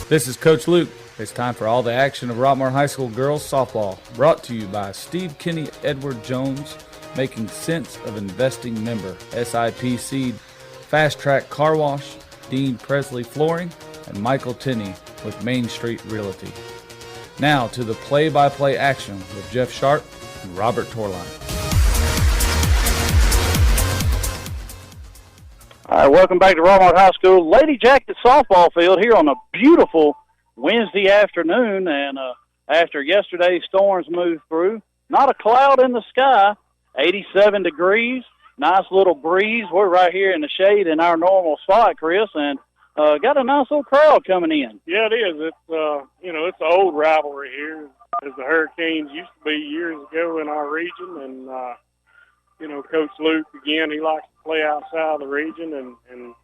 This is Coach Luke. It's time for all the action of Rockmart High School girls softball, brought to you by Steve Kinney Edward Jones, Making Sense of Investing member, SIPC, Fast Track Car Wash, Dean Presley Flooring, and Michael Tinney with Main Street Realty. Now to the play-by-play action with Jeff Sharp and Robert Torline. All right, welcome back to Rockmart High School. Lady Jackets softball field here on a beautiful Wednesday afternoon, and after yesterday's storms moved through, not a cloud in the sky, 87 degrees, nice little breeze. We're right here in the shade in our normal spot, Chris, and got a nice little crowd coming in. Yeah, it is. It's it's an old rivalry here, as the Hurricanes used to be years ago in our region, and Coach Luke, again, he likes to play outside the region and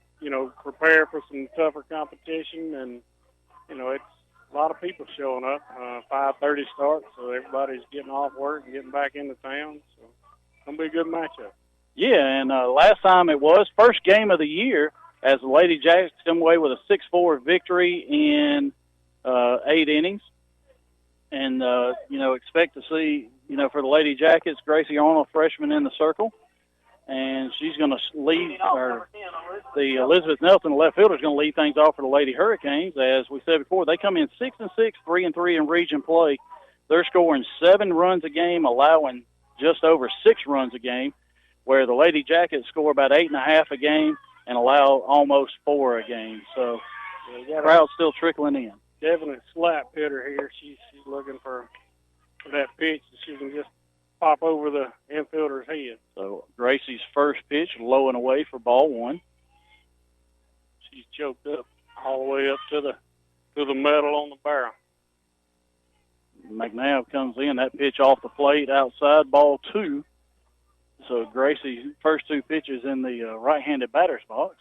prepare for some tougher competition. And, it's a lot of people showing up. 5:30 start, so everybody's getting off work and getting back into town. So it's going to be a good matchup. Yeah, and last time it was first game of the year as the Lady Jackets come away with a 6-4 victory in 8 innings. And, expect to see, for the Lady Jackets, Gracie Arnold, freshman in the circle. And she's going to lead, the Elizabeth Nelson, the left fielder, is going to lead things off for the Lady Hurricanes. As we said before, they come in 6-6, 3-3 in region play. They're scoring 7 runs a game, allowing just over 6 runs a game, where the Lady Jackets score about 8.5 a game and allow almost 4 a game. So the crowd's still trickling in. Definite slap hitter here. She's looking for that pitch that she can just pop over the infielder's head. So Gracie's first pitch, low and away for ball 1. She's choked up all the way up to the metal on the barrel. McNabb comes in. That pitch off the plate outside, ball 2. So Gracie's first 2 pitches in the right-handed batter's box.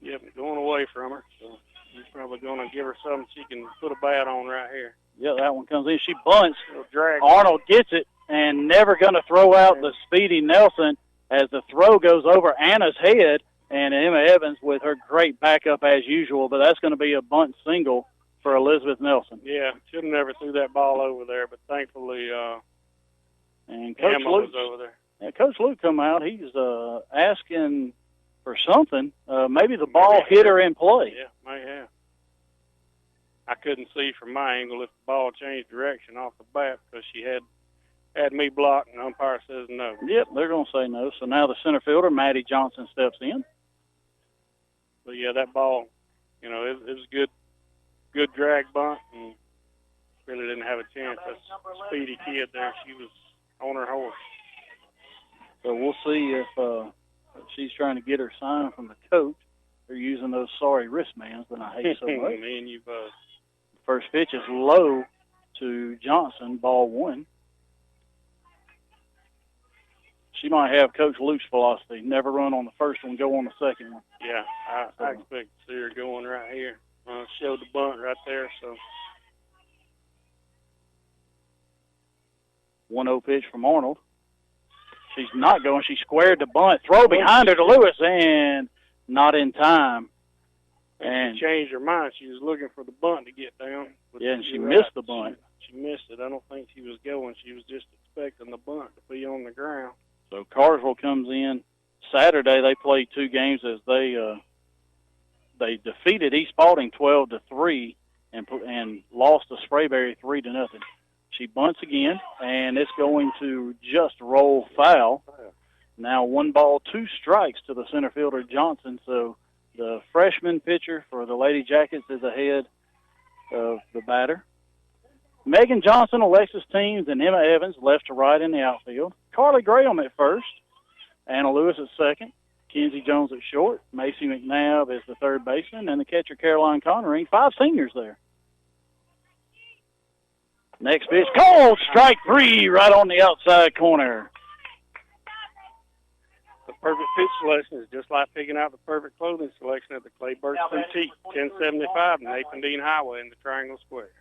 Yep, going away from her. So he's probably going to give her something she can put a bat on right here. Yeah, that one comes in. She bunts. Drag. Arnold gets it and never going to throw out the speedy Nelson as the throw goes over Anna's head, and Emma Evans with her great backup as usual, but that's going to be a bunt single for Elizabeth Nelson. Yeah, should have never threw that ball over there, but thankfully and Coach Emma Luke was over there. Yeah, Coach Luke come out. He's asking for something. Maybe the ball hit her in play. Yeah, may have. I couldn't see from my angle if the ball changed direction off the bat because she had me blocked, and the umpire says no. Yep, they're going to say no. So now the center fielder, Maddie Johnson, steps in. But, yeah, that ball, it was a good drag bunt, and really didn't have a chance. That speedy kid there, she was on her horse. So we'll see if she's trying to get her sign from the coach. They're using those sorry wristbands that I hate so much. Man, you buzz. First pitch is low to Johnson, ball 1. She might have Coach Luke's philosophy, never run on the first one, go on the second one. Yeah, I expect to see her going right here. Showed the bunt right there, so. 1-0 pitch from Arnold. She's not going. She squared the bunt. Throw behind her to Lewis, and not in time. And she changed her mind. She was looking for the bunt to get down. Yeah, and she missed the bunt. She missed it. I don't think she was going. She was just expecting the bunt to be on the ground. So Cartersville comes in. Saturday they played 2 games as they defeated East Spalding 12-3 and lost to Sprayberry 3-0. She bunts again, and it's going to just roll foul. Now 1 ball, 2 strikes to the center fielder Johnson. So the freshman pitcher for the Lady Jackets is ahead of the batter. Megan Johnson, Alexis Teams, and Emma Evans left to right in the outfield. Carly Graham at first. Anna Lewis at second. Kenzie Jones at short. Macy McNabb is the third baseman, and the catcher Caroline Connery. 5 seniors there. Next pitch, called strike 3 right on the outside corner. The perfect pitch selection is just like picking out the perfect clothing selection at the Clay Burke Boutique, 1075 Nathan Dean Highway in the Triangle Square.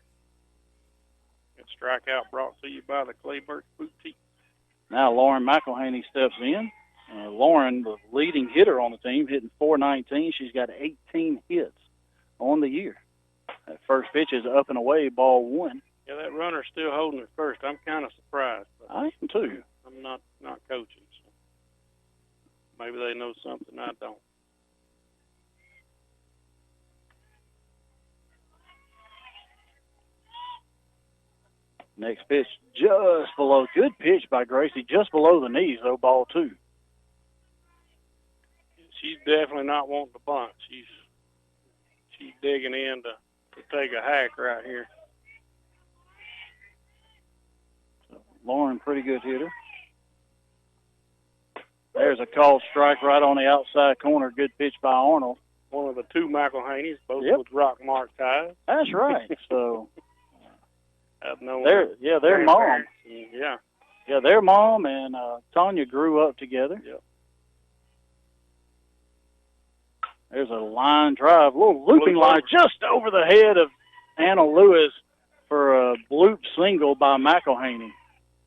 That strikeout brought to you by the Clay Burke Boutique. Now Lauren McElhaney steps in, Lauren, the leading hitter on the team, hitting .419. She's got 18 hits on the year. That first pitch is up and away, ball 1. Yeah, that runner's still holding it first. I'm kind of surprised. I am too. I'm not coaching, so maybe they know something I don't. Next pitch just below. Good pitch by Gracie, just below the knees, though, ball 2. She's definitely not wanting to bunt. She's digging in to take a hack right here. Lauren, pretty good hitter. There's a called strike right on the outside corner. Good pitch by Arnold. One of the 2 McElhaney's, both Yep. with Rockmart ties. That's right. So I've known their mom. Yeah. Yeah, their mom and Tanya grew up together. Yep. There's a line drive, a little looping line just over the head of Anna Lewis for a bloop single by McElhaney.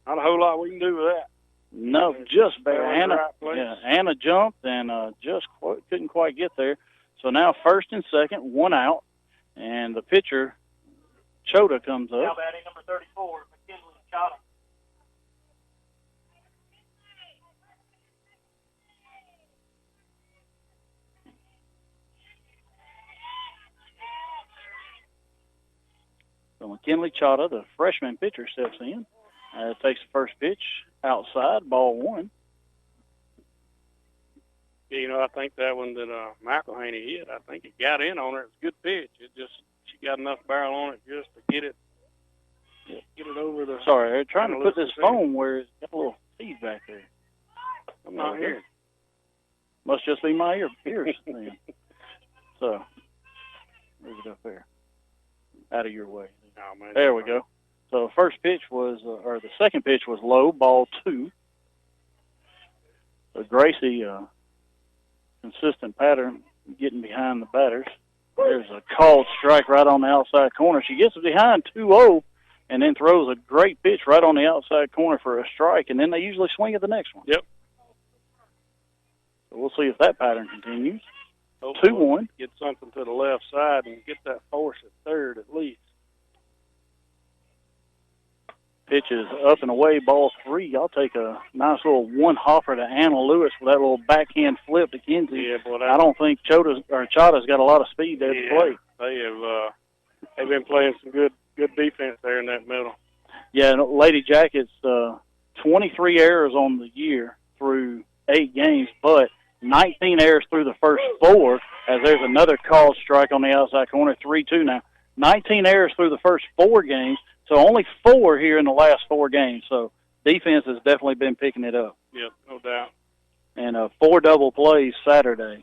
Not a whole lot we can do with that. No, just barely. Right Anna jumped and couldn't quite get there. So now first and second, 1 out, and the pitcher, Chota, comes up. Now batting number 34, McKinley Chota. So McKinley Chota, the freshman pitcher, steps in. Takes the first pitch outside, ball 1. Yeah, I think that one that McElhaney hit, I think it got in on her. It's a good pitch. She got enough barrel on it just to get it over the. Sorry, they're trying to put this phone where it's got a little feedback there. I'm not hearing. Must just be my ears then. So, move it up there. Out of your way. Oh, man, there we go. So the first pitch was, or the second pitch was low, ball 2. So Gracie, consistent pattern, getting behind the batters. There's a called strike right on the outside corner. She gets it behind 2-0 and then throws a great pitch right on the outside corner for a strike, and then they usually swing at the next one. Yep. So we'll see if that pattern continues. Hopefully 2-1. Get something to the left side and get that force at third at least. Pitch is up and away, ball 3. I'll take a nice little one-hopper to Anna Lewis with that little backhand flip to Kinsey. Yeah, boy, I don't think Chota's got a lot of speed there to play. They've been playing some good defense there in that middle. Yeah, Lady Jackets, 23 errors on the year through 8 games, but 19 errors through the first 4, as there's another called strike on the outside corner, 3-2 now. 19 errors through the first 4 games. So only 4 here in the last 4 games. So defense has definitely been picking it up. Yep, no doubt. And 4 double plays Saturday.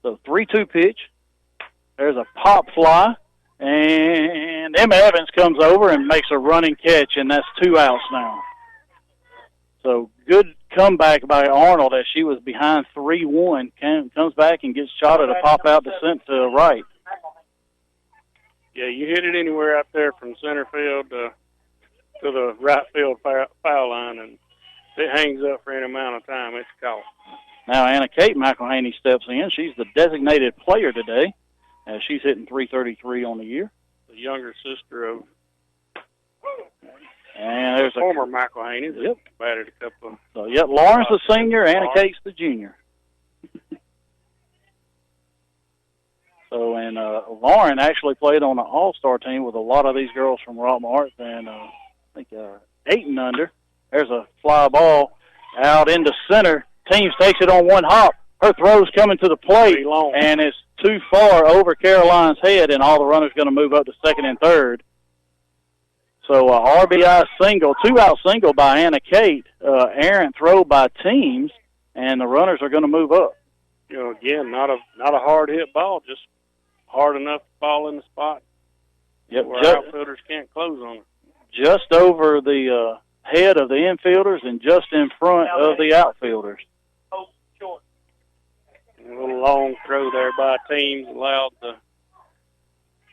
So 3-2 pitch. There's a pop fly. And Emma Evans comes over and makes a running catch, and that's 2 outs now. So good comeback by Arnold as she was behind 3-1. Comes back and gets Chota to pop out to right. Yeah, you hit it anywhere out there from center field to the right field foul line, and if it hangs up for any amount of time, it's caught. Now Anna Kate McElhaney steps in. She's the designated player today, as she's hitting .333 on the year. The younger sister of and there's former McElhaney that batted a couple of. So, Lauren's the senior, Anna Kate's the junior. So, and Lauren actually played on an all-star team with a lot of these girls from Rockmart, and I think 8 and under. There's a fly ball out into center. Teams takes it on one hop. Her throw's coming to the plate, and it's too far over Caroline's head, and all the runners going to move up to second and third. So, RBI single, 2-out single by Anna Kate. Errant throw by Teams, and the runners are going to move up. Again, not a hard hit ball, just hard enough to fall in the spot where outfielders can't close on it. Just over the head of the infielders and just in front of the outfielders. Oh, short. A little long throw there by Teams allowed the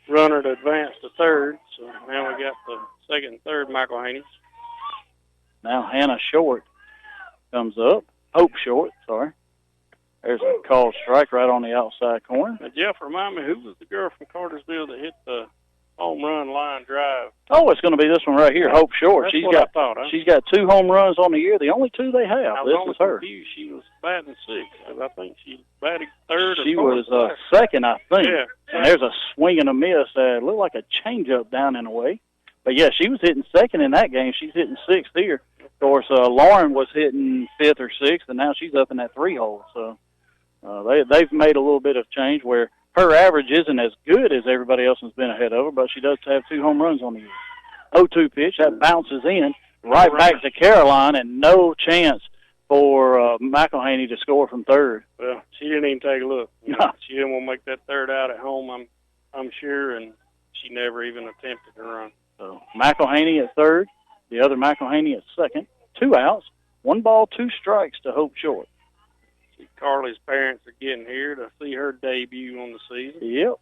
runner to advance to third. So now we got the second and third McElhaney's. Now Hannah Short comes up, Hope Short, sorry. There's a called strike right on the outside corner. Now, Jeff, remind me, who was the girl from Cartersville that hit the home run line drive? Oh, it's going to be this one right here, Hope Short. That's what I thought. She's got 2 home runs on the year, the only 2 they have. This is her. She was batting 6th. I think she batted 3rd. She was 2nd, I think. Yeah. And there's a swing and a miss. Looked like a changeup down and away. But, yeah, she was hitting 2nd in that game. She's hitting 6th here. Of course, Lauren was hitting 5th or 6th, and now she's up in that 3 hole. So they've made a little bit of change where her average isn't as good as everybody else has been ahead of her, but she does have 2 home runs on the year. 0-2 pitch, that bounces in right back to Caroline, and no chance for McElhaney to score from third. Well, she didn't even take a look. She didn't want to make that third out at home, I'm sure, and she never even attempted to run. So McElhaney at third, the other McElhaney at second, 2 outs, 1 ball, 2 strikes to Hope Short. See, Carly's parents are getting here to see her debut on the season. Yep.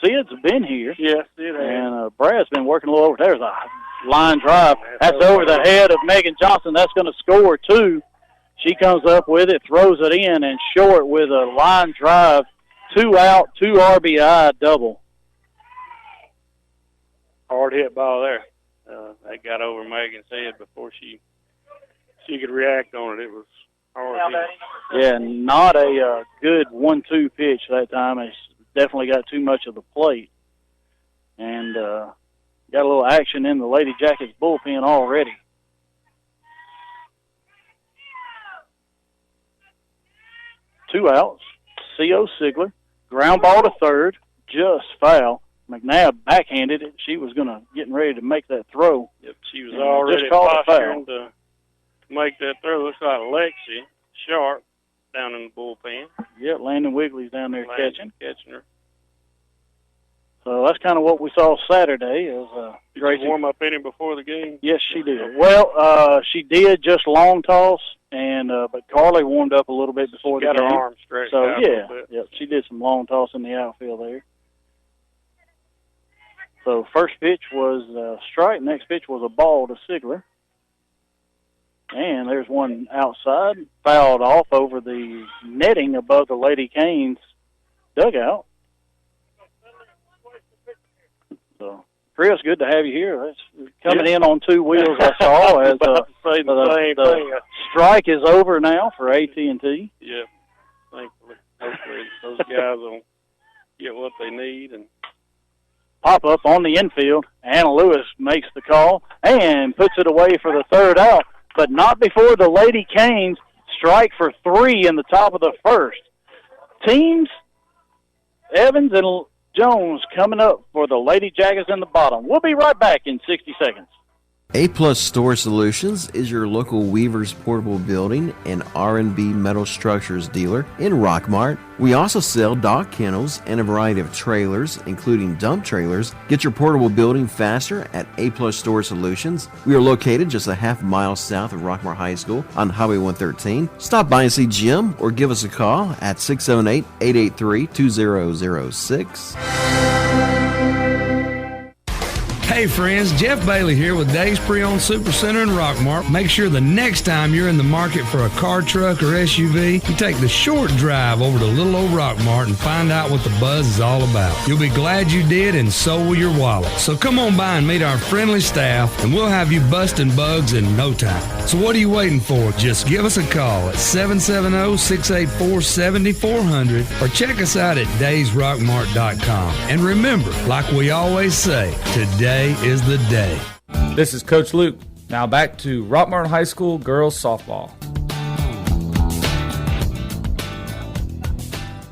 Sid's been here. Yes, it has. And Brad's been working a little over. There's a line drive. That's over the head of Megan Johnson. That's going to score 2. She comes up with it, throws it in, and Short with a line drive, 2 out, 2 RBI double. Hard hit ball there. That got over Megan's head before she could react on it. It was hard hit. Yeah, not a good 1-2 pitch that time. It's definitely got too much of the plate. And got a little action in the Lady Jackets bullpen already. Two outs. C.O. Sigler. Ground ball to third. Just foul. McNabb backhanded it. She was getting ready to make that throw. Yep, she was already posturing to make that throw. Looks like Lexi Sharp down in the bullpen. Yep, Landon Wigley's down there catching her. So that's kind of what we saw Saturday. Did she warm up any before the game? Yes, she did. Well, she did just long toss, and but Carly warmed up a little bit before the game. Got her arm stretched out a little bit. Yep, she did some long toss in the outfield there. So first pitch was strike. Next pitch was a ball to Sigler. And there's one outside, fouled off over the netting above the Lady Canes dugout. So, Chris, good to have you here. That's coming in on 2 wheels, I saw. As the strike is over now for AT&T. Yeah, thankfully. Hopefully those guys will get what they need. And pop up on the infield. Anna Lewis makes the call and puts it away for the third out, but not before the Lady Canes strike for 3 in the top of the first. Teams, Evans and Jones coming up for the Lady Jackets in the bottom. We'll be right back in 60 seconds. A-Plus Store Solutions is your local Weaver's Portable Building and R&B Metal Structures dealer in Rockmart. We also sell dock kennels and a variety of trailers, including dump trailers. Get your portable building faster at A-Plus Store Solutions. We are located just a half mile south of Rockmart High School on Highway 113. Stop by and see Jim or give us a call at 678-883-2006. Hey friends, Jeff Bailey here with Dave's Pre-Owned Supercenter in Rockmart. Make sure the next time you're in the market for a car, truck, or SUV, you take the short drive over to Little Old Rockmart and find out what the buzz is all about. You'll be glad you did, and so will your wallet. So come on by and meet our friendly staff, and we'll have you busting bugs in no time. So what are you waiting for? Just give us a call at 770-684-7400 or check us out at daysrockmart.com. And remember, like we always say, today is the day. This is Coach Luke. Now back to Rockmart High School girls softball.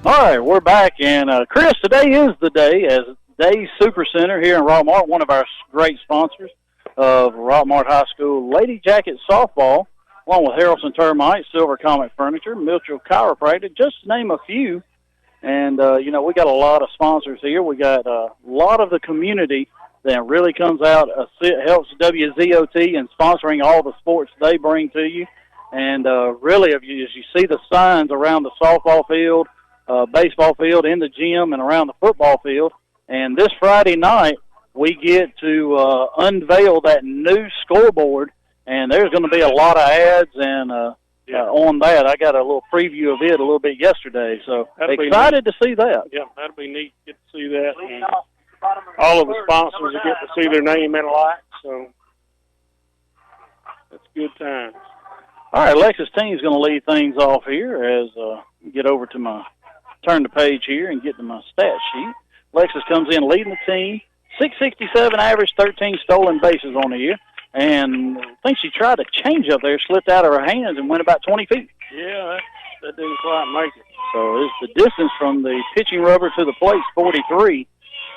All right, we're back, and Chris, today is the day as Days Supercenter here in Rockmart, one of our great sponsors of Rockmart High School Lady Jacket softball, along with Harrelson Termite, Silver Comet Furniture, Mitchell Chiropractic, just to name a few. And, we got a lot of sponsors here. We got a lot of the community that really comes out, helps WZOT in sponsoring all the sports they bring to you. And really, as you see the signs around the softball field, baseball field, in the gym, and around the football field. And this Friday night, we get to unveil that new scoreboard, and there's going to be a lot of ads and on that. I got a little preview of it a little bit yesterday, so excited to see that. Yeah, that'll be neat to get to see that. And all of the sponsors will get to see their name in lights, so that's a good time. All right, Alexis team's going to lead things off here as get over to turn the page here and get to my stat sheet. Alexis comes in leading the team, 667 average, 13 stolen bases on the year. And I think she tried to change up there, slipped out of her hands, and went about 20 feet. Yeah, that didn't quite make it. So it's the distance from the pitching rubber to the plate, 43.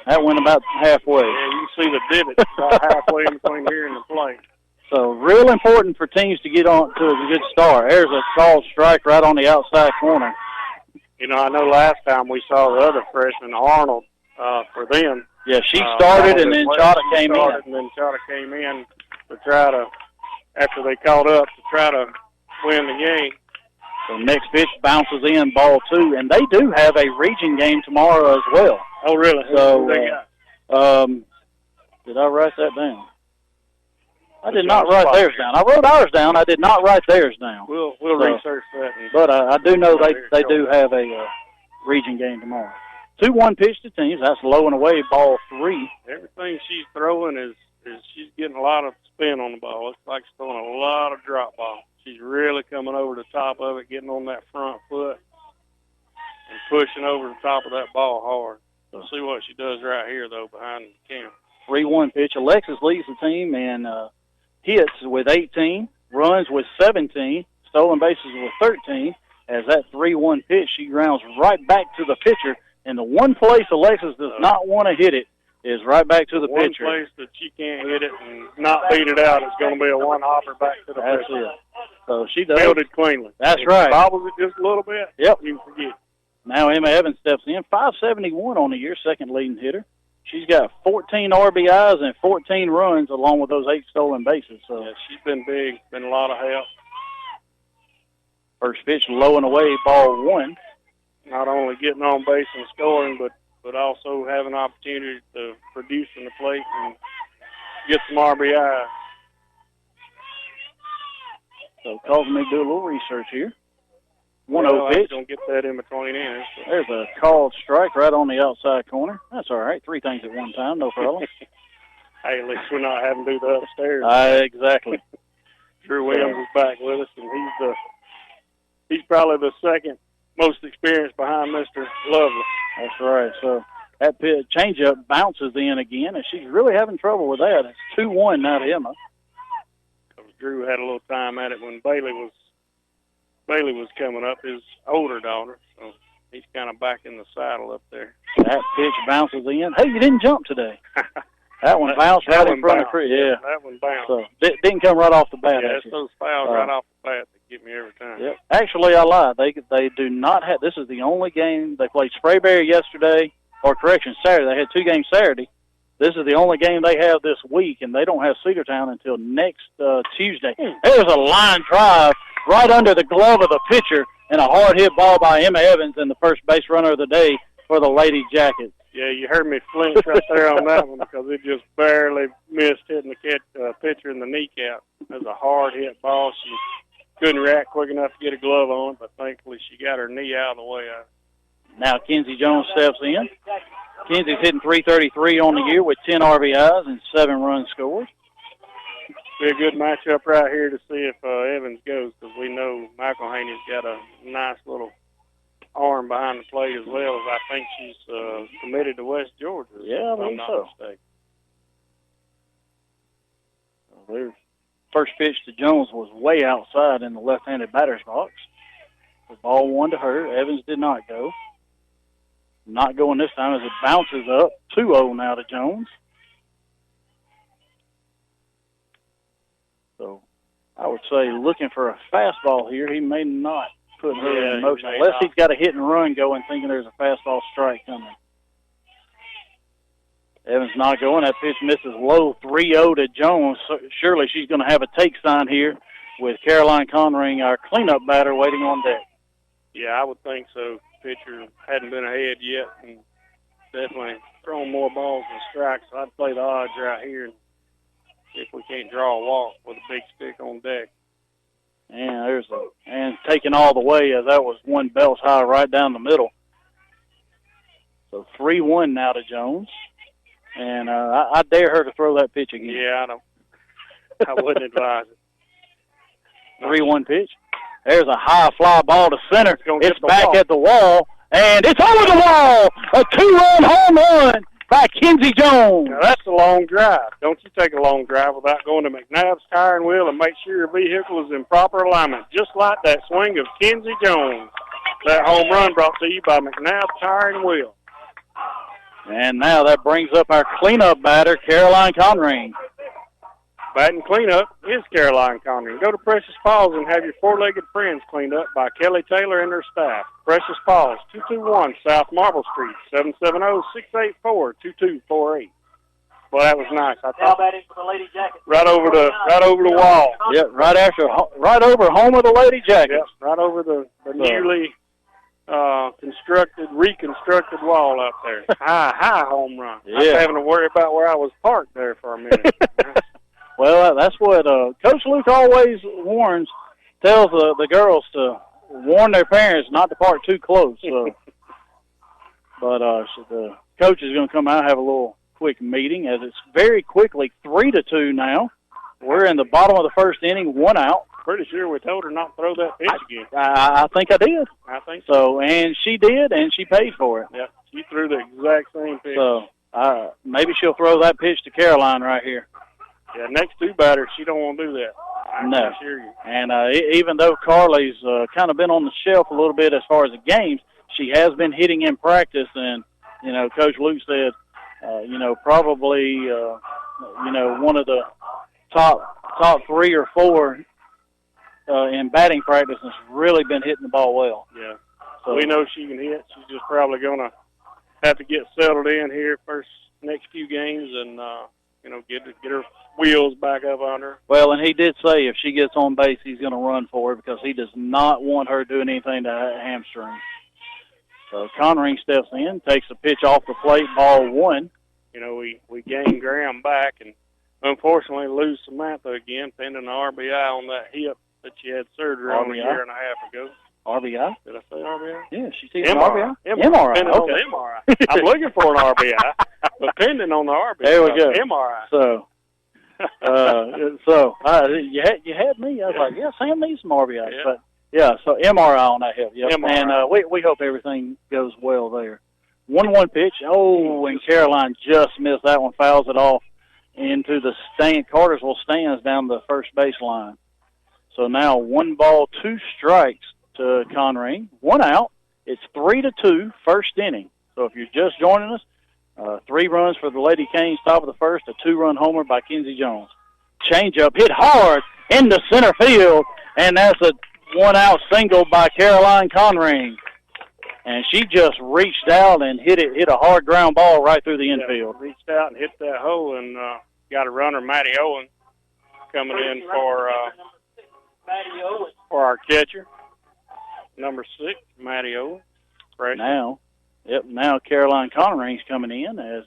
That went about halfway. Yeah, you see the divot about halfway in between here and the plate. So real important for teams to get on to a good start. There's a called strike right on the outside corner. You know, I know last time we saw the other freshman, Arnold, for them. Yeah, she started and then Chata came in. And then Chata came in to try to, after they caught up, to try to win the game. So next pitch bounces in, ball 2. And they do have a region game tomorrow as well. Oh, really? So, they got? Did I write that down? I did not write theirs down. I wrote ours down. I did not write theirs down. We'll research that. But I do know they do have a region game tomorrow. 2-1 pitch to teams. That's low and away, ball 3. Everything she's throwing is she's getting a lot of spin on the ball. It's like she's throwing a lot of drop ball. She's really coming over the top of it, getting on that front foot, and pushing over the top of that ball hard. We'll see what she does right here, though, behind the camera. 3-1 pitch. Alexis leads the team in hits with 18, runs with 17, stolen bases with 13. As that 3-1 pitch, she grounds right back to the pitcher. And the one place Alexis does not want to hit it is right back to the pitcher. One place that she can't hit it and not beat it out is going to be a one-hopper back to the pitcher. That's it. So she does. Fielded cleanly. That's right. Bobbles it just a little bit. Yep. You can forget. Now Emma Evans steps in, 571 on the year, second leading hitter. She's got 14 RBIs and 14 runs along with those 8 stolen bases. So yeah, she's been big, been a lot of help. First pitch low and away, ball 1. Not only getting on base and scoring, but also having opportunity to produce in the plate and get some RBI. So causing me to do a little research here. 1-0 pitch. Don't get that in between innings. There's a called strike right on the outside corner. That's all right. 3 things at one time, no problem. Hey, at least we're not having to do the upstairs. Exactly. Drew Williams is back with us, and he's probably the second most experienced behind Mr. Lovely. That's right. So that pitch changeup bounces in again, and she's really having trouble with that. It's 2-1 now to Emma. Drew had a little time at it when Bailey was coming up, his older daughter. So he's kind of back in the saddle up there. That pitch bounces in. Hey, you didn't jump today. That one bounced right in front of Chris. Yeah, that one bounced. So didn't come right off the bat. Yeah, it's those fouls right off the bat that get me every time. Yep. Actually, I lied. They do not have. This is the only game they played Sprayberry yesterday, or correction, Saturday. They had 2 games Saturday. This is the only game they have this week, and they don't have Cedartown until next Tuesday. There's a line drive right under the glove of the pitcher, and a hard hit ball by Emma Evans, and the first base runner of the day for the Lady Jackets. Yeah, you heard me flinch right there on that one because it just barely missed hitting the pitcher in the kneecap. It was a hard hit ball. She couldn't react quick enough to get a glove on, but thankfully she got her knee out of the way. Now Kenzie Jones steps in. Kenzie's hitting .333 on the year with 10 RBIs and 7 runs scored. Be a good matchup right here to see if Evans goes, because we know McElhaney's got a nice little arm behind the plate as well, as I think she's committed to West Georgia. Yeah, I believe so. There's first pitch to Jones was way outside in the left-handed batter's box. The ball 1 to her. Evans did not go. Not going this time as it bounces up. 2-0 now to Jones. So I would say looking for a fastball here. He may not put her in motion unless he's got a hit and run going, thinking there's a fastball strike coming. Evans not going. That pitch misses low. 3-0 to Jones. So surely she's going to have a take sign here with Caroline Conring, our cleanup batter, waiting on deck. Yeah, I would think so. Pitcher hadn't been ahead yet, and definitely throwing more balls than strikes. So I'd play the odds right here and see if we can't draw a walk with a big stick on deck. And and taken all the way, as that was one belch high right down the middle. So 3-1 now to Jones. And I dare her to throw that pitch again. Yeah, I wouldn't advise it. 3-1 pitch. There's a high fly ball to center. It's back wall. at the wall, and it's over the wall. A 2-run home run by Kinsey Jones. Now, that's a long drive. Don't you take a long drive without going to McNabb's Tire and Wheel and make sure your vehicle is in proper alignment, just like that swing of Kinsey Jones. That home run brought to you by McNabb's Tire and Wheel. And now that brings up our cleanup batter, Caroline Conring. Batting cleanup is Caroline Conring. Go to Precious Paws and have your four-legged friends cleaned up by Kelly Taylor and her staff. Precious Paws, 221 South Marble Street, 770-684-2248. Well, that was nice. I Now thought batting for the Lady Jackets. right over the wall. Yep, right over home of the Lady Jackets. Yep, right over the newly reconstructed wall up there. High home run. I was having to worry about where I was parked there for a minute. Well, that's what Coach Luke always tells the girls to warn their parents not to park too close. So. But the coach is going to come out and have a little quick meeting, as it's very quickly 3-2 now. We're in the bottom of the first inning, 1 out. Pretty sure we told her not to throw that pitch again. I think I did. I think so. And she did, and she paid for it. Yep, she threw the exact same pitch. So maybe she'll throw that pitch to Caroline right here. Yeah, next two batters, she don't want to do that. I No. can assure you. And even though Carly's kind of been on the shelf a little bit as far as the games, she has been hitting in practice. And, Coach Luke said, probably, one of the top 3 or 4 in batting practice has really been hitting the ball well. Yeah. So we know she can hit. She's just probably going to have to get settled in here next few games and, get her wheels back up on her. Well, and he did say if she gets on base, he's going to run for her because he does not want her doing anything to hamstring. So Conring steps in, takes a pitch off the plate, ball 1. We gained Graham back and unfortunately lose Samantha again, pending an RBI on that hip that she had surgery on a year and a half ago. RBI? Did I say RBI? Yeah, she sees an RBI. MRI. Okay. On the MRI. I'm looking for an RBI, but pending on the RBI. There we go. MRI. So, you had me. I was like, yeah, Sam needs some RBI. Yeah. But yeah, so MRI on that hip. Yep. MRI. And we hope everything goes well there. 1-1 pitch. Oh, and Caroline just missed that one. Fouls it off into the Cartersville stands down the first baseline. So now 1 ball, 2 strikes to Conring. 1 out. It's 3-2, first inning. So if you're just joining us, 3 runs for the Lady Canes, top of the first, a 2-run homer by Kinsey Jones. Changeup hit hard into center field, and that's a 1-out single by Caroline Conring. And she just reached out and hit a hard ground ball right through the infield. Reached out and hit that hole, and got a runner, Maddie Owen, coming in for our catcher. Number 6, Maddie Owen. Fresh. Now Caroline Conring's coming in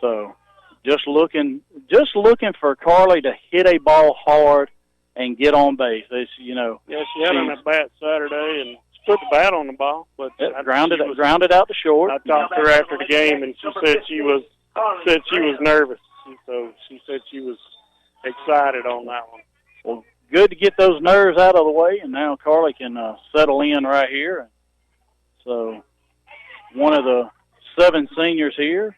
so just looking for Carly to hit a ball hard and get on base. It's, Yeah, she had on that bat Saturday and put the bat on the ball, but grounded out to short. I talked to her after the game, and she said she was nervous. So she said she was excited on that one. Well, good to get those nerves out of the way, and now Carly can settle in right here. So one of the 7 seniors here,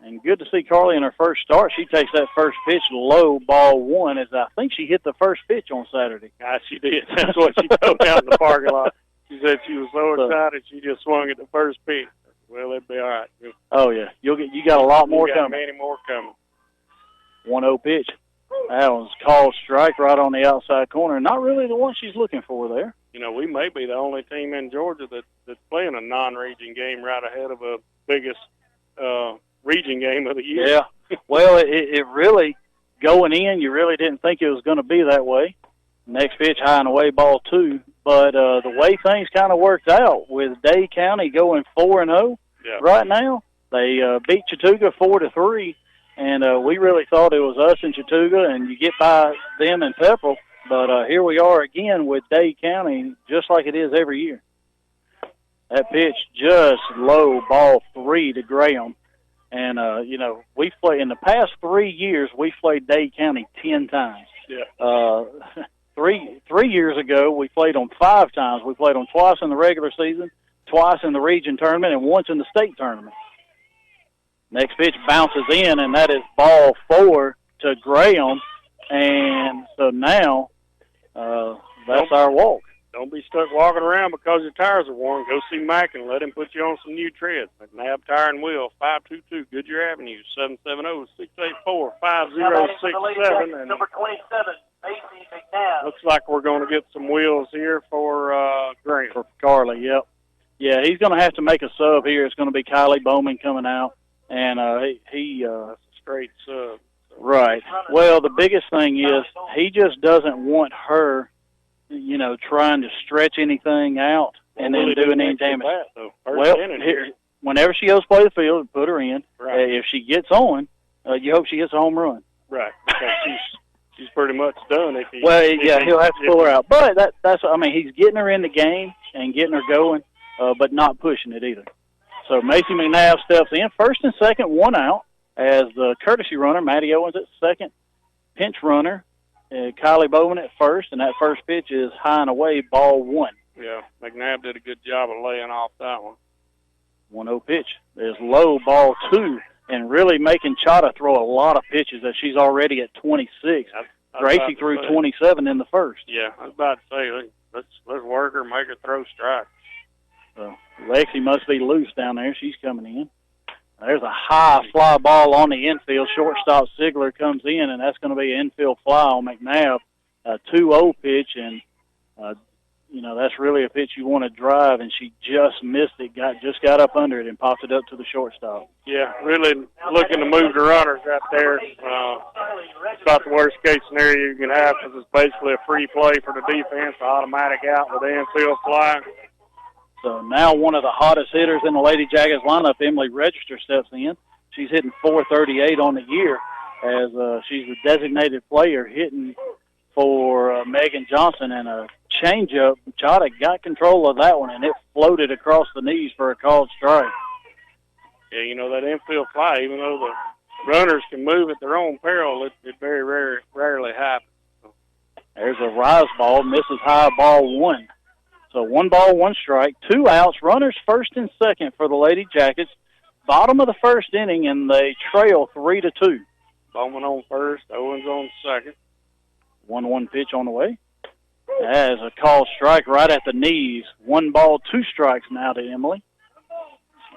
and good to see Carly in her first start. She takes that first pitch low, ball 1, as I think she hit the first pitch on Saturday. She did. That's what she told me out in the parking lot. She said she was so excited she just swung at the first pitch. Well, it'd be all right. Oh yeah, you got a lot more coming. Many more coming. 1-0 pitch. That was called strike right on the outside corner. Not really the one she's looking for there. We may be the only team in Georgia that's playing a non-region game right ahead of a biggest region game of the year. Yeah. Well, it really, going in, you really didn't think it was going to be that way. Next pitch, high and away, ball 2. But the way things kind of worked out with Day County going 4-0 right now, they beat Chattooga 4-3. And we really thought it was us and Chattooga, and you get by them and Pepperell, But here we are again with Dade County, just like it is every year. That pitch just low, ball 3 to Graham. And, we've played, in the past 3 years, we've played Dade County 10 times. Yeah. 3 years ago, we played them 5 times. We played them twice in the regular season, twice in the region tournament, and once in the state tournament. Next pitch bounces in, and that is ball 4 to Graham. And so now that's our walk. Don't be stuck walking around because your tires are worn. Go see Mike and let him put you on some new treads. McNabb Tire and Wheel, 522 Goodyear Avenue, 770-684-5067. And number 27, Macy McNabb. looks like we're going to get some wheels here for Graham. For Carly, yep. Yeah, he's going to have to make a sub here. It's going to be Kylie Bowman coming out. And he That's a straight sub. Right. Well, the biggest thing is he just doesn't want her, trying to stretch anything out and then doing any damage. Well, whenever she goes play the field, put her in. Right. If she gets on, you hope she gets a home run. Right. Because she's pretty much done. He'll have to pull her out. But he's getting her in the game and getting her going, but not pushing it either. So Macy McNabb steps in, first and second, 1 out, as the courtesy runner, Maddie Owens at second, pinch runner, Kylie Bowman at first, and that first pitch is high and away, ball 1. Yeah, McNabb did a good job of laying off that one. 1-0 pitch. There's low, ball 2, and really making Chata throw a lot of pitches as she's already at 26. Gracie threw 27 in the first. Yeah, I was about to say, let's work her, make her throw strikes. So Lexi must be loose down there. She's coming in. There's a high fly ball on the infield. Shortstop Sigler comes in, and that's going to be an infield fly on McNabb. A 2-0 pitch, and, that's really a pitch you want to drive, and she just missed it, just got up under it and popped it up to the shortstop. Yeah, really looking to move the runners out there. It's about the worst-case scenario you can have because it's basically a free play for the defense, automatic out with the infield fly. So now one of the hottest hitters in the Lady Jackets lineup, Emily Register, steps in. She's hitting .438 on the year as she's the designated player hitting for Megan Johnson, and a changeup. Chata got control of that one, and it floated across the knees for a called strike. Yeah, that infield fly, even though the runners can move at their own peril, it very rarely happens. There's a rise ball, misses high, ball 1. So 1 ball, 1 strike, 2 outs, runners first and second for the Lady Jackets. Bottom of the first inning, and they trail 3-2. Bowman on first, Owens on second. 1-1 pitch on the way. As a called strike right at the knees. 1 ball, 2 strikes now to Emily.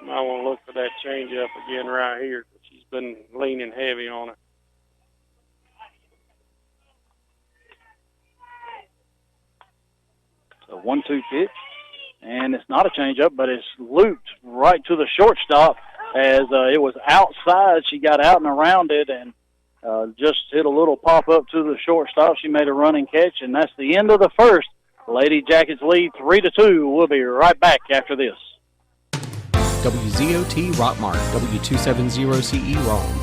I want to look for that changeup again right here. She's been leaning heavy on it. A 1-2 pitch, and it's not a changeup, but it's looped right to the shortstop as it was outside. She got out and around it and just hit a little pop-up to the shortstop. She made a running catch, and that's the end of the first. Lady Jackets lead 3-2. We'll be right back after this. WZOT Rockmart, W270CE Rome.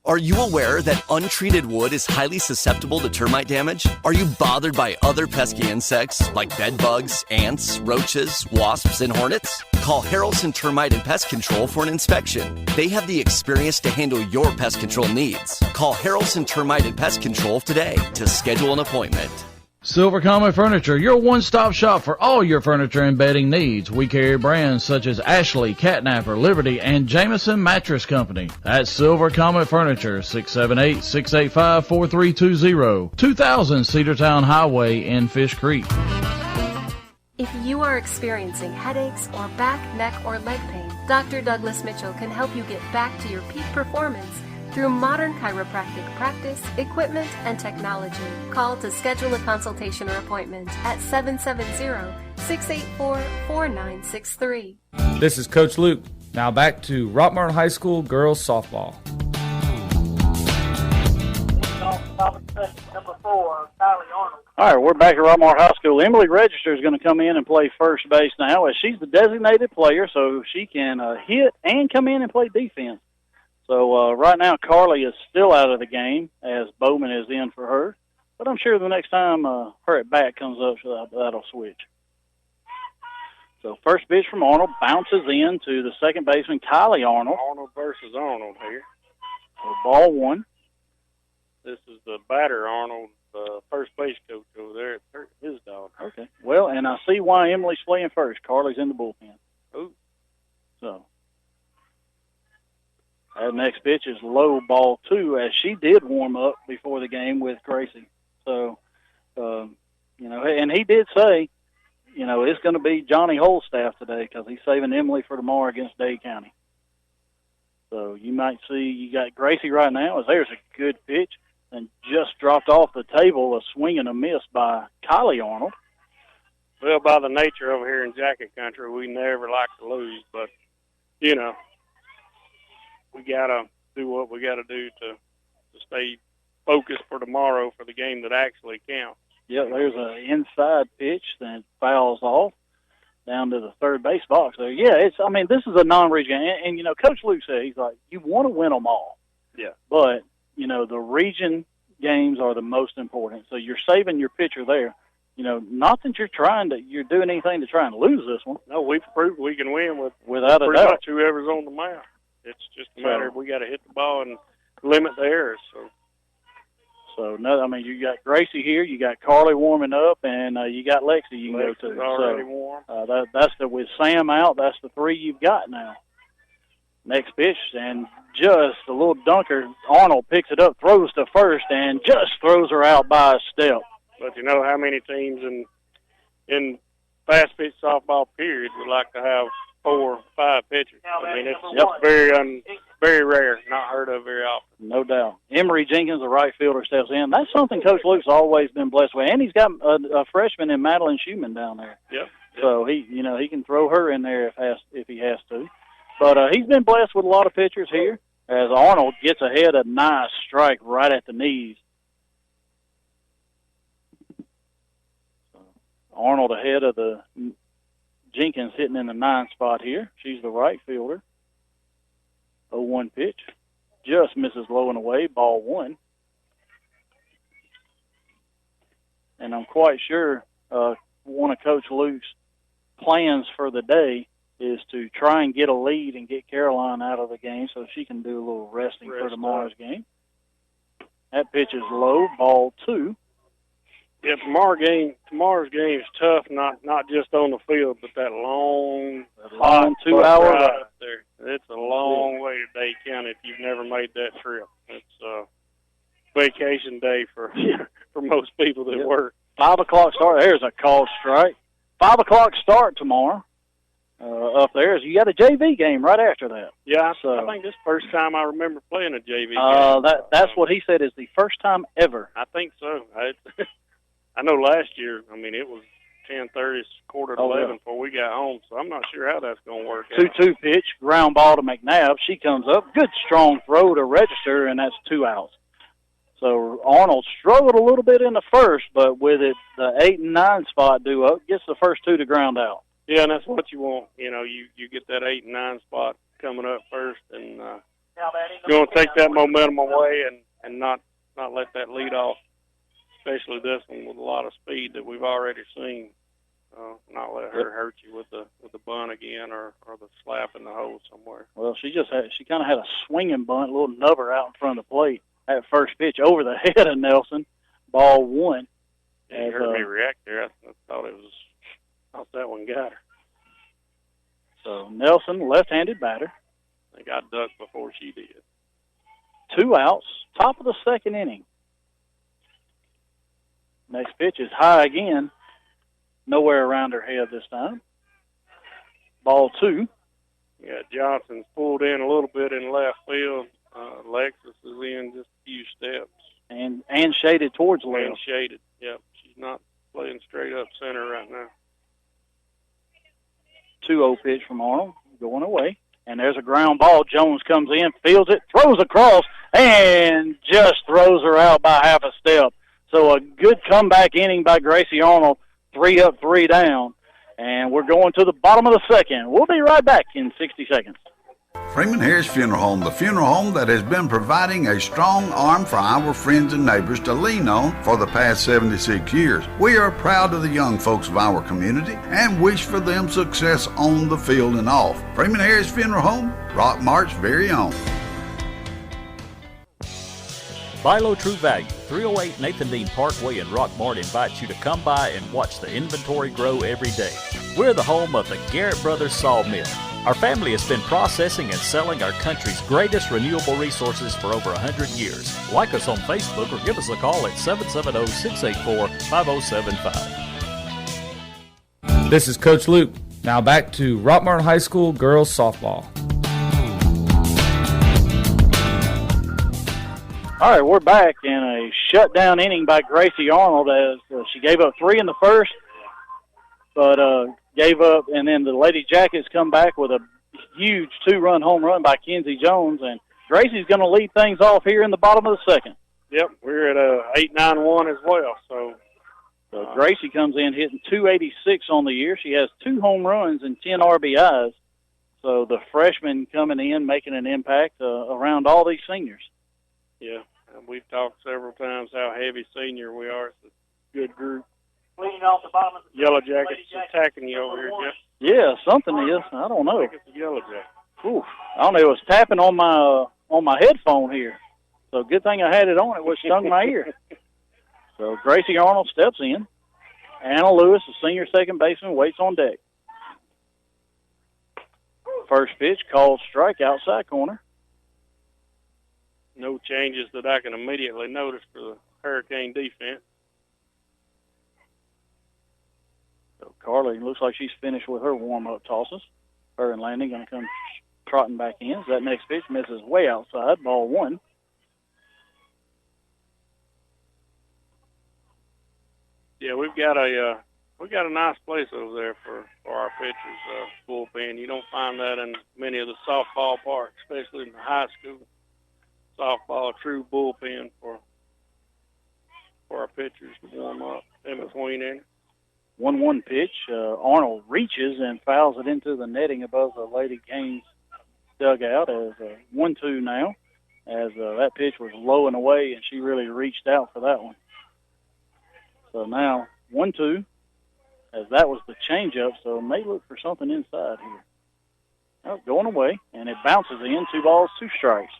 Are you aware that untreated wood is highly susceptible to termite damage? Are you bothered by other pesky insects like bed bugs, ants, roaches, wasps, and hornets? Call Harrelson Termite and Pest Control for an inspection. They have the experience to handle your pest control needs. Call Harrelson Termite and Pest Control today to schedule an appointment. Silver Comet Furniture, your one-stop shop for all your furniture and bedding needs. We carry brands such as Ashley, Catnapper, Liberty, and Jameson Mattress Company. That's Silver Comet Furniture, 678-685-4320, 2000 Cedartown Highway in Fish Creek. If you are experiencing headaches or back, neck, or leg pain, Dr. Douglas Mitchell can help you get back to your peak performance through modern chiropractic practice, equipment, and technology. Call to schedule a consultation or appointment at 770-684-4963. This is Coach Luke. Now back to Rockmart High School girls softball. Number 4, Kylie Arnold. All right, we're back at Rockmart High School. Emily Register is going to come in and play first base now, as she's the designated player, so she can hit and come in and play defense. So right now, Carly is still out of the game as Bowman is in for her. But I'm sure the next time her at bat comes up, that'll switch. So first pitch from Arnold bounces in to the second baseman, Kylie Arnold. Arnold versus Arnold here. So ball one. This is the batter, Arnold, first base coach over there. His dog. Okay. Well, and I see why Emily's playing first. Carly's in the bullpen. Ooh. So that next pitch is low, ball two, as she did warm up before the game with Gracie. So, and he did say, it's going to be Johnny Holstaff today because he's saving Emily for tomorrow against Dade County. So you might see you got Gracie right now as there's a good pitch and just dropped off the table, a swing and a miss by Kylie Arnold. Well, by the nature over here in Jacket Country, we never like to lose, but, we got to do what we got to do to stay focused for tomorrow for the game that actually counts. Yeah, there's an inside pitch that fouls off down to the third base box. So, yeah, this is a non-region. And Coach Luke said, he's like, you want to win them all. Yeah. But, the region games are the most important. So you're saving your pitcher there. Not that you're doing anything to try and lose this one. No, we've proved we can win without a pretty doubt. much whoever's on the mound. It's just a matter of we got to hit the ball and limit the errors. So, you got Gracie here, you got Carly warming up, and you got Lexi you can go to. Already warm. That's with Sam out, that's the three you've got now. Next pitch, and just a little dunker. Arnold picks it up, throws to first, and just throws her out by a step. But you know how many teams in fast pitch softball period would like to have 4 or 5 pitchers? It's very rare, not heard of very often. No doubt. Emery Jenkins, the right fielder, steps in. That's something Coach Luke's always been blessed with, and he's got a freshman in Madeline Schumann down there. Yep. So he can throw her in there if he has to. But he's been blessed with a lot of pitchers here as Arnold gets ahead, a nice strike right at the knees. Arnold ahead of the Jenkins hitting in the 9 spot here. She's the right fielder. 0-1 pitch. Just misses low and away, ball 1. And I'm quite sure one of Coach Luke's plans for the day is to try and get a lead and get Caroline out of the game so she can do a little resting for tomorrow's game. That pitch is low, ball 2. Yeah, tomorrow's game is tough, not just on the field, but that long 2-hour ride ride up there. It's a long way to Dade County if you've never made that trip. It's a vacation day for most people that work. 5 o'clock start. There's a called strike. 5 o'clock start tomorrow. Up there, you got a JV game right after that. Yeah, so, I think this is the first time I remember playing a JV game. That's what he said is the first time ever. I think so. I know last year, it was 10:30, quarter to 11 before we got home, so I'm not sure how that's going to work out. 2-2 pitch, ground ball to McNabb. She comes up, good strong throw to register, and that's 2 outs. So Arnold struggled a little bit in the first, but with it, the 8 and 9 spot due up, gets the first 2 to ground out. Yeah, and that's what you want. You get that 8 and 9 spot coming up first, and you want to take that momentum away and not let that lead off, especially this one with a lot of speed that we've already seen. Not let her hurt you with the bunt again or the slap in the hole somewhere. Well, she kind of had a swinging bunt, a little nubber out in front of the plate. That first pitch over the head of Nelson, ball 1. Yeah, you heard me react there. I thought that one got her. So Nelson, left-handed batter. I think I ducked before she did. 2 outs, top of the second inning. Next pitch is high again. Nowhere around her head this time. Ball 2. Yeah, Johnson's pulled in a little bit in left field. Alexis is in just a few steps. And shaded towards left. And shaded, yep. She's not playing straight up center right now. 2-0 pitch from Arnold, going away. And there's a ground ball. Jones comes in, fields it, throws across, and just throws her out by half a step. So a good comeback inning by Gracie Arnold, 3 up, 3 down. And we're going to the bottom of the second. We'll be right back in 60 seconds. Freeman Harris Funeral Home, the funeral home that has been providing a strong arm for our friends and neighbors to lean on for the past 76 years. We are proud of the young folks of our community and wish for them success on the field and off. Freeman Harris Funeral Home, Rockmart's very own. Buy Low True Value, 308 Nathan Dean Parkway in Rockmart invites you to come by and watch the inventory grow every day. We're the home of the Garrett Brothers Sawmill. Our family has been processing and selling our country's greatest renewable resources for over 100 years. Like us on Facebook or give us a call at 770-684-5075. This is Coach Luke. Now back to Rockmart High School girls softball. All right, we're back in a shutdown inning by Gracie Arnold as she gave up 3 in the first, but gave up, and then the Lady Jackets come back with a huge 2-run home run by Kenzie Jones, and Gracie's going to lead things off here in the bottom of the second. Yep, we're at 8-9-1 as well. So Gracie comes in hitting .286 on the year. She has 2 home runs and 10 RBIs. So the freshman coming in making an impact around all these seniors. Yeah, and we've talked several times how heavy senior we are. It's a good group. Leading off the bottom of the Yellow Jackets attacking you over here, Jeff. Yeah, something is. I don't know. I think it's the Yellow Jacket. Oof. I don't know. It was tapping on my headphone here. So good thing I had it on. It was stung my ear. So Gracie Arnold steps in. Anna Lewis, the senior second baseman, waits on deck. First pitch called strike outside corner. No changes that I can immediately notice for the Hurricane defense. So Carly looks like she's finished with her warm-up tosses. Her and Landy going to come trotting back in. So that next pitch misses way outside, ball 1. Yeah, we've got a nice place over there for our pitchers bullpen. You don't find that in many of the softball parks, especially in the high school. Softball, a true bullpen for our pitchers to warm up in between innings. 1-1 pitch. Arnold reaches and fouls it into the netting above the Lady Canes dugout as 1-2 now, as that pitch was low and away, and she really reached out for that one. So now 1-2, as that was the changeup, so may look for something inside here. Oh, going away, and it bounces in. 2 balls, 2 strikes.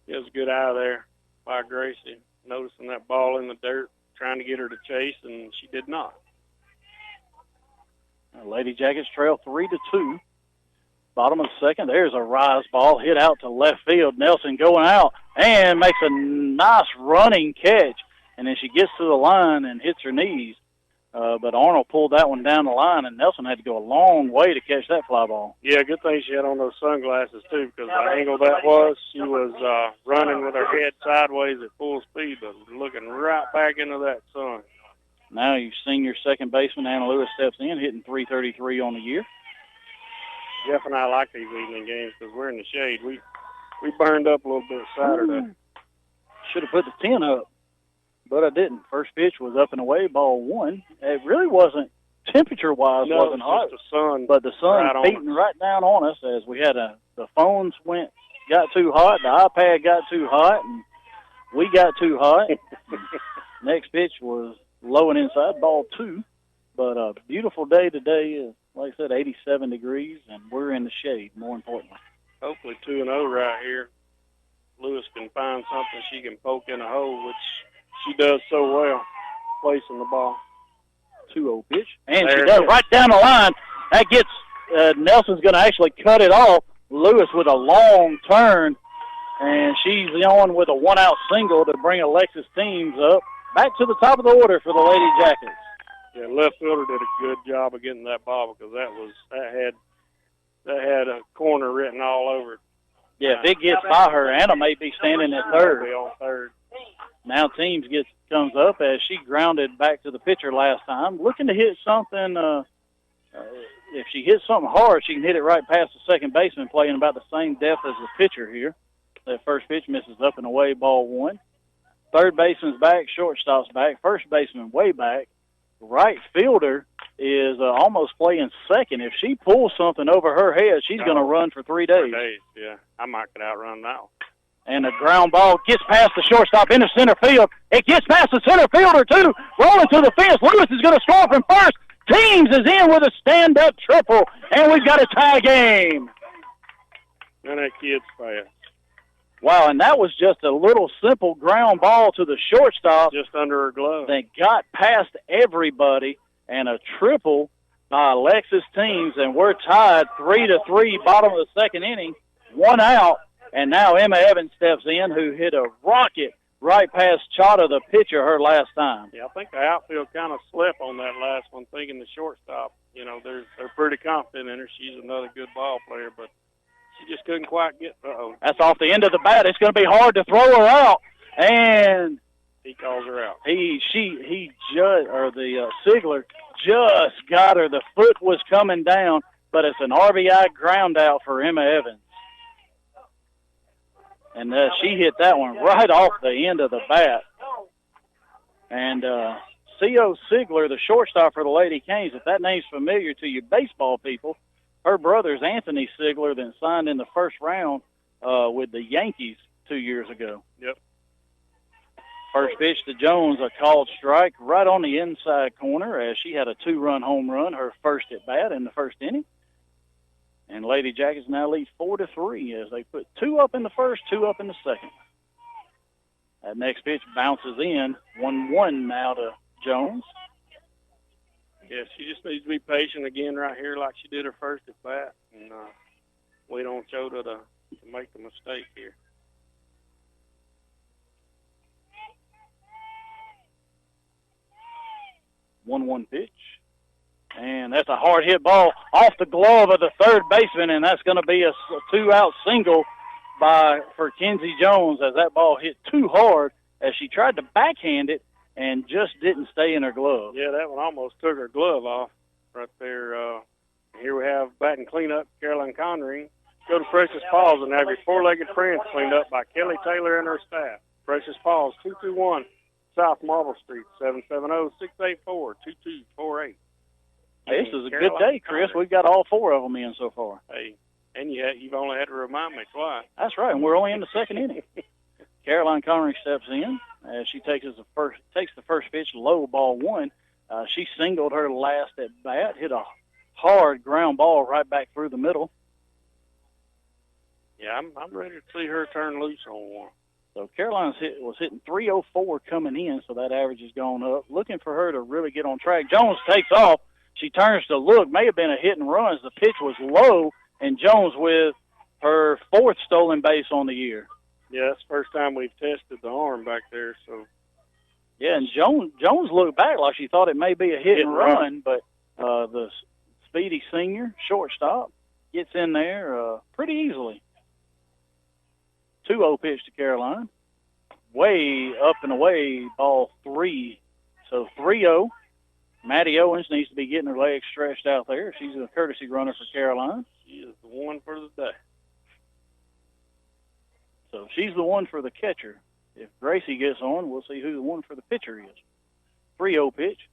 It was a good eye there by Gracie, noticing that ball in the dirt, trying to get her to chase, and she did not. Lady Jackets trail 3-2. Bottom of the second, there's a rise ball hit out to left field. Nelson going out and makes a nice running catch, and then she gets to the line and hits her knees. But Arnold pulled that one down the line, and Nelson had to go a long way to catch that fly ball. Yeah, good thing she had on those sunglasses, too, because the angle that was, she was running with her head sideways at full speed, but looking right back into that sun. Now your senior second baseman, Anna Lewis, steps in, hitting .333 on the year. Jeff and I like these evening games because we're in the shade. We burned up a little bit Saturday. Should have put the 10 up, but I didn't. First pitch was up and away, ball 1. It really wasn't, temperature-wise, wasn't hot. Just the sun, but the sun beating right down on us as we had the phones got too hot, the iPad got too hot, and we got too hot. Next pitch was low and inside, ball 2. But a beautiful day today. Like I said, 87 degrees, and we're in the shade, more importantly. Hopefully 2-0 right here. Lewis can find something she can poke in a hole, which she does so well, placing the ball. 2-0 pitch. And she does right down the line. That gets Nelson's going to actually cut it off. Lewis with a long turn, and she's on with a one-out single to bring Alexis Teams up. Back to the top of the order for the Lady Jackets. Yeah, left fielder did a good job of getting that ball because that had a corner written all over it. Yeah, if it gets by her, Anna may be standing at third. Be on third. Now Teams comes up as she grounded back to the pitcher last time, looking to hit something. If she hits something hard, she can hit it right past the second baseman, playing about the same depth as the pitcher here. That first pitch misses up and away, ball 1. Third baseman's back, shortstop's back, first baseman way back. Right fielder is almost playing second. If she pulls something over her head, she's going to run for 3 days. 3 days, yeah. I might could outrun that one. And the ground ball gets past the shortstop into center field. It gets past the center fielder, too. Rolling to the fence. Lewis is going to score from first. Teams is in with a stand-up triple, and we've got a tie game. And that kid's fast. Wow, and that was just a little simple ground ball to the shortstop. Just under her glove. That got past everybody, and a triple by Alexis Teams, and we're tied 3-3, bottom of the second inning, 1 out. And now Emma Evans steps in, who hit a rocket right past Chata, the pitcher, her last time. Yeah, I think the outfield kind of slept on that last one, thinking the shortstop, they're pretty confident in her. She's another good ball player, but she just couldn't quite get. That's off the end of the bat. It's going to be hard to throw her out, and he calls her out. Sigler just got her. The foot was coming down, but it's an RBI ground out for Emma Evans. And she hit that one right off the end of the bat. And C.O. Sigler, the shortstop for the Lady Canes, if that name's familiar to you baseball people, her brother's Anthony Sigler, that signed in the first round with the Yankees 2 years ago. Yep. First pitch to Jones, a called strike right on the inside corner as she had a 2-run home run, her first at bat in the first inning. And Lady Jackets now lead 4-3 as they put 2 up in the first, 2 up in the second. That next pitch bounces in, 1-1 now to Jones. Yeah, she just needs to be patient again right here like she did her first at bat. And wait on Chota to make the mistake here. One pitch. And that's a hard hit ball off the glove of the third baseman, and that's going to be a 2-out single for Kenzie Jones as that ball hit too hard as she tried to backhand it and just didn't stay in her glove. Yeah, that one almost took her glove off right there. Here we have batting cleanup, Caroline Conring. Go to Precious Paws and have your four-legged friends cleaned up by Kelly Taylor and her staff. Precious Paws, 221 South Marble Street, 770-684-2248. This is a good day, Chris. We've got all 4 of them in so far. Hey, and you've only had to remind me twice. That's right, and we're only in the second inning. Caroline Connery steps in as she takes the first pitch, low, ball 1. She singled her last at bat, hit a hard ground ball right back through the middle. Yeah, I'm ready to see her turn loose on one. So Caroline was hitting 304 coming in, so that average has gone up. Looking for her to really get on track. Jones takes off. She turns to look. May have been a hit and run as the pitch was low, and Jones with her 4th stolen base on the year. Yeah, that's the first time we've tested the arm back there. So. Yeah, and Jones looked back like she thought it may be a hit and run, but the speedy senior shortstop gets in there pretty easily. 2-0 pitch to Caroline. Way up and away, ball 3. So 3-0. Maddie Owens needs to be getting her legs stretched out there. She's a courtesy runner for Caroline. She is the one for the day. So she's the one for the catcher. If Gracie gets on, we'll see who the one for the pitcher is. 3-0 pitch.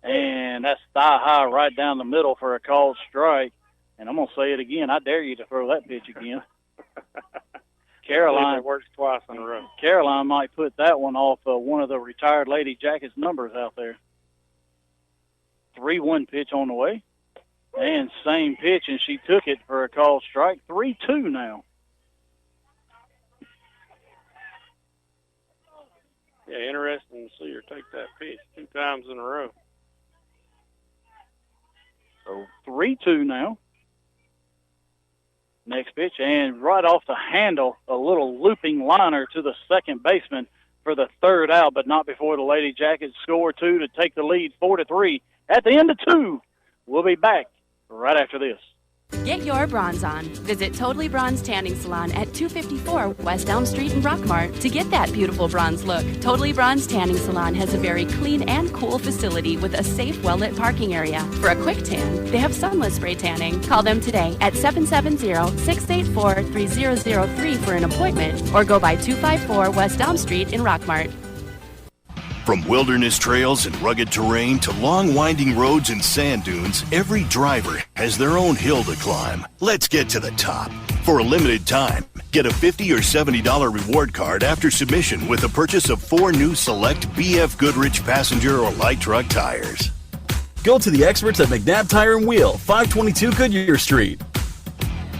And that's thigh high right down the middle for a called strike. And I'm going to say it again. I dare you to throw that pitch again. Caroline works twice in a row. Caroline might put that one off one of the retired Lady Jackets numbers out there. 3-1 pitch on the way. And same pitch, and she took it for a called strike. 3-2 now. Yeah, interesting to see her take that pitch 2 times in a row. So 3-2 now. Next pitch, and right off the handle, a little looping liner to the second baseman for the 3rd out, but not before the Lady Jackets score 2 to take the lead 4-3. At the end of 2, we'll be back right after this. Get your bronze on. Visit Totally Bronze Tanning Salon at 254 West Elm Street in Rockmart to get that beautiful bronze look. Totally Bronze Tanning Salon has a very clean and cool facility with a safe, well-lit parking area. For a quick tan, they have sunless spray tanning. Call them today at 770-684-3003 for an appointment or go by 254 West Elm Street in Rockmart. From wilderness trails and rugged terrain to long winding roads and sand dunes, every driver has their own hill to climb. Let's get to the top. For a limited time, get a $50 or $70 reward card after submission with the purchase of 4 new select BF Goodrich passenger or light truck tires. Go to the experts at McNabb Tire and Wheel, 522 Goodyear Street.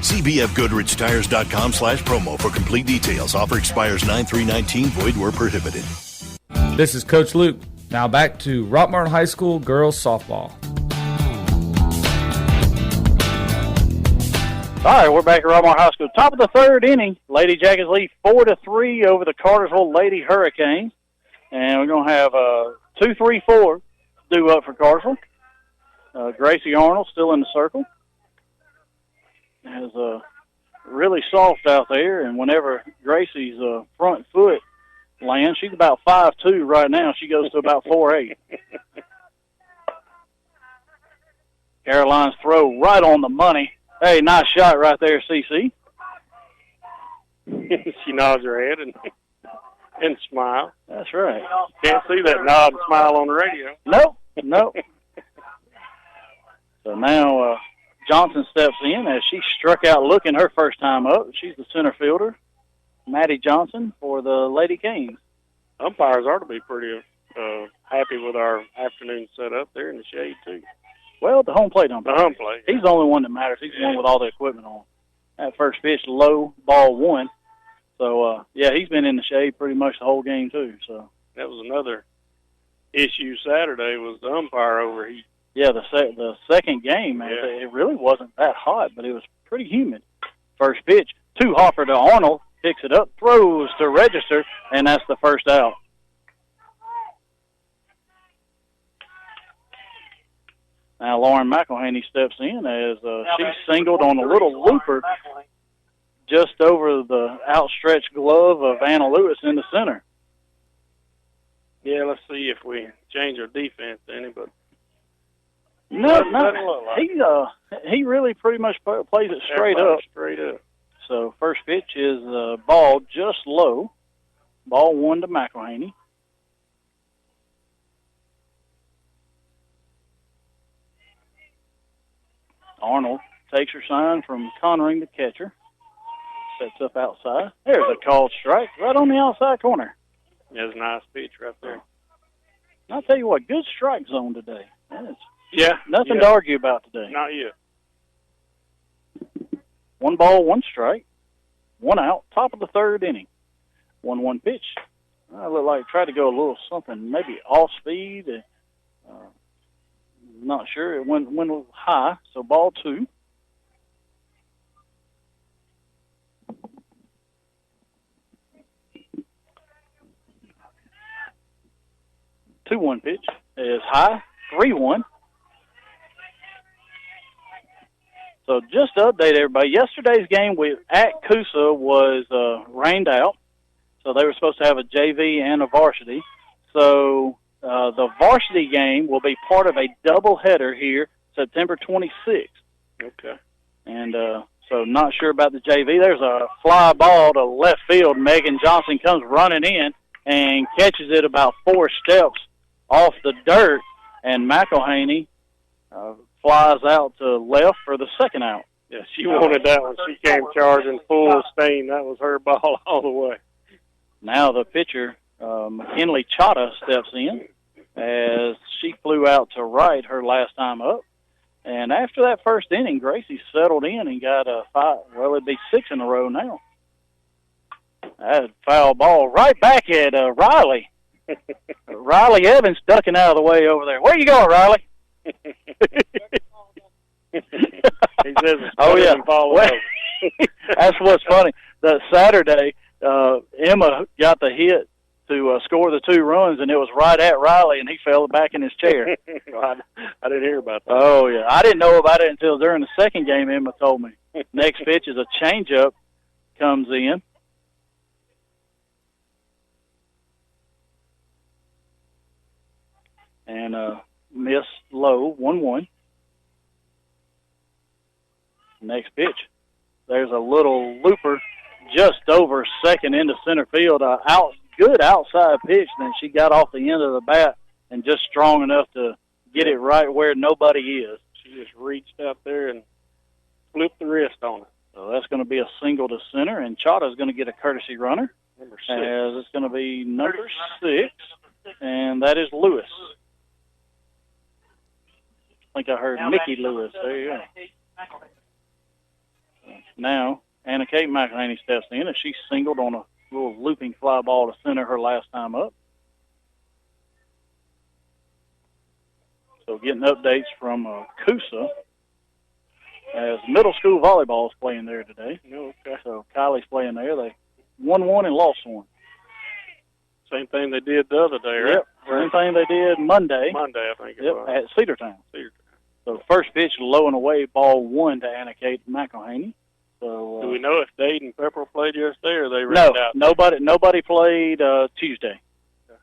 See bfgoodrichtires.com/promo for complete details. Offer expires 9/3/19. Void where prohibited. This is Coach Luke. Now back to Rockmart High School girls softball. All right, we're back at Rockmart High School. Top of the third inning, Lady Jackets lead 4-3 over the Cartersville Lady Hurricanes. And we're going to have 2-3-4 due up for Cartersville. Gracie Arnold still in the circle. Has really soft out there, and whenever Gracie's front foot lands, she's about 5'2" right now. She goes to about 4'8". Caroline's throw right on the money. Hey, nice shot right there, CC. She nods her head and smile. That's right. Can't see that nod and smile on the radio. Nope. So now Johnson steps in as she struck out looking her first time up. She's the center fielder, Maddie Johnson, for the Lady Canes. Umpires ought to be pretty happy with our afternoon setup there in the shade, too. Well, the home plate umpire. The home plate. He's the only one that matters. He's the one with all the equipment on. That first pitch, low, ball 1. So, he's been in the shade pretty much the whole game, too. So that was another issue Saturday was the umpire overheat. Yeah, the second game, man, it really wasn't that hot, but it was pretty humid. First pitch, Hoffer to Arnold, picks it up, throws to register, and that's the first out. Now Lauren McElhaney steps in as she singled on a little looper just over the outstretched glove of Anna Lewis in the center. Yeah, let's see if we change our defense any, but no, he really pretty much plays it straight up. Straight up. So first pitch is ball just low. Ball 1 to McElhaney. Arnold takes her sign from Conring, the catcher. Sets up outside. There's a called strike right on the outside corner. That's a nice pitch right there. I'll tell you what, good strike zone today. Yeah. Nothing to argue about today. Not yet. 1 ball, 1 strike. 1 out. Top of the third inning. 1-1 pitch. I look like tried to go a little something, maybe off speed. Not sure. It went a little high, so ball 2. Two 2-1 pitch is high, 3-1. So just to update everybody, yesterday's game at Coosa was rained out. So they were supposed to have a JV and a varsity. So the varsity game will be part of a doubleheader here September 26th. Okay. And so not sure about the JV. There's a fly ball to left field. Megan Johnson comes running in and catches it about 4 steps off the dirt, and McElhaney flies out to left for the second out. Yeah, she wanted that one. She came charging full steam. That was her ball all the way. Now the pitcher, McKinley Chata, steps in as she flew out to right her last time up. And after that first inning, Gracie settled in and got a 5. Well, it'd be 6 in a row now. That foul ball right back at Riley. Riley Evans ducking out of the way over there. Where you going, Riley? He says oh, yeah. Well, that's what's funny. The Saturday, Emma got the hit to score the 2 runs, and it was right at Riley, and he fell back in his chair. I didn't hear about that. Oh, yeah. I didn't know about it until during the second game, Emma told me. Next pitch is a changeup, comes in. And miss low, 1-1. Next pitch. There's a little looper just over second into center field. good outside pitch, and she got off the end of the bat and just strong enough to get it right where nobody is. She just reached out there and flipped the wrist on it. So that's going to be a single to center, and Chada's going to get a courtesy runner. Number 6. As it's going to be number 6, and that is Lewis. I think I heard Mickey Lewis. There you go. Now, Anna Kate McElhaney steps in, and she singled on a little looping fly ball to center her last time up. So getting updates from Coosa as middle school volleyball is playing there today. Okay. So Kylie's playing there. They won one and lost one. Same thing they did the other day, right? Yep. Same thing they did Monday. Monday, I think it was. At Cedartown. So first pitch, low and away, ball 1 to Anna Kate McElhaney. So do we know if Dade and Pepperell played yesterday, or they ran out? Nobody played Tuesday.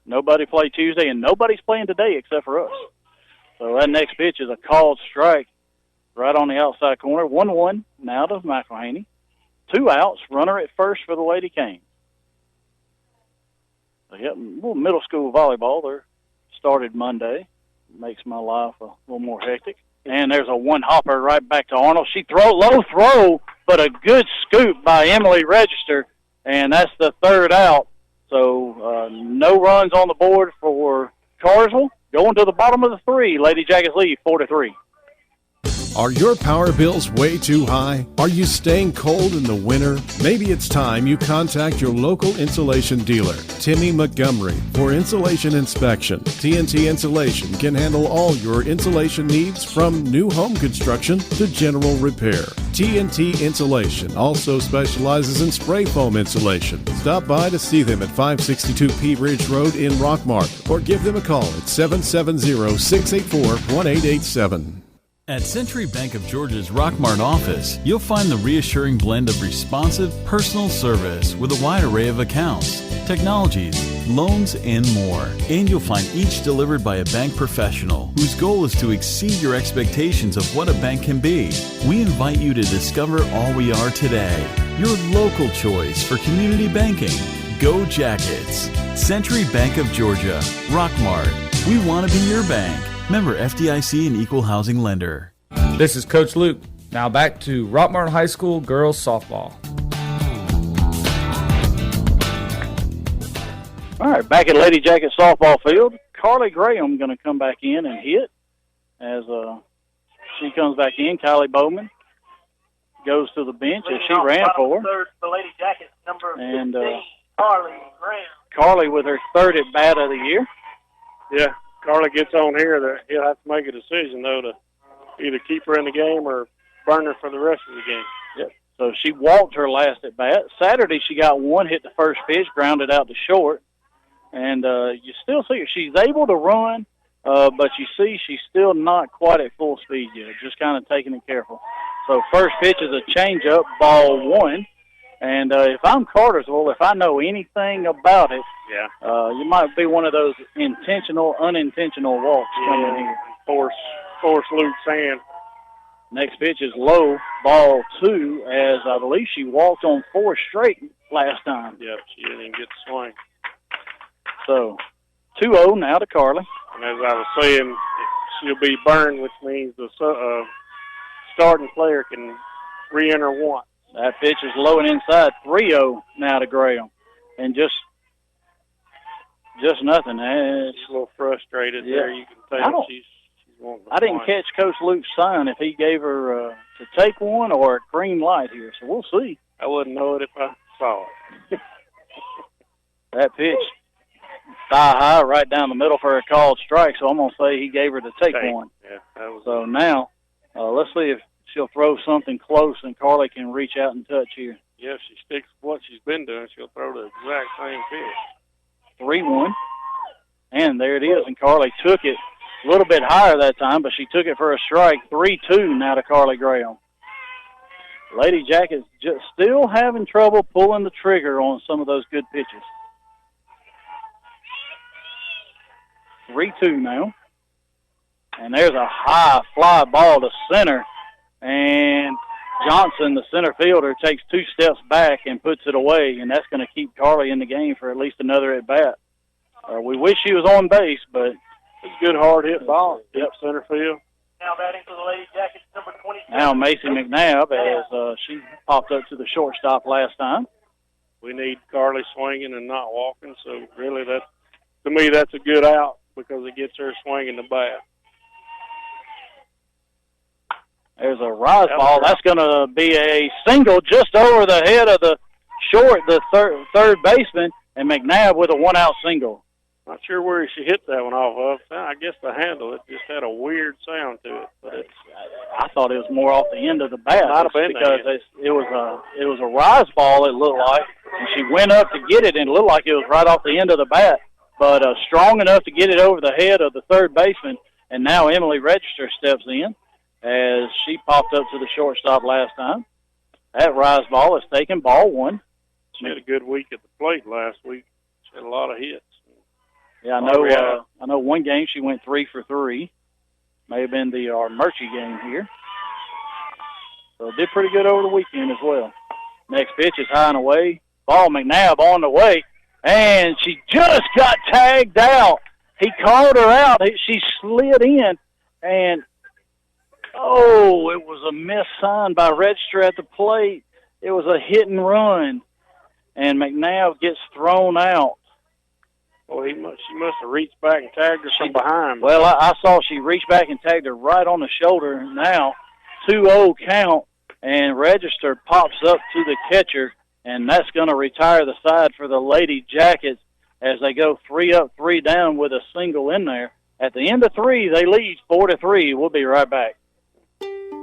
Nobody played Tuesday, and nobody's playing today except for us. So that next pitch is a called strike right on the outside corner. 1-1 now to McElhaney. 2 outs, runner at first for the Lady Canes. So, yep, little middle school volleyball. They're started Monday. Makes my life a little more hectic. And there's a one hopper right back to Arnold. She low throw, but a good scoop by Emily Register, and that's the 3rd out. So no runs on the board for Cartersville. Going to the bottom of the 3. Lady Jackets lead 4-3. Are your power bills way too high? Are you staying cold in the winter? Maybe it's time you contact your local insulation dealer, Timmy Montgomery, for insulation inspection. TNT Insulation can handle all your insulation needs from new home construction to general repair. TNT Insulation also specializes in spray foam insulation. Stop by to see them at 562 P Ridge Road in Rockmart or give them a call at 770-684-1887. At Century Bank of Georgia's Rockmart office, you'll find the reassuring blend of responsive, personal service with a wide array of accounts, technologies, loans, and more. And you'll find each delivered by a bank professional whose goal is to exceed your expectations of what a bank can be. We invite you to discover all we are today. Your local choice for community banking. Go Jackets. Century Bank of Georgia, Rockmart. We want to be your bank. Member FDIC and Equal Housing Lender. This is Coach Luke. Now back to Rockmart High School girls softball. All right, back at Lady Jacket softball field. Carly Graham going to come back in and hit as she comes back in. Kylie Bowman goes to the bench as she ran for her. The Lady Jackets, number 15, and Carly Graham. Carly with her 3rd at bat of the year. Yeah. Carly gets on here, he'll have to make a decision, though, to either keep her in the game or burn her for the rest of the game. Yep. So she walked her last at bat. Saturday she got 1 hit the first pitch, grounded out to short. And you still see her. She's able to run, but you see she's still not quite at full speed yet, just kind of taking it careful. So first pitch is a changeup, ball 1. And if I'm Cartersville, if I know anything about it, you might be one of those intentional, unintentional walks coming here. Force loose sand. Next pitch is low, ball 2, as I believe she walked on 4 straight last time. Yep, she didn't even get the swing. So 2-0 now to Carly. And as I was saying, she'll be burned, which means the starting player can re-enter once. That pitch is low and inside. 3-0 now to Graham. And just nothing. She's a little frustrated there. You can tell she's wanting to I didn't catch Coach Luke's sign if he gave her to take one or a green light here. So we'll see. I wouldn't know it if I saw it. That pitch, thigh high, right down the middle for a called strike. So I'm going to say he gave her to take one. Yeah, that was so now let's see if she'll throw something close and Carly can reach out and touch here. Yeah, if she sticks with what she's been doing, she'll throw the exact same pitch. 3-1. And there it is. And Carly took it a little bit higher that time, but she took it for a strike. 3-2 now to Carly Graham. Lady Jackets just still having trouble pulling the trigger on some of those good pitches. 3-2 now. And there's a high fly ball to center. And Johnson, the center fielder, takes 2 steps back and puts it away, and that's going to keep Carly in the game for at least another at-bat. We wish she was on base, but it's a good hard-hit ball. Yep, center field. Now batting for the Lady Jackets, number 22. Now Macy McNabb, as she popped up to the shortstop last time. We need Carly swinging and not walking, so really to me that's a good out because it gets her swinging the bat. There's a rise ball. That's going to be a single just over the head of the third baseman, and McNabb with a 1-out single. Not sure where she hit that one off of. I guess the handle, it just had a weird sound to it. But I thought it was more off the end of the bat. Might have been because it was a rise ball, it looked like. And she went up to get it, and it looked like it was right off the end of the bat. But strong enough to get it over the head of the third baseman. And now Emily Register steps in as she popped up to the shortstop last time. That rise ball is taken, ball 1. She had a good week at the plate last week. She had a lot of hits. Yeah, I know one game she went 3 for 3. May have been the Murchie game here. So did pretty good over the weekend as well. Next pitch is high and away. Ball McNabb on the way. And she just got tagged out. He called her out. She slid in. And, it was a missed sign by Register at the plate. It was a hit and run. And McNabb gets thrown out. Well, she must have reached back and tagged her from behind. Well, I saw she reached back and tagged her right on the shoulder. Now, 2-0 count, and Register pops up to the catcher, and that's going to retire the side for the Lady Jackets as they go 3 up, 3 down with a single in there. At the end of 3, they lead 4-3. We'll be right back.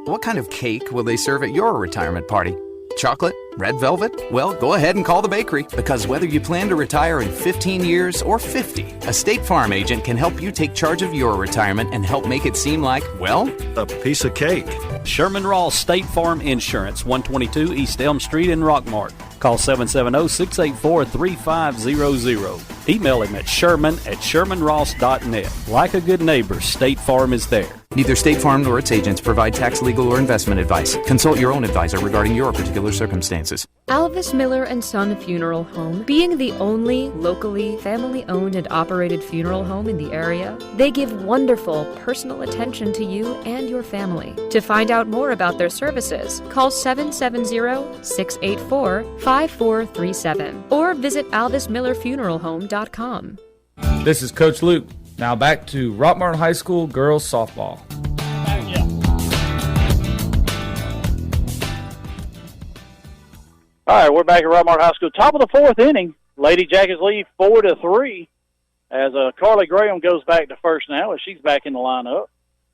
What kind of cake will they serve at your retirement party? Chocolate? Red velvet? Well, go ahead and call the bakery, because whether you plan to retire in 15 years or 50, a State Farm agent can help you take charge of your retirement and help make it seem like, well, a piece of cake. Sherman Ross State Farm Insurance, 122 East Elm Street in Rockmart. Call 770-684-3500. Email him at sherman@shermanross.net. Like a good neighbor, State Farm is there. Neither State Farm nor its agents provide tax, legal, or investment advice. Consult your own advisor regarding your particular circumstances. Alvis Miller & Son Funeral Home, being the only locally family-owned and operated funeral home in the area, they give wonderful personal attention to you and your family. To find out more about their services, call 770-684-5437 or visit alvismillerfuneralhome.com. This is Coach Luke. Now back to Rockmart High School girls softball. All right, we're back at Rockmart High School. Top of the 4th inning. Lady Jackets lead 4-3 as Carly Graham goes back to first now as she's back in the lineup.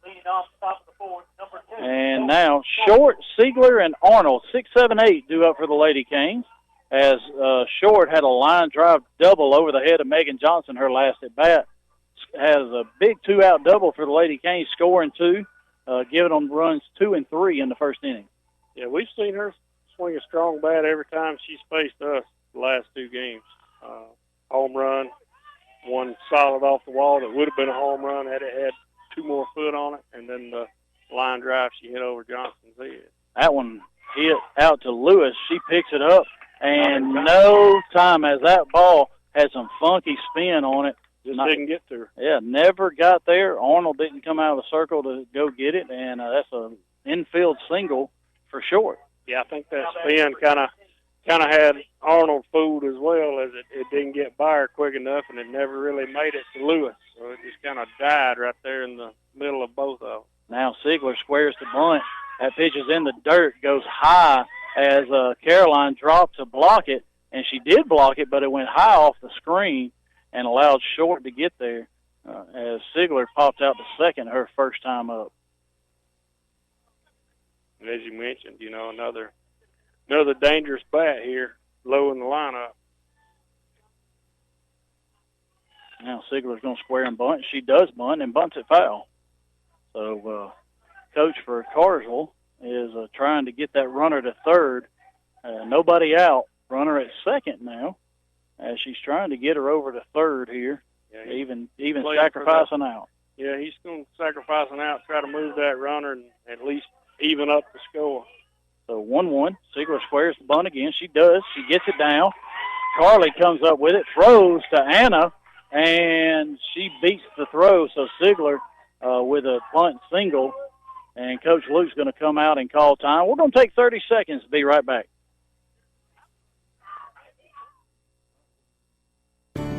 Leading off the top of the 4th, number 2. And now Short, Siegler, and Arnold, 6, 7, 8, due up for the Lady Canes as Short had a line drive double over the head of Megan Johnson her last at bat. Has a big 2-out double for the Lady Canes, scoring 2, giving them runs 2 and 3 in the first inning. Yeah, we've seen her swing a strong bat every time she's faced us the last 2 games. Home run, one solid off the wall that would have been a home run had it had 2 more foot on it, and then the line drive she hit over Johnson's head. That one hit out to Lewis. She picks it up, and no time as that ball had some funky spin on it. Just didn't get to her. Yeah, never got there. Arnold didn't come out of the circle to go get it, and that's an infield single for Short. Yeah, I think that spin kind of had Arnold fooled as well, as it didn't get by her quick enough, and it never really made it to Lewis. So it just kind of died right there in the middle of both of them. Now Siegler squares the bunt. That pitch is in the dirt, goes high as Caroline dropped to block it, and she did block it, but it went high off the screen and allowed Short to get there as Siegler popped out to second her first time up. And as you mentioned, another dangerous bat here, low in the lineup. Now Siegler's going to square and bunt. She does bunt and bunts it foul. So coach for Cartersville is trying to get that runner to third. Nobody out. Runner at second now as she's trying to get her over to third here, even sacrificing out. Yeah, he's going to sacrifice an out, try to move that runner and at least even up the score. So 1-1. Ziegler squares the bunt again. She does. She gets it down. Carly comes up with it, throws to Anna, and she beats the throw. So Ziegler with a bunt single, and Coach Luke's going to come out and call time. We're going to take 30 seconds. Be right back.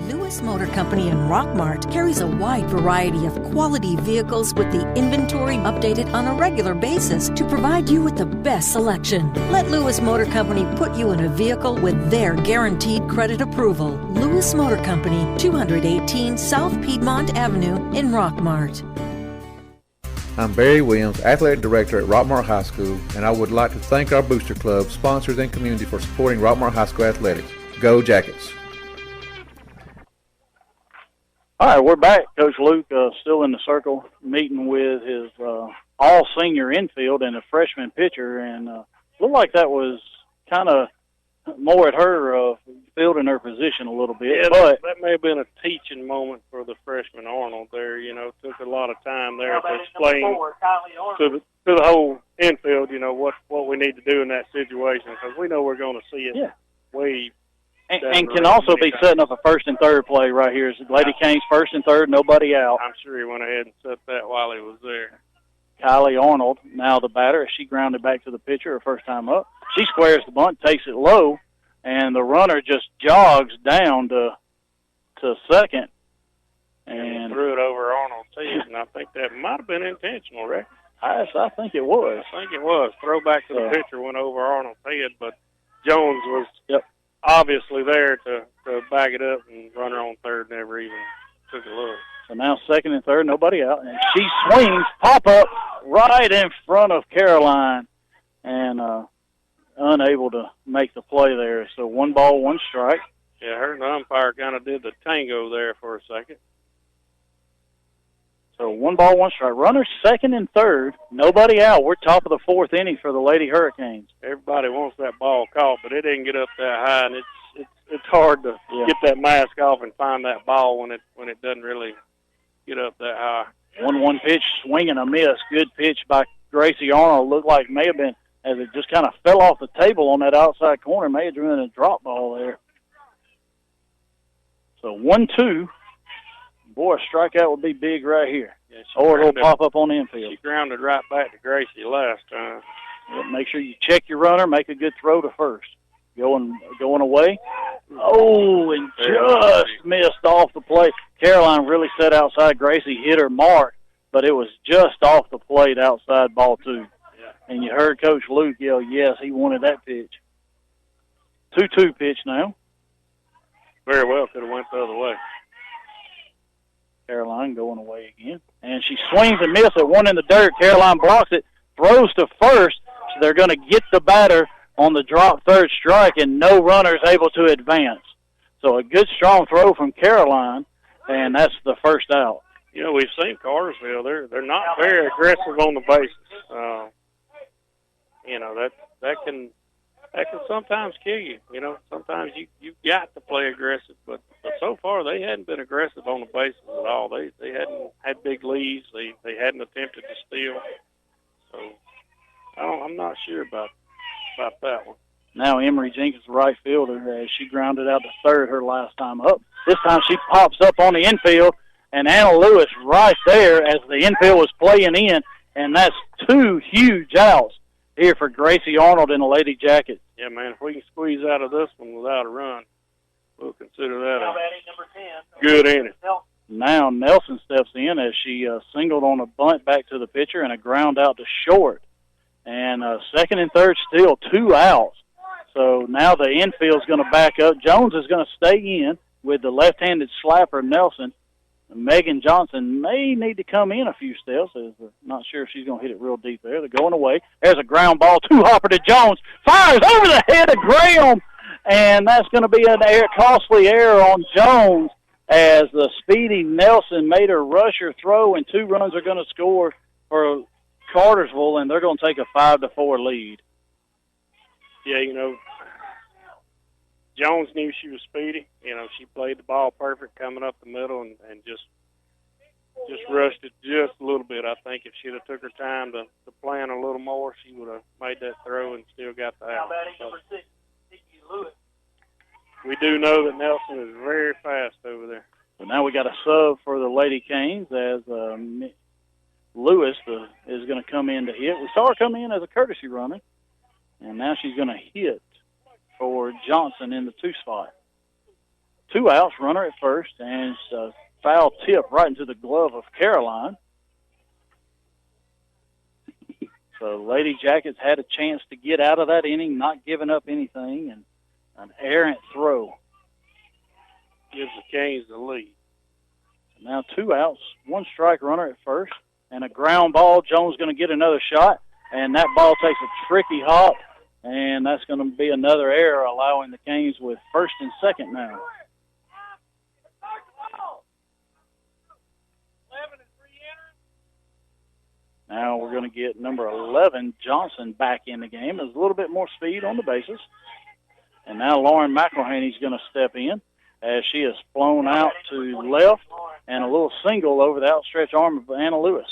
Lewis Motor Company in Rockmart carries a wide variety of quality vehicles with the inventory updated on a regular basis to provide you with the best selection. Let Lewis Motor Company put you in a vehicle with their guaranteed credit approval. Lewis Motor Company, 218 South Piedmont Avenue in Rockmart. I'm Barry Williams, Athletic Director at Rockmart High School, and I would like to thank our Booster Club, sponsors, and community for supporting Rockmart High School athletics. Go Jackets! All right, we're back. Coach Luke still in the circle, meeting with his all-senior infield and a freshman pitcher, and looked like that was kind of more at her fielding her position a little bit. Yeah, but that may have been a teaching moment for the freshman Arnold there. You know, took a lot of time there to explain to the whole infield, you know, what we need to do in that situation, because we know we're going to see it way. And can also be setting up a first and third play right here. Lady Kane's first and third, nobody out. I'm sure he went ahead and set that while he was there. Kylie Arnold, now the batter, she grounded back to the pitcher her first time up. She squares the bunt, takes it low, and the runner just jogs down to second. And threw it over Arnold's head, and I think that might have been intentional, Rick. I think it was. I think it was. Throw back to the pitcher went over Arnold's head, but Jones was obviously there to back it up, and runner on third never even took a look. So now second and third, nobody out, and she swings, pop up right in front of Caroline, and unable to make the play there. So 1 ball, 1 strike. Yeah, her and the umpire kind of did the tango there for a second. So 1 ball, 1 strike. Runners second and third, nobody out. We're top of the 4th inning for the Lady Hurricanes. Everybody wants that ball caught, but it didn't get up that high, and it's hard to get that mask off and find that ball when it doesn't really get up that high. 1-1 pitch, swing and a miss. Good pitch by Gracie Arnold. Looked like may have been, as it just kind of fell off the table on that outside corner, may have driven a drop ball there. So 1-2. Boy, a strikeout would be big right here. Yeah, or it'll pop up on the infield. She grounded right back to Gracie last time. Yeah, make sure you check your runner, make a good throw to first. Going away. Oh, and just missed off the plate. Caroline really set outside. Gracie hit her mark, but it was just off the plate outside ball 2. Yeah. And you heard Coach Luke yell, yes, he wanted that pitch. 2-2 pitch now. Very well could have went the other way. Caroline going away again. And she swings and misses at one in the dirt. Caroline blocks it, throws to first. So they're going to get the batter on the drop third strike, and no runners able to advance. So a good, strong throw from Caroline, and that's the first out. You know, we've seen Cartersville. They're not very aggressive on the bases. You know, that can sometimes kill you. You know, sometimes you've got to play aggressive, but so far they hadn't been aggressive on the bases at all. They hadn't had big leads. They hadn't attempted to steal. So I'm not sure about that one. Now Emery Jenkins, the right fielder, as she grounded out to third her last time up. This time she pops up on the infield, and Anna Lewis right there as the infield was playing in, and that's 2 huge outs here for Gracie Arnold in the Lady Jackets. Yeah, man, if we can squeeze out of this one without a run, we'll consider that a good inning. Now Nelson steps in as she singled on a bunt back to the pitcher and a ground out to short. And second and third still 2 outs. So now the infield's going to back up. Jones is going to stay in with the left-handed slapper Nelson. Megan Johnson may need to come in a few steps. Not sure if she's going to hit it real deep there. They're going away. There's a ground ball, 2-hopper to Jones. Fires over the head of Graham, and that's going to be an costly error on Jones as the speedy Nelson made her rush her throw, and 2 runs are going to score for Cartersville, and they're going to take a 5-4 lead. Yeah, you know, Jones knew she was speedy. You know, she played the ball perfect coming up the middle and just just rushed it just a little bit. I think if she'd have took her time to plan a little more, she would have made that throw and still got the out. So we do know that Nelson is very fast over there. So now we got a sub for the Lady Canes as Lewis is going to come in to hit. We saw her come in as a courtesy runner, and now she's going to hit for Johnson in the 2 spot. 2 outs, runner at first, and foul tip right into the glove of Caroline. So Lady Jackets had a chance to get out of that inning, not giving up anything, and an errant throw gives the Canes the lead. So now 2 outs, 1 strike, runner at first, and a ground ball. Jones going to get another shot, and that ball takes a tricky hop, and that's going to be another error, allowing the Canes with first and second now. Now we're going to get number 11, Johnson, back in the game. There's a little bit more speed on the bases. And now Lauren McElhaney's going to step in as she has flown out to left and a little single over the outstretched arm of Anna Lewis.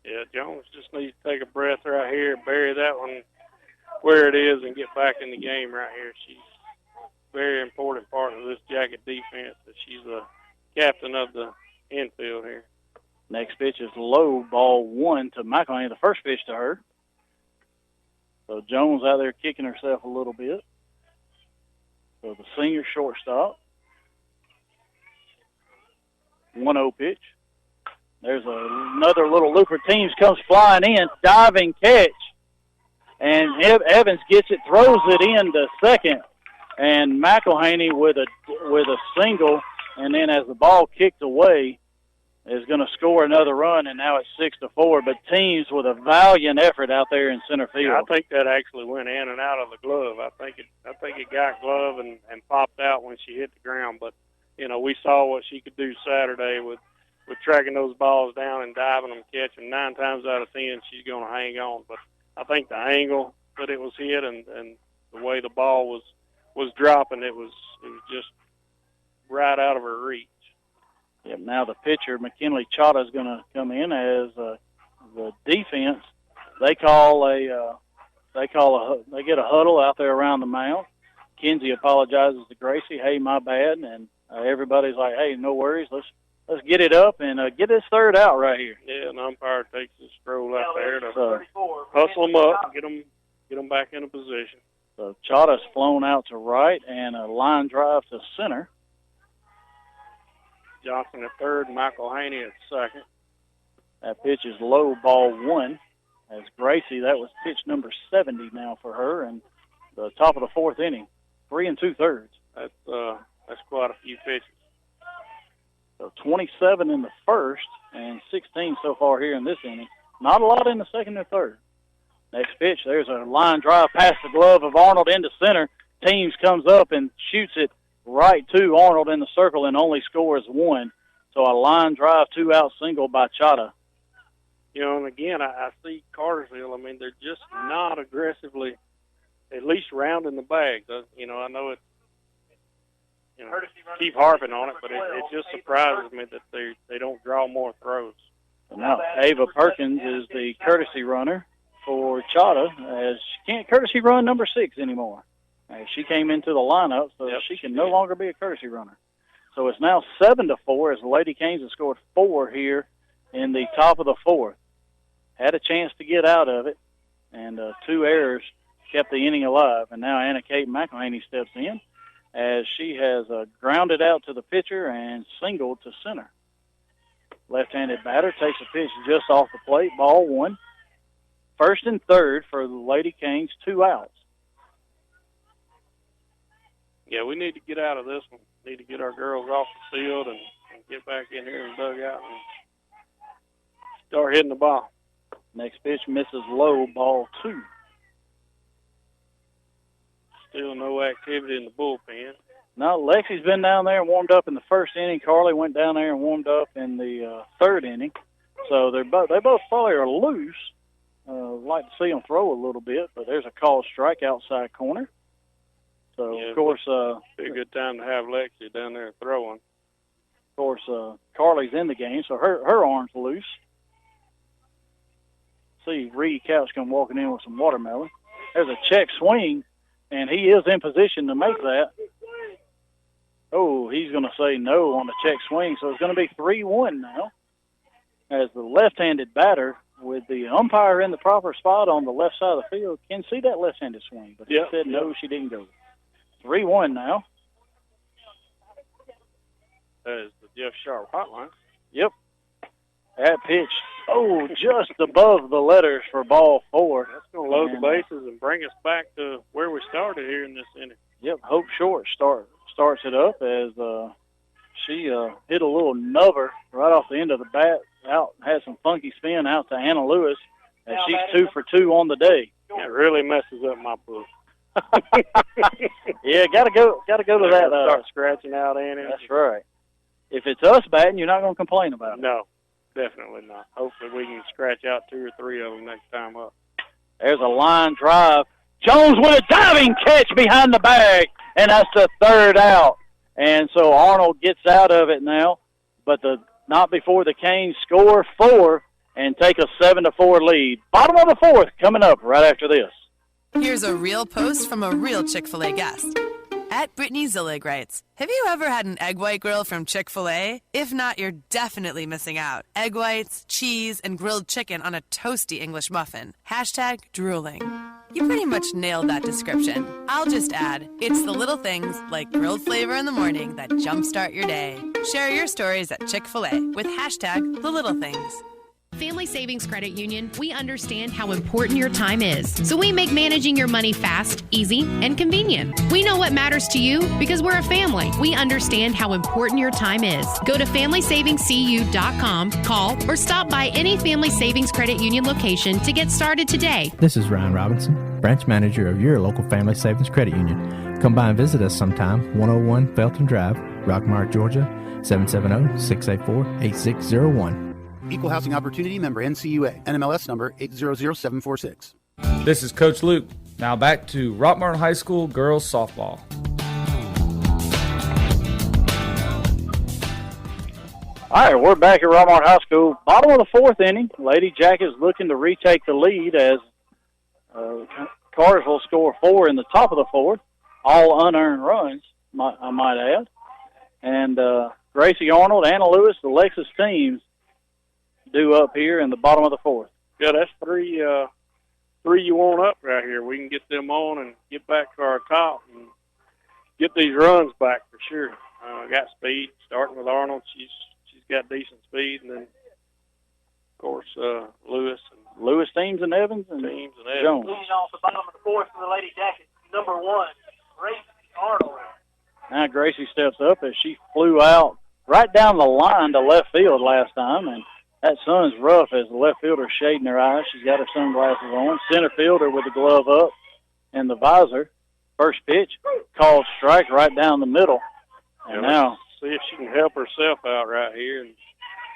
Yeah, Jones just needs to take a breath right here, bury that one where it is, and get back in the game right here. She's a very important part of this Jacket defense. That she's the captain of the infield here. Next pitch is low, ball 1 to McElhaney, the first pitch to her. So Jones out there kicking herself a little bit. So the senior shortstop. 1-0 pitch. There's another little looper. Teams comes flying in, diving catch. And Evans gets it, throws it into second. And McElhaney with a single, and then as the ball kicked away, is going to score another run, and now it's 6-4. But teams with a valiant effort out there in center field. Yeah, I think that actually went in and out of the glove. I think it got glove and popped out when she hit the ground. But you know, we saw what she could do Saturday with tracking those balls down and diving them, catching. 9 times out of 10, she's going to hang on. But I think the angle that it was hit and the way the ball was dropping, it was just right out of her reach. Yep, now the pitcher, McKinley Chata, is going to come in as the defense. They get a huddle out there around the mound. Kinsey apologizes to Gracie, "Hey, my bad," and everybody's like, "Hey, no worries. Let's get it up and get this third out right here." Yeah, an umpire takes a stroll out there to hustle them up and get them back into position. So Chata's flown out to right and a line drive to center. Johnson at third, McElhaney at second. That pitch is low, ball 1. As Gracie, that was pitch number 70 now for her, and the top of the 4th inning, 3 2/3. That's quite a few pitches. So 27 in the first and 16 so far here in this inning. Not a lot in the second and third. Next pitch, there's a line drive past the glove of Arnold into center. Teams comes up and shoots it right to Arnold in the circle and only scores 1. So a line drive, 2-out single by Chata. You know, and again, I see Cartersville. I mean, they're just not aggressively, at least rounding the bag. You know, I know it's, you know, keep harping on it, but it just surprises me that they don't draw more throws. So now Ava Perkins is the courtesy runner for Chata, as she can't courtesy run number 6 anymore. She came into the lineup, so she can no longer be a courtesy runner. So it's now 7-4 as the Lady Canes have scored 4 here in the top of the 4th. Had a chance to get out of it, and 2 errors kept the inning alive. And now Anna Kate McElhaney steps in as she has grounded out to the pitcher and singled to center. Left-handed batter takes a pitch just off the plate, ball 1. First and third for the Lady Canes, 2 outs. Yeah, we need to get out of this one. Need to get our girls off the field and get back in here and dug out and start hitting the ball. Next pitch misses low, ball 2. Still no activity in the bullpen. No, Lexi's been down there and warmed up in the first inning. Carly went down there and warmed up in the 3rd inning. So they both probably are loose. Like to see them throw a little bit, but there's a called strike outside corner. So, yeah, of course... be a good time to have Lexi down there throwing. Of course, Carly's in the game, so her arm's loose. See Reed Couch come walking in with some watermelon. There's a check swing, and he is in position to make that. Oh, he's going to say no on the check swing, so it's going to be 3-1 now. As the left-handed batter, with the umpire in the proper spot on the left side of the field, can see that left-handed swing, but he said no, she didn't go. 3-1 now. That is the Jeff Sharp hotline. Yep. That pitch, just above the letters for ball 4. That's going to load the bases and bring us back to where we started here in this inning. Yep, Hope Short starts it up as she hit a little nubber right off the end of the bat, had some funky spin out to Anna Lewis, and she's 2 for 2 on the day. It really messes up my book. Yeah, gotta go to that. Start scratching out innings. That's right. If it's us batting, you're not going to complain about it. No, definitely not. Hopefully we can scratch out 2 or 3 of them next time up. There's a line drive. Jones with a diving catch behind the bag, and that's the 3rd out. And so Arnold gets out of it now, but not before the Canes score 4 and take a 7-4 lead. Bottom of the 4th coming up right after this. Here's a real post from a real Chick-fil-A guest. At Brittany Zillig writes, have you ever had an egg white grill from Chick-fil-A? If not, you're definitely missing out. Egg whites, cheese, and grilled chicken on a toasty English muffin. #drooling. You pretty much nailed that description. I'll just add, it's the little things like grilled flavor in the morning that jumpstart your day. Share your stories at Chick-fil-A with #TheLittleThings. Family Savings Credit Union, we understand how important your time is. So we make managing your money fast, easy, and convenient. We know what matters to you because we're a family. We understand how important your time is. Go to FamilySavingsCU.com, call, or stop by any Family Savings Credit Union location to get started today. This is Ryan Robinson, branch manager of your local Family Savings Credit Union. Come by and visit us sometime, 101 Felton Drive, Rockmart, Georgia, 770-684-8601. Equal Housing Opportunity member NCUA, NMLS number 800746. This is Coach Luke. Now back to Rockmart High School girls softball. All right, we're back at Rockmart High School. Bottom of the 4th inning. Lady Jackets looking to retake the lead as Cartersville score 4 in the top of the 4th. All unearned runs, I might add. And Gracie Arnold, Anna Lewis, the Lexus teams due up here in the bottom of the 4th. Yeah, that's 3 you want up right here. We can get them on and get back to our top and get these runs back for sure. Got speed, starting with Arnold. She's got decent speed, and then of course Lewis teams and Evans and Jones. Leading off the bottom of the 4th for the Lady Jackets, number 1, Gracie Arnold. Now Gracie steps up as she flew out right down the line to left field last time, and that sun's rough as the left fielder's shading her eyes. She's got her sunglasses on. Center fielder with the glove up and the visor. First pitch, called strike right down the middle. And now see if she can help herself out right here and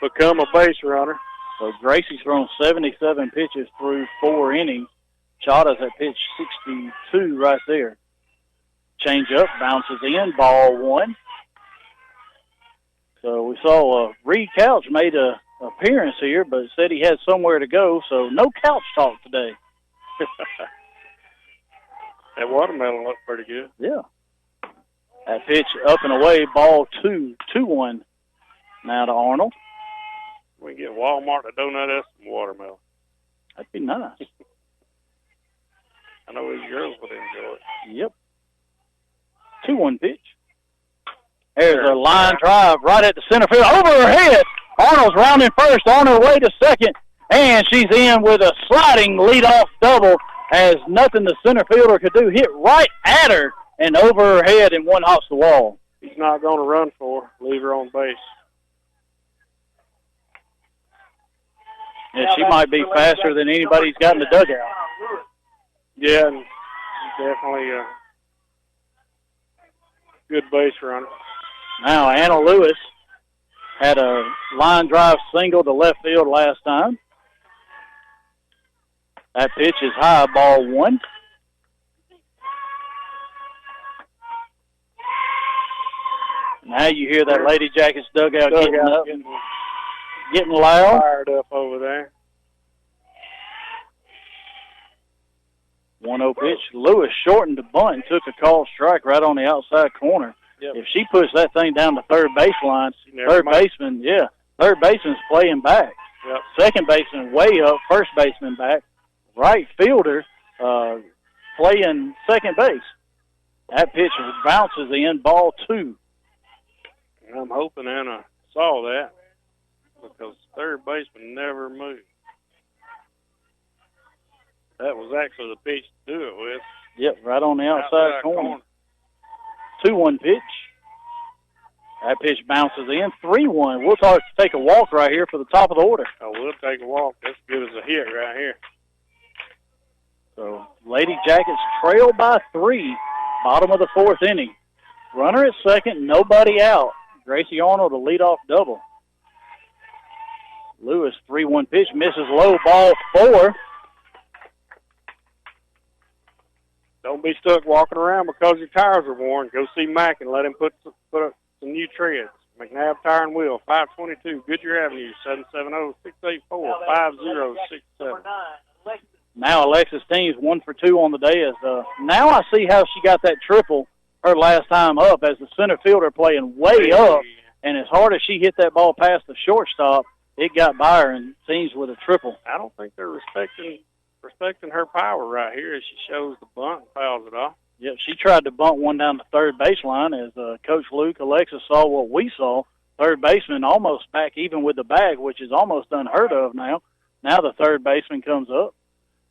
become a base runner. So Gracie's thrown 77 pitches through 4 innings. Chada's at pitch 62 right there. Change up, bounces in, ball 1. So we saw Reed Couch made a appearance here, but said he had somewhere to go, so no couch talk today. That watermelon looked pretty good. Yeah. That pitch up and away, ball 2-1 now to Arnold. We can get Walmart to donate us some watermelon. That'd be nice. I know these girls would enjoy it. Yep. 2-1 pitch. There's a line drive right at the center field, over her head. Arnold's rounding first, on her way to second, and she's in with a sliding leadoff double as nothing the center fielder could do. Hit right at her and over her head and one off the wall. He's not going to run for her. Leave her on base. Yeah, she might be faster than anybody's got in the dugout. Yeah, and she's definitely a good base runner. Now, Anna Lewis had a line drive single to left field last time. That pitch is high, ball 1. Now you hear that Lady Jackets dugout getting loud. Fired up over there. 1-0 pitch. Lewis shortened the bunt and took a called strike right on the outside corner. Yep. If she pushed that thing down the third baseline, third baseman's playing back. Yep. Second baseman way up, first baseman back. Right fielder playing second base. That pitch bounces in, ball 2. I'm hoping Anna saw that because third baseman never moved. That was actually the pitch to do it with. Yep, right on the outside corner. 2-1 pitch. That pitch bounces in. 3-1. We'll take a walk right here for the top of the order. Oh, we'll take a walk. That's good as a hit right here. So Lady Jackets trail by 3, bottom of the 4th inning. Runner at second, nobody out. Gracie Arnold, a leadoff double. Lewis, 3-1 pitch, misses low, ball 4. Don't be stuck walking around because your tires are worn. Go see Mack and let him put up some new treads. McNabb Tire and Wheel, 522 Goodyear Avenue, 770-684-5067. Now Alexis Teams 1 for 2 on the day. Now I see how she got that triple her last time up as the center fielder playing way up, and as hard as she hit that ball past the shortstop, it got by her and Teams with a triple. I don't think they're respecting her power right here as she shows the bunt and fouls it off. Yep, she tried to bunt one down the third baseline as Coach Luke, Alexis saw what we saw. Third baseman almost back even with the bag, which is almost unheard of now. Now the third baseman comes up.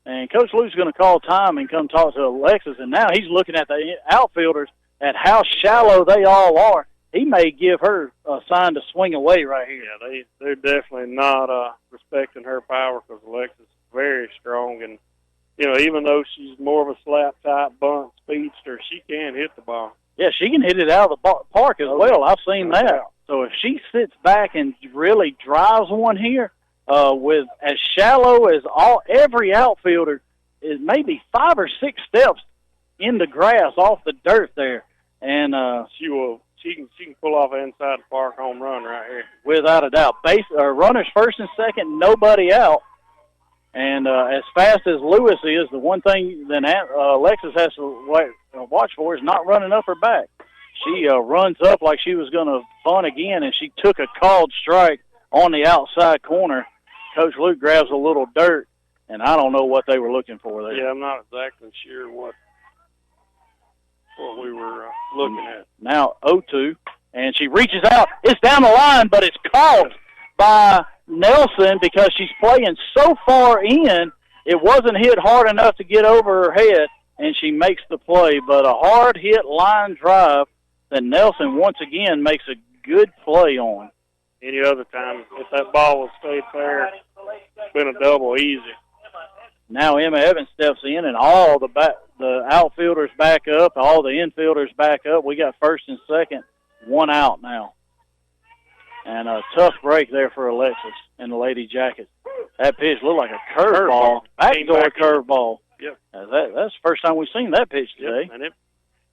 And Coach Luke's going to call time and come talk to Alexis. And now he's looking at the outfielders at how shallow they all are. He may give her a sign to swing away right here. Yeah, they're definitely not respecting her power because Alexis is very strong. And, even though she's more of a slap-type bunt speedster, she can hit the ball. Yeah, she can hit it out of the park as well. I've seen that. So if she sits back and really drives one here, with as shallow as every outfielder is maybe 5 or 6 steps in the grass off the dirt there, and she can pull off an inside the park home run right here without a doubt. Runners first and second, nobody out, and as fast as Lewis is, the one thing that Alexis has to watch for is not running up her back. She runs up like she was going to bunt again, and she took a called strike on the outside corner. Coach Luke grabs a little dirt, and I don't know what they were looking for there. Yeah, I'm not exactly sure what we were looking at. Now 0-2, and she reaches out. It's down the line, but it's caught by Nelson because she's playing so far in, it wasn't hit hard enough to get over her head, and she makes the play. But a hard-hit line drive that Nelson once again makes a good play on. Any other time, if that ball was stayed fair, it's been a double easy. Now Emma Evans steps in, and all the outfielders back up, all the infielders back up. We got first and second, 1 out now. And a tough break there for Alexis and the Lady Jackets. That pitch looked like a curveball, backdoor curveball. Yep. That's the first time we've seen that pitch today. Yep. And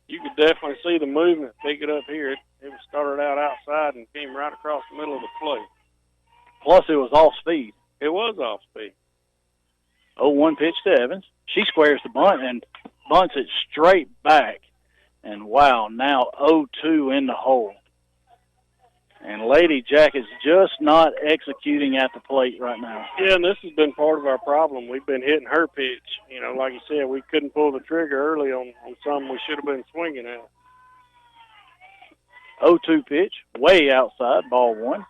you could definitely see the movement, pick it up here. It was started out outside and came right across the middle of the plate. Plus, it was off speed. It was off speed. 0-1 pitch to Evans. She squares the bunt and bunts it straight back. And, wow, now 0-2 in the hole. And Lady Jackets just not executing at the plate right now. Yeah, and this has been part of our problem. We've been hitting her pitch. Like you said, we couldn't pull the trigger early on something we should have been swinging at. 0-2 pitch, way outside, ball 1.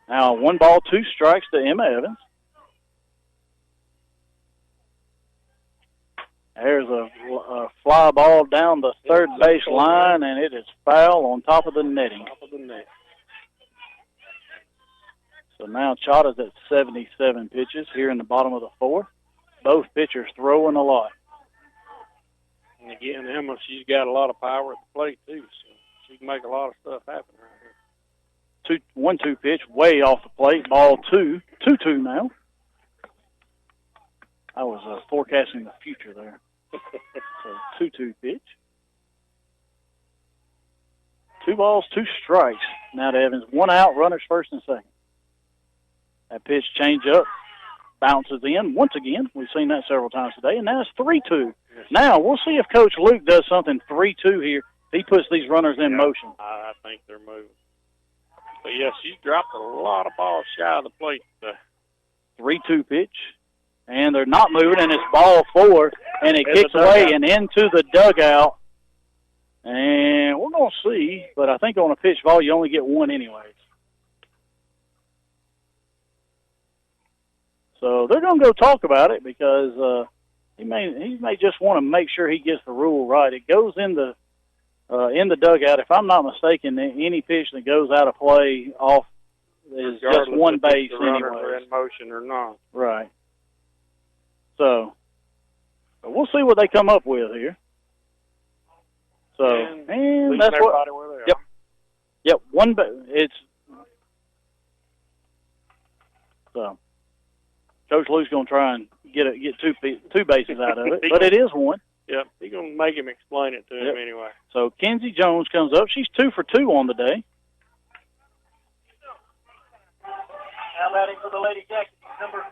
Now 1 ball, 2 strikes to Emma Evans. There's a fly ball down the third base line, and it is foul on top of the netting. So now Chada's at 77 pitches here in the bottom of the 4th. Both pitchers throwing a lot. And again, Emma, she's got a lot of power at the plate, too, so she can make a lot of stuff happen right here. 1-2 pitch, way off the plate, ball 2. 2-2 now. I was forecasting the future there. So 2-2 pitch. 2 balls, 2 strikes. Now to Evans. 1 out, runners first and second. That pitch change up, bounces in once again. We've seen that several times today, and now it's 3-2. Now we'll see if Coach Luke does something 3-2 here. He puts these runners in motion. I think they're moving. But, yes, she's dropped a lot of balls shy of the plate today. 3-2 pitch. And they're not moving, and it's ball 4, and it kicks away and into the dugout. And we're going to see, but I think on a pitch ball you only get 1 anyways. So they're going to go talk about it because he may just want to make sure he gets the rule right. It goes in the dugout. If I'm not mistaken, any pitch that goes out of play off is just 1 base the runners anyway. are in motion or not. Right. So we'll see what they come up with here. So and that's what. Where they yep. Yep. It's so. Coach Luke's going to try and get 2 bases out of it, but it is 1. Yep, he's going to make him explain it to him anyway. So Kenzie Jones comes up. She's 2 for 2 on the day. Now batting for the Lady Jackets, number 8.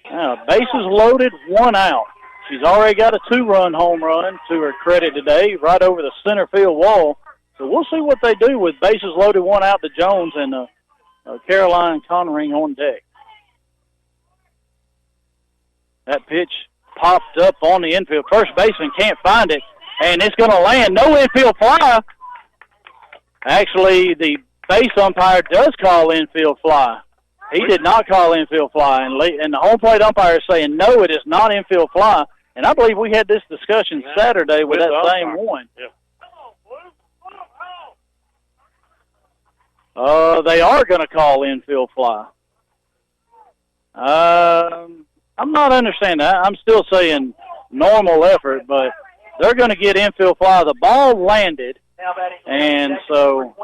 Now, bases loaded, 1 out. She's already got a 2-run home run to her credit today, right over the center field wall. So we'll see what they do with bases loaded, 1 out to Jones and Caroline Conring on deck. That pitch popped up on the infield. First baseman can't find it, and it's going to land. No infield fly. Actually, the base umpire does call infield fly. He did not call infield fly, and the home plate umpire is saying, no, it is not infield fly. And I believe we had this discussion Saturday with that same one. Yep. They are going to call infield fly. I'm not understanding that. I'm still saying normal effort, but they're going to get infield fly. The ball landed, and so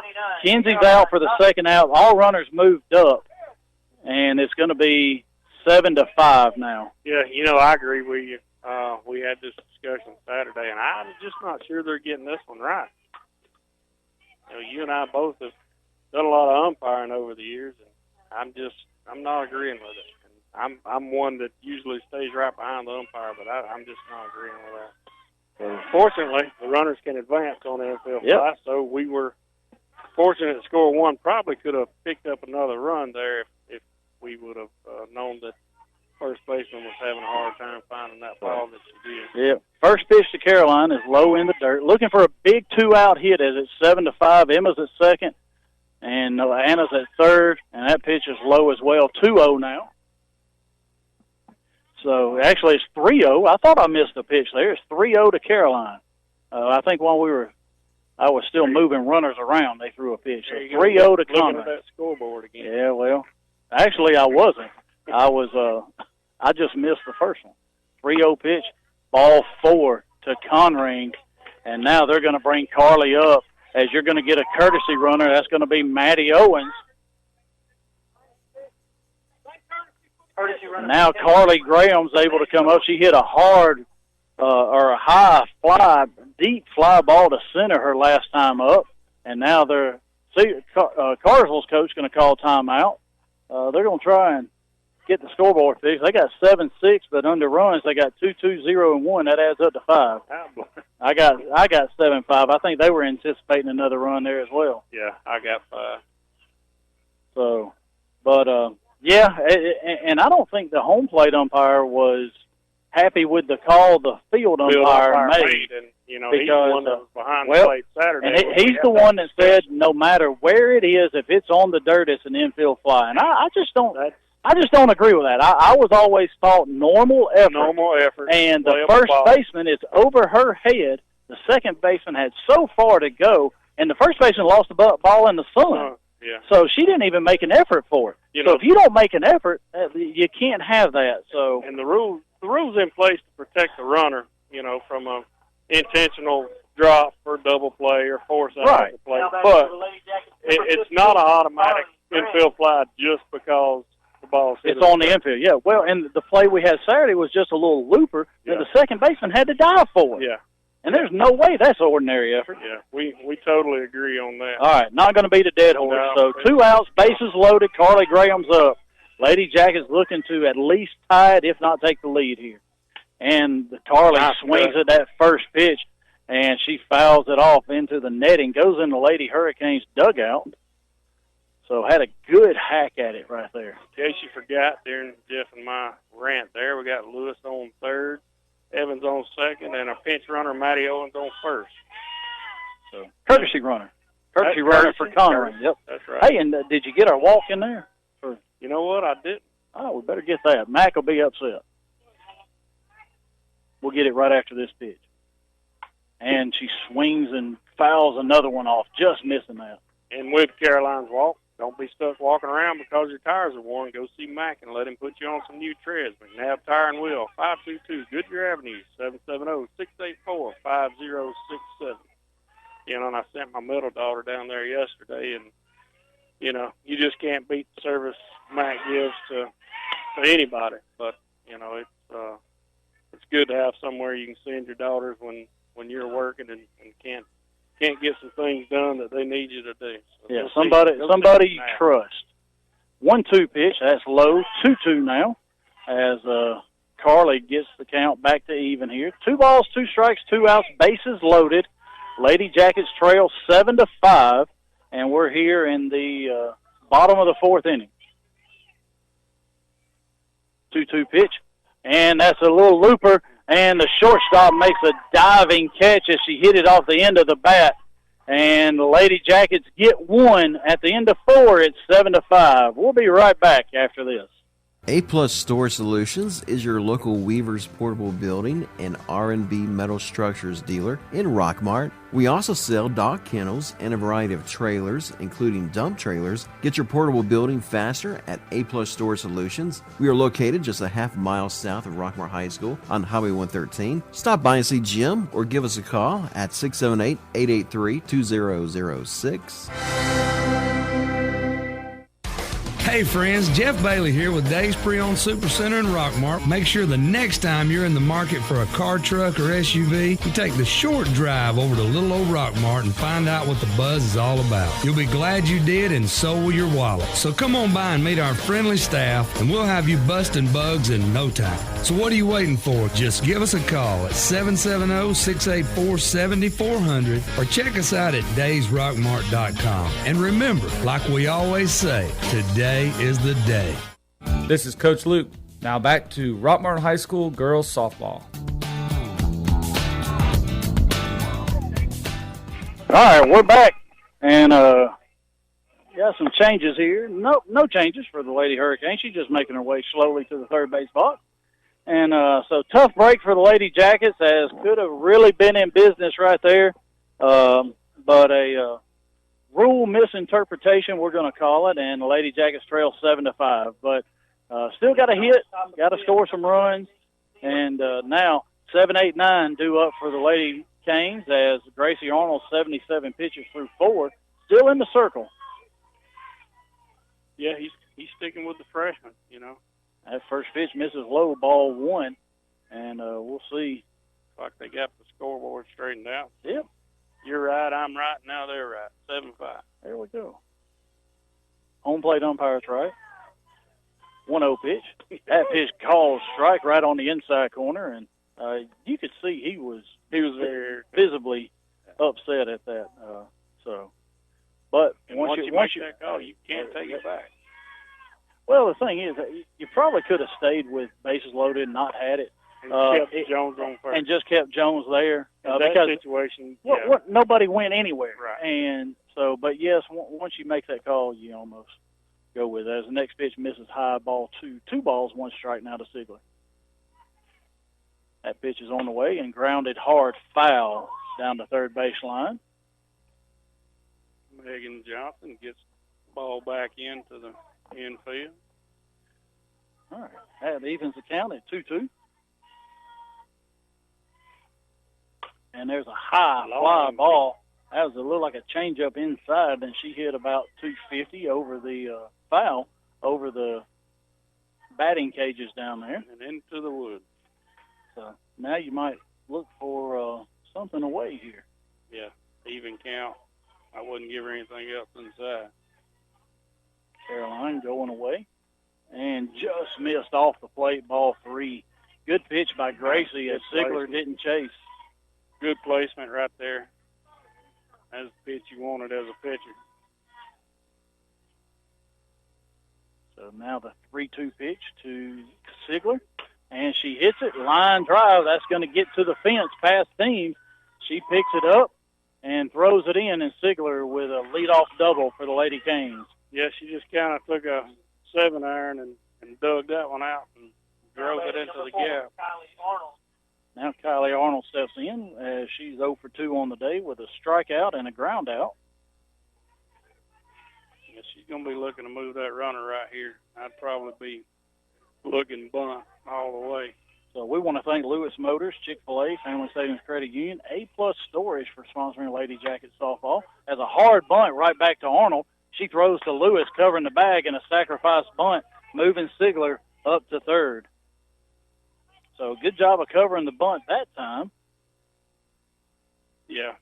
Kenzie's out for the second out. All runners moved up, and it's going to be 7-5 now. Yeah, I agree with you. We had this discussion Saturday, and I'm just not sure they're getting this one right. You and I both have done a lot of umpiring over the years, and I'm not agreeing with it. I'm one that usually stays right behind the umpire, but I'm just not agreeing with that. So fortunately, the runners can advance on the infield fly, so we were fortunate to score 1. Probably could have picked up another run there if we would have known that first baseman was having a hard time finding that ball that she did. Yeah. First pitch to Caroline is low in the dirt. Looking for a big 2-out hit as it's 7-5. Emma's at second, and Anna's at third, and that pitch is low as well. 2-0 now. So, actually, it's 3-0. I thought I missed a pitch there. It's 3-0 to Caroline. I think while I was still moving runners around, they threw a pitch. So 3-0 to Conrad. Looking at that scoreboard again. Yeah, well, actually, I wasn't. I just missed the first one. 3-0 pitch, ball 4 to Conring, and now they're going to bring Carly up as you're going to get a courtesy runner. That's going to be Maddie Owens. Now Carly Graham's able to come up. She hit a hard or a high fly, deep fly ball to center her last time up. And now Cartersville's coach going to call timeout. They're going to try and get the scoreboard fixed. They got 7-6, but under runs they got 2-2, 0, and 1. That adds up to 5. I got 7-5. I think they were anticipating another run there as well. Yeah, I got 5. So, but yeah, and I don't think the home plate umpire was happy with the call the field umpire made. And, because, he's the one that was behind the plate Saturday. And he's the one that said no matter where it is, if it's on the dirt, it's an infield fly. And I just don't agree with that. I was always taught normal effort. Normal effort. And the first baseman is over her head. The second baseman had so far to go, and the first baseman lost the ball in the sun. Yeah. So she didn't even make an effort for it. So if you don't make an effort, you can't have that. So and the rules in place to protect the runner, from a intentional drop or double play or force out the play. But it's not an automatic infield fly just because the ball. It's on the infield, yeah. Well, and the play we had Saturday was just a little looper that the second baseman had to dive for. Yeah. And there's no way that's ordinary effort. Yeah, we totally agree on that. All right, not going to beat a dead horse. No. So 2 outs, bases loaded. Carly Graham's up. Lady Jacket's looking to at least tie it, if not take the lead here. And Carly swings at that first pitch, and she fouls it off into the netting, goes in the Lady Hurricanes dugout. So had a good hack at it right there. In case you forgot, during Jeff and my rant there, we got Lewis on third, Evans on second, and a pinch runner, Matty Owens, on first. So Courtesy runner. Courtesy runner for Connery. Yep. That's right. Hey, and did you get our walk in there? You know what? I didn't. Oh, we better get that. Mac will be upset. We'll get it right after this pitch. And she swings and fouls another one off, just missing that. And with Caroline's walk, don't be stuck walking around because your tires are worn. Go see Mac and let him put you on some new treads. McNabb Tire and Wheel, 522 Goodyear Avenue, 770-684-5067. You know, and I sent my middle daughter down there yesterday, and, you know, you just can't beat the service Mac gives to anybody. But, you know, it's good to have somewhere you can send your daughters when you're working and can't get some things done that they need you to do. So yeah, somebody you trust. 1-2 pitch, that's low. 2-2 now, as Carly gets the count back to even here. 2 balls, 2 strikes, 2 outs, bases loaded. Lady Jackets trail 7-5, and we're here in the bottom of the 4th inning. 2-2 pitch, and that's a little looper, and the shortstop makes a diving catch as she hit it off the end of the bat. And the Lady Jackets get 1 at the end of 4. It's 7-5. We'll be right back after this. A-Plus Store Solutions is your local Weaver's Portable Building and R&B Metal Structures dealer in Rockmart. We also sell dog kennels and a variety of trailers, including dump trailers. Get your portable building faster at A-Plus Store Solutions. We are located just a half mile south of Rockmart High School on Highway 113. Stop by and see Jim or give us a call at 678-883-2006. Hey friends, Jeff Bailey here with Dave's Pre-Owned Super Center in Rockmart. Make sure the next time you're in the market for a car, truck, or SUV, you take the short drive over to little old Rockmart and find out what the buzz is all about. You'll be glad you did, and so will your wallet. So come on by and meet our friendly staff, and we'll have you busting bugs in no time. So what are you waiting for? Just give us a call at 770-684-7400 or check us out at daysrockmart.com. And remember, like we always say, today is the day. This is Coach Luke. Now back to Rockmart High School girls softball. All right, we're back, and got some changes here. No changes for the Lady Hurricane. She's just making her way slowly to the third base box. And so tough break for the Lady Jackets, as could have really been in business right there. But a rule misinterpretation, we're going to call it, and the Lady Jackets trail 7-5. But still got to hit, got to score some runs, and now 7, 8, 9 due up for the Lady Canes, as Gracie Arnold, 77 pitches through 4, still in the circle. Yeah, he's sticking with the freshman, you know. That first pitch misses low, ball 1, and we'll see. Like they got the scoreboard straightened out. Yep. You're right, I'm right, now they're right. 7-5. There we go. Home plate umpire's right. 1-0 pitch. That pitch called strike right on the inside corner, and you could see he was very visibly upset at that. But once you make that call, you can't take it back. Well, the thing is, you probably could have stayed with bases loaded and not had it. And kept Jones on first. And just kept Jones there. That because situation, nobody went anywhere. Right. And so, but yes, once you make that call, you almost go with it. As the next pitch misses high, ball 2. 2 balls, 1 strike now to Sigler. That pitch is on the way and grounded hard, foul down the third baseline. Megan Johnson gets the ball back into the infield. All right. That evens the count at 2-2. And there's a high fly ball. That was a little like a changeup inside, and she hit about 250 over the foul, over the batting cages down there. And into the woods. So now you might look for something away here. Yeah, even count. I wouldn't give her anything else inside. Caroline going away. And just missed off the plate, ball 3. Good pitch by Gracie as Sigler didn't chase. Good placement right there. That's the pitch you wanted as a pitcher. So now the 3-2 pitch to Sigler. And she hits it, line drive. That's going to get to the fence past team. She picks it up and throws it in, and Sigler with a leadoff double for the Lady Canes. Yeah, she just kind of took a 7-iron and dug that one out and drove it into the gap. Now Kylie Arnold steps in as she's 0 for 2 on the day with a strikeout and a ground out. Yeah, she's going to be looking to move that runner right here. I'd probably be looking bunt all the way. So we want to thank Lewis Motors, Chick-fil-A, Family Savings Credit Union, A-Plus Storage for sponsoring Lady Jackets softball. As a hard bunt right back to Arnold, she throws to Lewis covering the bag in a sacrifice bunt, moving Sigler up to third. So good job of covering the bunt that time. Yeah,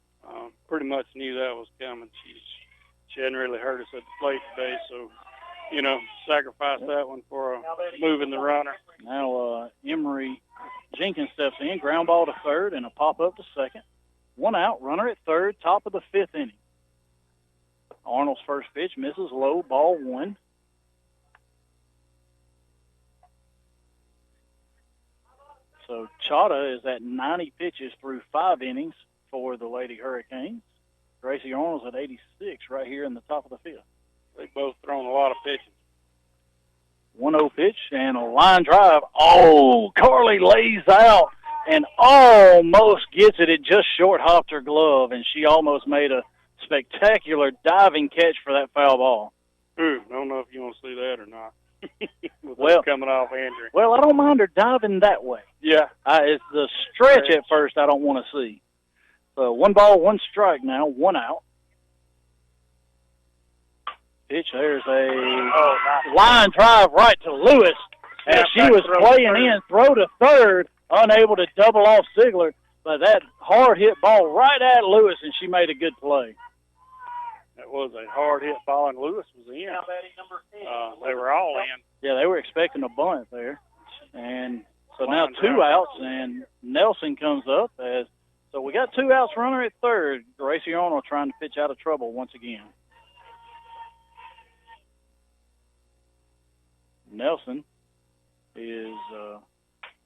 pretty much knew that was coming. She hadn't really hurt us at the plate today, so, sacrifice that one for moving the runner. Now Emery Jenkins steps in, ground ball to third, and a pop-up to second. 1 out, runner at third, top of the 5th inning. Arnold's first pitch misses low, ball 1. So Chata is at 90 pitches through 5 innings for the Lady Hurricanes. Gracie Arnold's at 86 right here in the top of the 5th. They've both thrown a lot of pitches. 1-0 pitch and a line drive. Oh, Carly lays out and almost gets it. It just short hopped her glove, and she almost made a spectacular diving catch for that foul ball. Don't know if you want to see that or not. Well, coming off injury. Well, I don't mind her diving that way. Yeah. It's the stretch at first I don't want to see. So 1 ball, 1 strike now, 1 out. Pitch, there's a line drive right to Lewis as she was playing in, throw to third, unable to double off Sigler, but that hard hit ball right at Lewis, and she made a good play. That was a hard hit ball, and Lewis was in. They were all in. Yeah, they were expecting a bunt there. And so now 2 outs, and Nelson comes up. So we got 2 outs, runner at third. Gracie Arnold trying to pitch out of trouble once again. Nelson is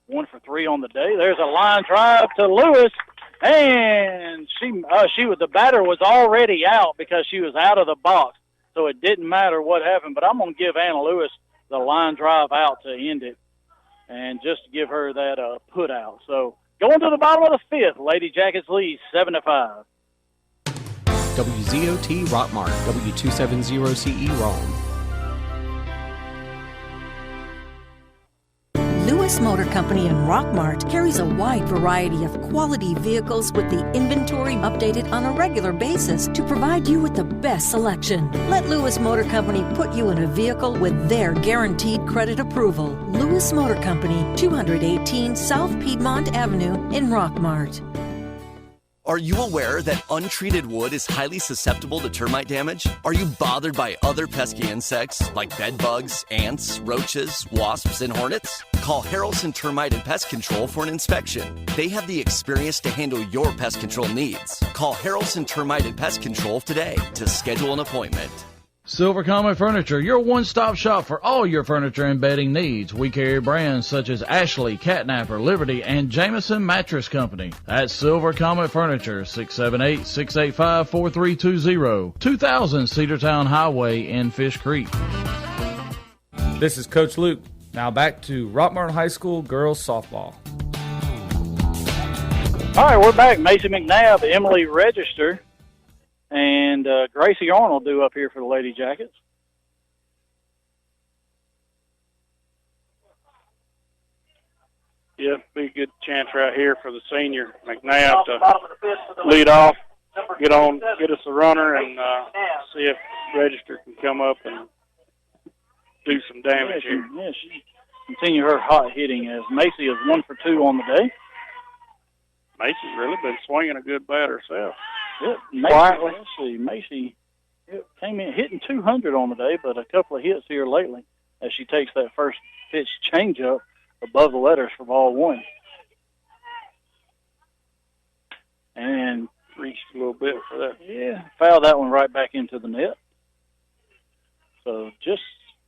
1 for 3 on the day. There's a line drive to Lewis, and the batter was already out because she was out of the box, so it didn't matter what happened. But I'm going to give Anna Lewis the line drive out to end it, and just give her that put out. So going to the bottom of the 5th, Lady Jackets lead 7-5. WZOT Rockmart, W270CE Rome. Lewis Motor Company in Rockmart carries a wide variety of quality vehicles with the inventory updated on a regular basis to provide you with the best selection. Let Lewis Motor Company put you in a vehicle with their guaranteed credit approval. Lewis Motor Company, 218 South Piedmont Avenue in Rockmart. Are you aware that untreated wood is highly susceptible to termite damage? Are you bothered by other pesky insects like bed bugs, ants, roaches, wasps, and hornets? Call Harrelson Termite and Pest Control for an inspection. They have the experience to handle your pest control needs. Call Harrelson Termite and Pest Control today to schedule an appointment. Silver Comet Furniture, your one-stop shop for all your furniture and bedding needs. We carry brands such as Ashley, Catnapper, Liberty, and Jameson Mattress Company. At Silver Comet Furniture, 678-685-4320, 2000 Cedartown Highway in Fish Creek. This is Coach Luke. Now back to Rockmart High School girls softball. All right, we're back. Macy McNabb, Emily Register, and Gracie Arnold due up here for the Lady Jackets. Yeah, be a good chance right here for the senior McNabb to lead off, get us a runner, and see if Register can come up and do some damage here. Yeah, continue her hot hitting as Macy is 1 for 2 on the day. Macy's really been swinging a good bat herself. Yep, Quietly. Let's see, Macy came in hitting 200 on the day, but a couple of hits here lately as she takes that first pitch changeup above the letters for ball 1. And reached a little bit for that. Yeah, fouled that one right back into the net. So just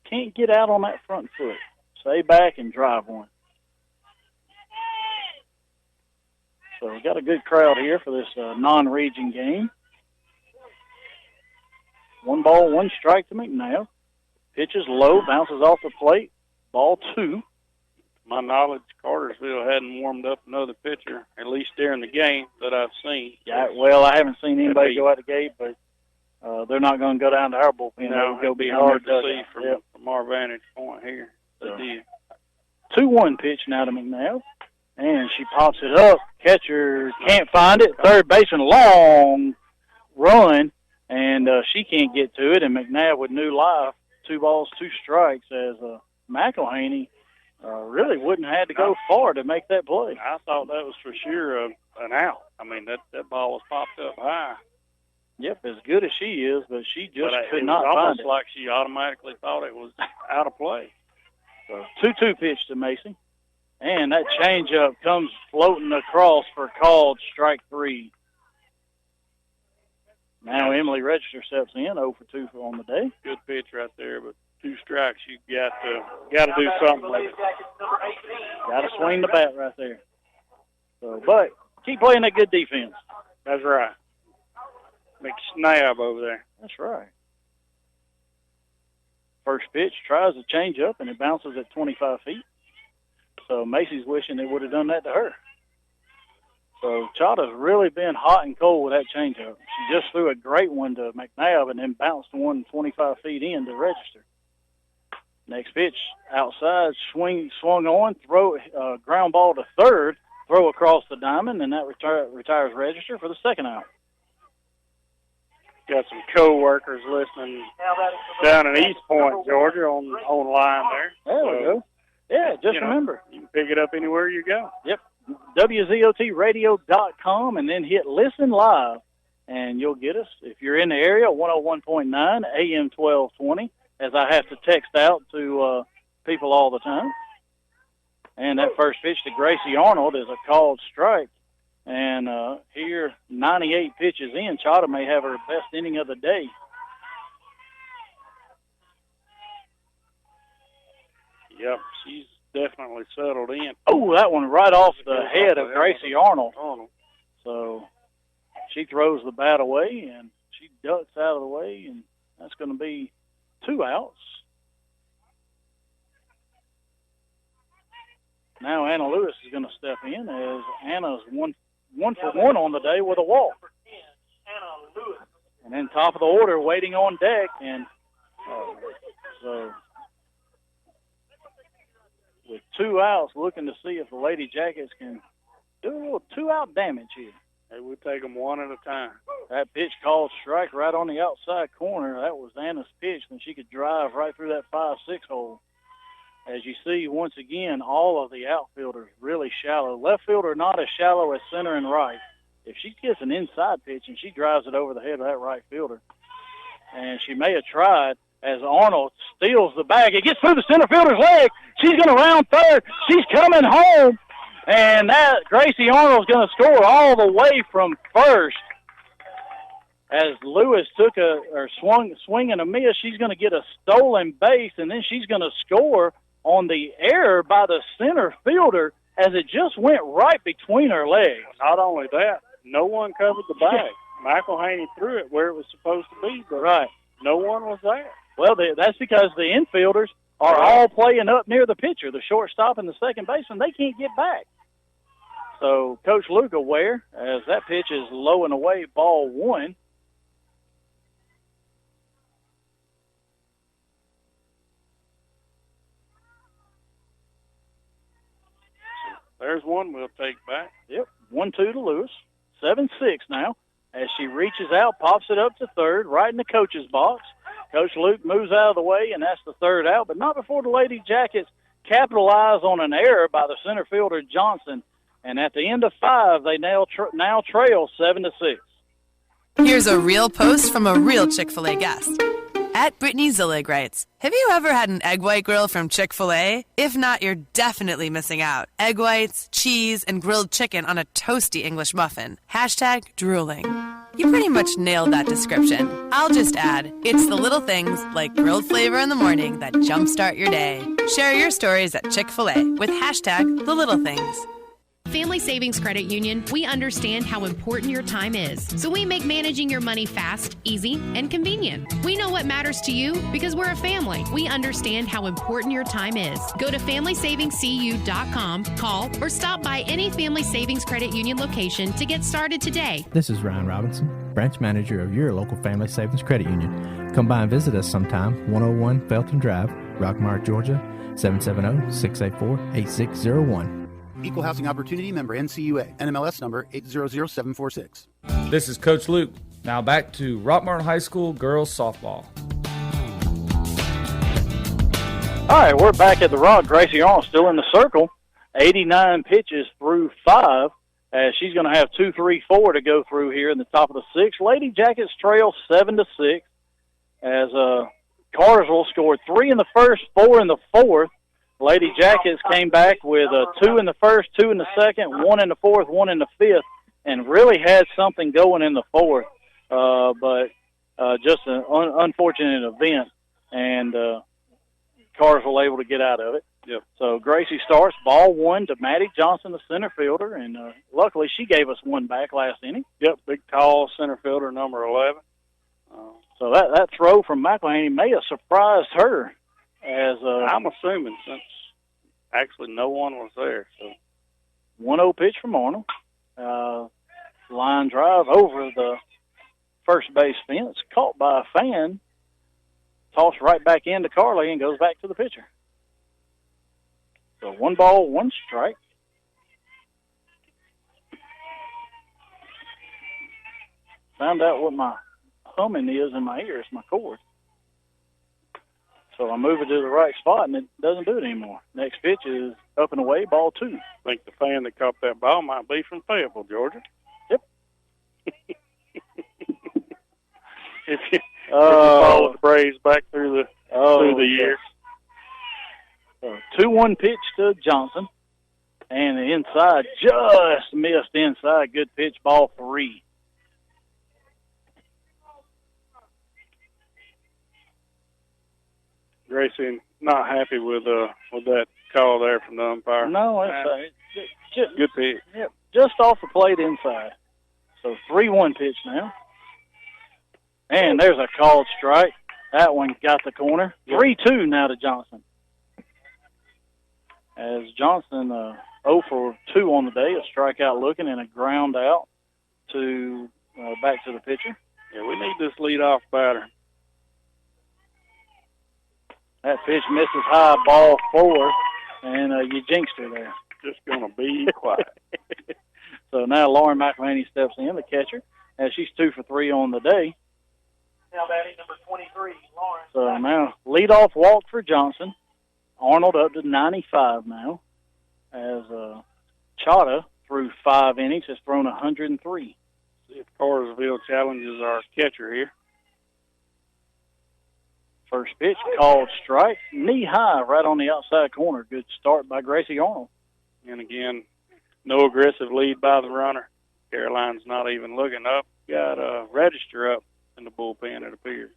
can't get out on that front foot. Stay back and drive one. So we got a good crowd here for this non-region game. 1 ball, 1 strike to McNabb. Pitch is low, bounces off the plate. Ball 2. To my knowledge, Cartersville hadn't warmed up another pitcher, at least during the game that I've seen. Yeah, well, I haven't seen anybody go out the gate, but they're not going to go down to our bullpen. No, it'll be hard to see from our vantage point here. They did. 2-1 pitch now to McNabb. And she pops it up. Catcher can't find it. Third baseman, long run, and she can't get to it. And McNabb with new life, 2 balls, 2 strikes, as McElhaney really wouldn't have had to go far to make that play. I thought that was for sure an out. I mean, that ball was popped up high. Yep, as good as she is, but she just could not find it. It was almost like she automatically thought it was out of play. So 2-2 pitch to Macy. And that changeup comes floating across for called strike 3. Now Emily Register steps in, 0 for 2 on the day. Good pitch right there, but 2 strikes. You got to do something with it. Got to swing the bat right there. So, but keep playing that good defense. That's right. McNabb over there. That's right. First pitch tries a changeup, and it bounces at 25 feet. So Macy's wishing they would have done that to her. So Chada's really been hot and cold with that changeup. She just threw a great one to McNabb and then bounced one 25 feet in to Register. Next pitch outside, swung on, ground ball to third, throw across the diamond, and that retires Register for the second out. Got some co-workers listening down in East Point, Georgia, on line there. There we go. Yeah, just remember. You can pick it up anywhere you go. Yep. WZOTradio.com and then hit Listen Live, and you'll get us. If you're in the area, 101.9 AM 1220, as I have to text out to people all the time. And that first pitch to Gracie Arnold is a called strike. And here, 98 pitches in, Chada may have her best inning of the day. Yep, she's definitely settled in. Oh, that one right off the head of Gracie Arnold. So she throws the bat away, and she ducks out of the way, and that's going to be 2 outs. Now Anna Lewis is going to step in as Anna's one for 1 on the day with a walk. And then top of the order, waiting on deck, and so with 2 outs, looking to see if the Lady Jackets can do a little 2-out damage here. Hey, we'll take them one at a time. That pitch called strike right on the outside corner. That was Anna's pitch, and she could drive right through that 5-6 hole. As you see, once again, all of the outfielders really shallow. Left fielder not as shallow as center and right. If she gets an inside pitch and she drives it over the head of that right fielder, and she may have tried, as Arnold steals the bag. It gets through the center fielder's leg. She's going to round third. She's coming home. And that Gracie Arnold's going to score all the way from first. As Lewis took swing and a miss, she's going to get a stolen base, and then she's going to score on the error by the center fielder as it just went right between her legs. Not only that, no one covered the bag. McElhaney threw it where it was supposed to be, but no one was there. Well, that's because the infielders are all playing up near the pitcher, the shortstop and the second baseman. They can't get back. So Coach Luke aware as that pitch is low and away, ball 1. There's one we'll take back. Yep, 1-2 to Lewis. 7-6 now. As she reaches out, pops it up to third, right in the coach's box. Coach Luke moves out of the way, and that's the 3rd out, but not before the Lady Jackets capitalize on an error by the center fielder Johnson, and at the end of 5, they now trail 7-6. Here's a real post from a real Chick-fil-A guest. At Brittany Zillig writes, have you ever had an egg white grill from Chick-fil-A? If not, you're definitely missing out. Egg whites, cheese, and grilled chicken on a toasty English muffin. Hashtag drooling. You pretty much nailed that description. I'll just add, it's the little things like grilled flavor in the morning that jumpstart your day. Share your stories at Chick-fil-A with hashtag the little things. Family Savings Credit Union, we understand how important your time is. So we make managing your money fast, easy, and convenient. We know what matters to you because we're a family. We understand how important your time is. Go to FamilySavingsCU.com, call, or stop by any Family Savings Credit Union location to get started today. This is Ryan Robinson, branch manager of your local Family Savings Credit Union. Come by and visit us sometime, 101 Felton Drive, Rockmart, Georgia, 770-684-8601. Equal Housing Opportunity member NCUA, NMLS number 800746. This is Coach Luke. Now back to Rockmart High School girls softball. All right, we're back at the Rock. Gracie Arnold still in the circle. 89 pitches through 5. As she's going to have 2, 3, 4 to go through here in the top of the 6th. Lady Jackets trail 7-6. As Cartersville scored 3 in the first, 4 in the 4th. Lady Jackets came back with 2 in the first, 2 in the second, 1 in the 4th, 1 in the 5th, and really had something going in the 4th. But just an unfortunate event, and Cartersville able to get out of it. Yep. So Gracie starts, ball 1 to Maddie Johnson, the center fielder, and luckily she gave us one back last inning. Yep, big, tall center fielder, number 11. So that throw from McElhaney may have surprised her. As I'm assuming, since actually no one was there. So 1-0 pitch from Arnold. Line drive over the first base fence, caught by a fan, tossed right back into Carly and goes back to the pitcher. So 1 ball, 1 strike. Found out what my humming is in my ears, my cord. So I move it to the right spot, and it doesn't do it anymore. Next pitch is up and away, ball 2. I think the fan that caught that ball might be from Fayetteville, Georgia. Yep. if you follow the Braves back through the years. 2-1 pitch to Johnson, and the inside just missed inside. Good pitch, ball 3. Gracie not happy with that call there from the umpire. No, it's good pitch. Yep, just off the plate inside. So 3-1 pitch now. And there's a called strike. That one got the corner. 3-2 now to Johnson. As Johnson 0 for 2 on the day, a strikeout looking and a ground out to back to the pitcher. Yeah, we need this leadoff batter. That pitch misses high, ball 4, and you jinxed her there. Just going to be quiet. So now Lauren McElhaney steps in, the catcher, as she's 2 for 3 on the day. Now batting number 23, Lauren. So now leadoff walk for Johnson. Arnold up to 95 now, as Chata through 5 innings has thrown 103. See if Cartersville challenges our catcher here. First pitch, called strike, knee high, right on the outside corner. Good start by Gracie Arnold. And again, no aggressive lead by the runner. Caroline's not even looking up. Got a register up in the bullpen, it appears.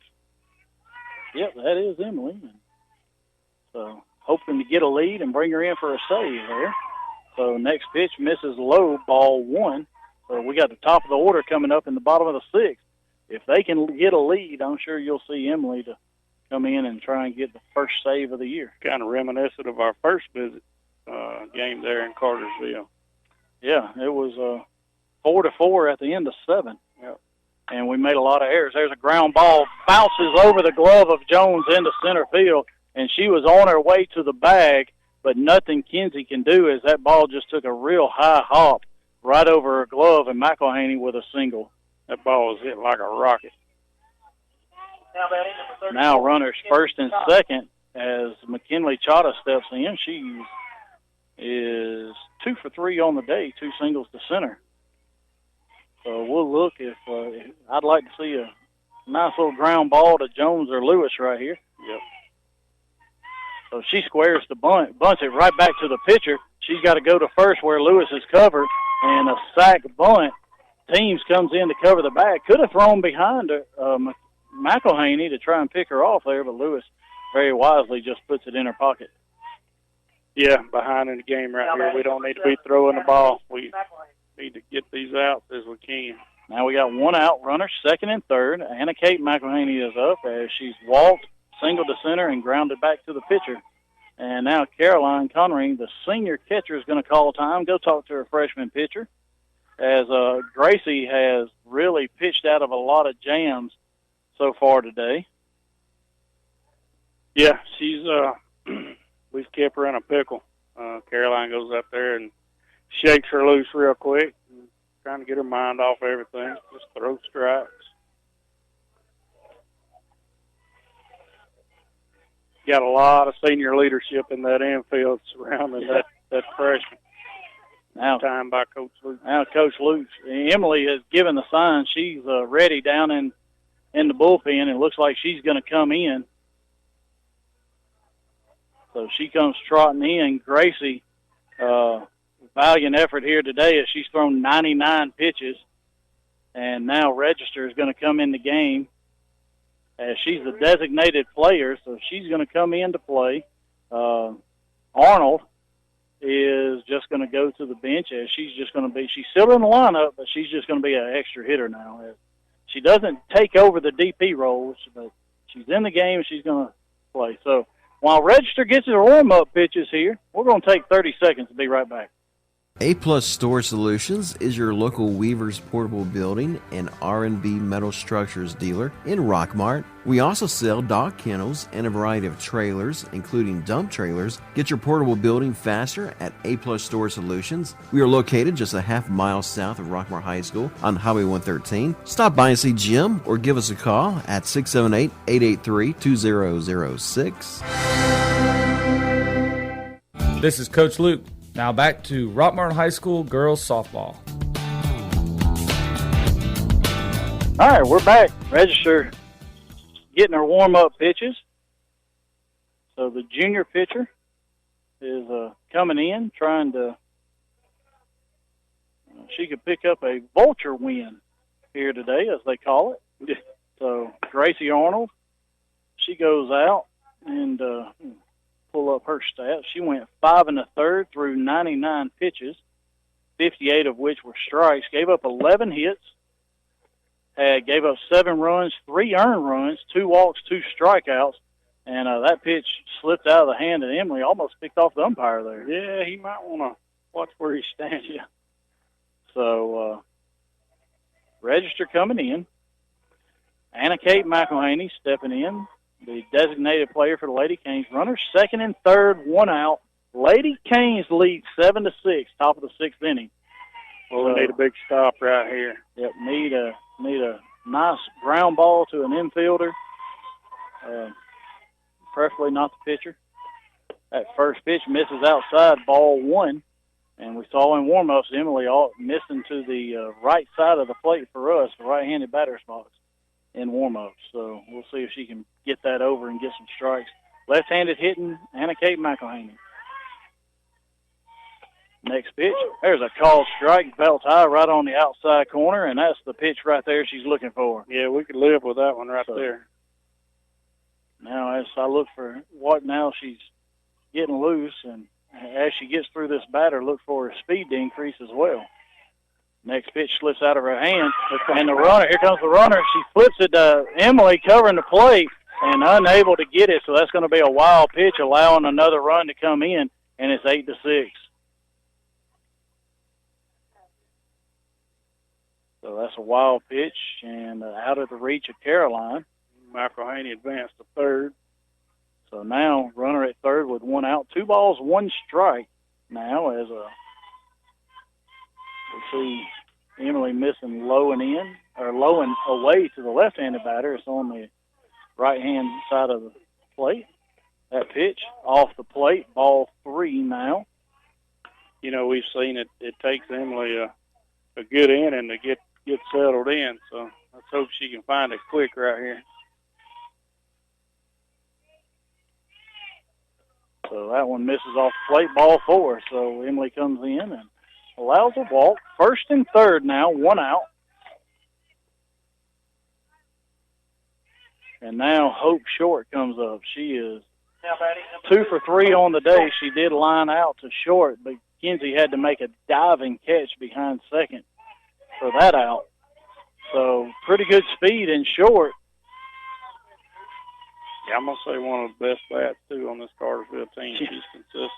Yep, that is Emily. So hoping to get a lead and bring her in for a save there. So next pitch misses low, ball 1. So we got the top of the order coming up in the bottom of the 6th. If they can get a lead, I'm sure you'll see Emily to come in and try and get the first save of the year. Kind of reminiscent of our first visit game there in Cartersville. Yeah, it was 4-4 at the end of 7. Yep. And we made a lot of errors. There's a ground ball, bounces over the glove of Jones into center field, and she was on her way to the bag, but nothing Kinsey can do is that ball just took a real high hop right over her glove, and McElhaney with a single. That ball was hit like a rocket. Now runners first and second as McKinley Chata steps in. She is 2 for 3 on the day, 2 singles to center. So we'll look if I'd like to see a nice little ground ball to Jones or Lewis right here. Yep. So she squares the bunts it right back to the pitcher. She's got to go to first where Lewis is covered, and a sack bunt. Teams comes in to cover the bag. Could have thrown behind her, McElhaney to try and pick her off there, but Lewis very wisely just puts it in her pocket. Yeah, behind in the game right here. We don't need to be throwing the ball. We need to get these outs as we can. Now we got 1 out, runner second and third. Anna Kate McElhaney is up as she's walked, single to center, and grounded back to the pitcher. And now Caroline Conring, the senior catcher, is going to call time. Go talk to her freshman pitcher, as Gracie has really pitched out of a lot of jams so far today. Yeah, she's we've kept her in a pickle. Caroline goes up there and shakes her loose real quick, trying to get her mind off everything. Just throw strikes. Got a lot of senior leadership in that infield surrounding that freshman. Now, time by Coach Luke. Now Coach Luke. Emily has given the sign. She's ready down in the bullpen. It looks like she's going to come in. So she comes trotting in. Gracie, valiant effort here today as she's thrown 99 pitches. And now Register is going to come in the game as she's the designated player, so she's going to come in to play. Arnold is just going to go to the bench as she's still in the lineup, but she's just going to be an extra hitter now. She doesn't take over the DP roles, but she's in the game and she's going to play. So while Register gets her warm-up pitches here, we're going to take 30 seconds to be right back. A-Plus Storage Solutions is your local Weavers Portable Building and R&B Metal Structures dealer in Rockmart. We also sell dock kennels and a variety of trailers, including dump trailers. Get your portable building faster at A-Plus Storage Solutions. We are located just a half mile south of Rockmart High School on Highway 113. Stop by and see Jim or give us a call at 678-883-2006. This is Coach Luke. Now back to Rockmart High School girls softball. All right, we're back. Register getting her warm-up pitches. So the junior pitcher is coming in, trying to she could pick up a vulture win here today, as they call it. So Gracie Arnold, she goes out and pull up her stats. She went 5 1/3 through 99 pitches, 58 of which were strikes. Gave up 11 hits. Gave up 7 runs, 3 earned runs, 2 walks, 2 strikeouts, and that pitch slipped out of the hand of Emily. Almost picked off the umpire there. Yeah, he might want to watch where he stands. Yeah. So Register coming in. Anna Kate McElhaney stepping in, the designated player for the Lady Canes. Runners second and third, 1 out. Lady Canes lead 7-6, top of the 6th inning. Well, we need a big stop right here. Yep, need a nice ground ball to an infielder, preferably not the pitcher. That first pitch misses outside, ball 1. And we saw in warm-ups, Emily missing to the right side of the plate for us, the right-handed batter's box in warm-ups. So we'll see if she can get that over and get some strikes. Left-handed hitting, Anna Kate McElhaney. Next pitch, there's a called strike, belt high right on the outside corner, and that's the pitch right there she's looking for. Yeah, we could live with that one right there. Now, as I look for now she's getting loose, and as she gets through this batter, look for her speed to increase as well. Next pitch slips out of her hand, and the runner, here comes the runner. She flips it to Emily covering the plate and unable to get it, so that's going to be a wild pitch, allowing another run to come in, and it's 8-6. So that's a wild pitch and out of the reach of Caroline. McElhaney advanced to third. So now runner at third with 1 out. 2 balls, 1 strike now as we see Emily missing low and in, or low and away to the left-handed batter. It's on the right-hand side of the plate. That pitch off the plate, ball 3 now. You know, we've seen it. It takes Emily a good inning to get settled in, so let's hope she can find it quick right here. So that one misses off the plate, ball 4. So Emily comes in and allows a walk. 1st and 3rd now, 1 out. And now Hope Short comes up. She is 2 for 3 on the day. She did line out to short, but Kinsey had to make a diving catch behind second for that out. So pretty good speed in short. Yeah, I'm going to say one of the best bats, too, on this Cartersville team. She's consistent.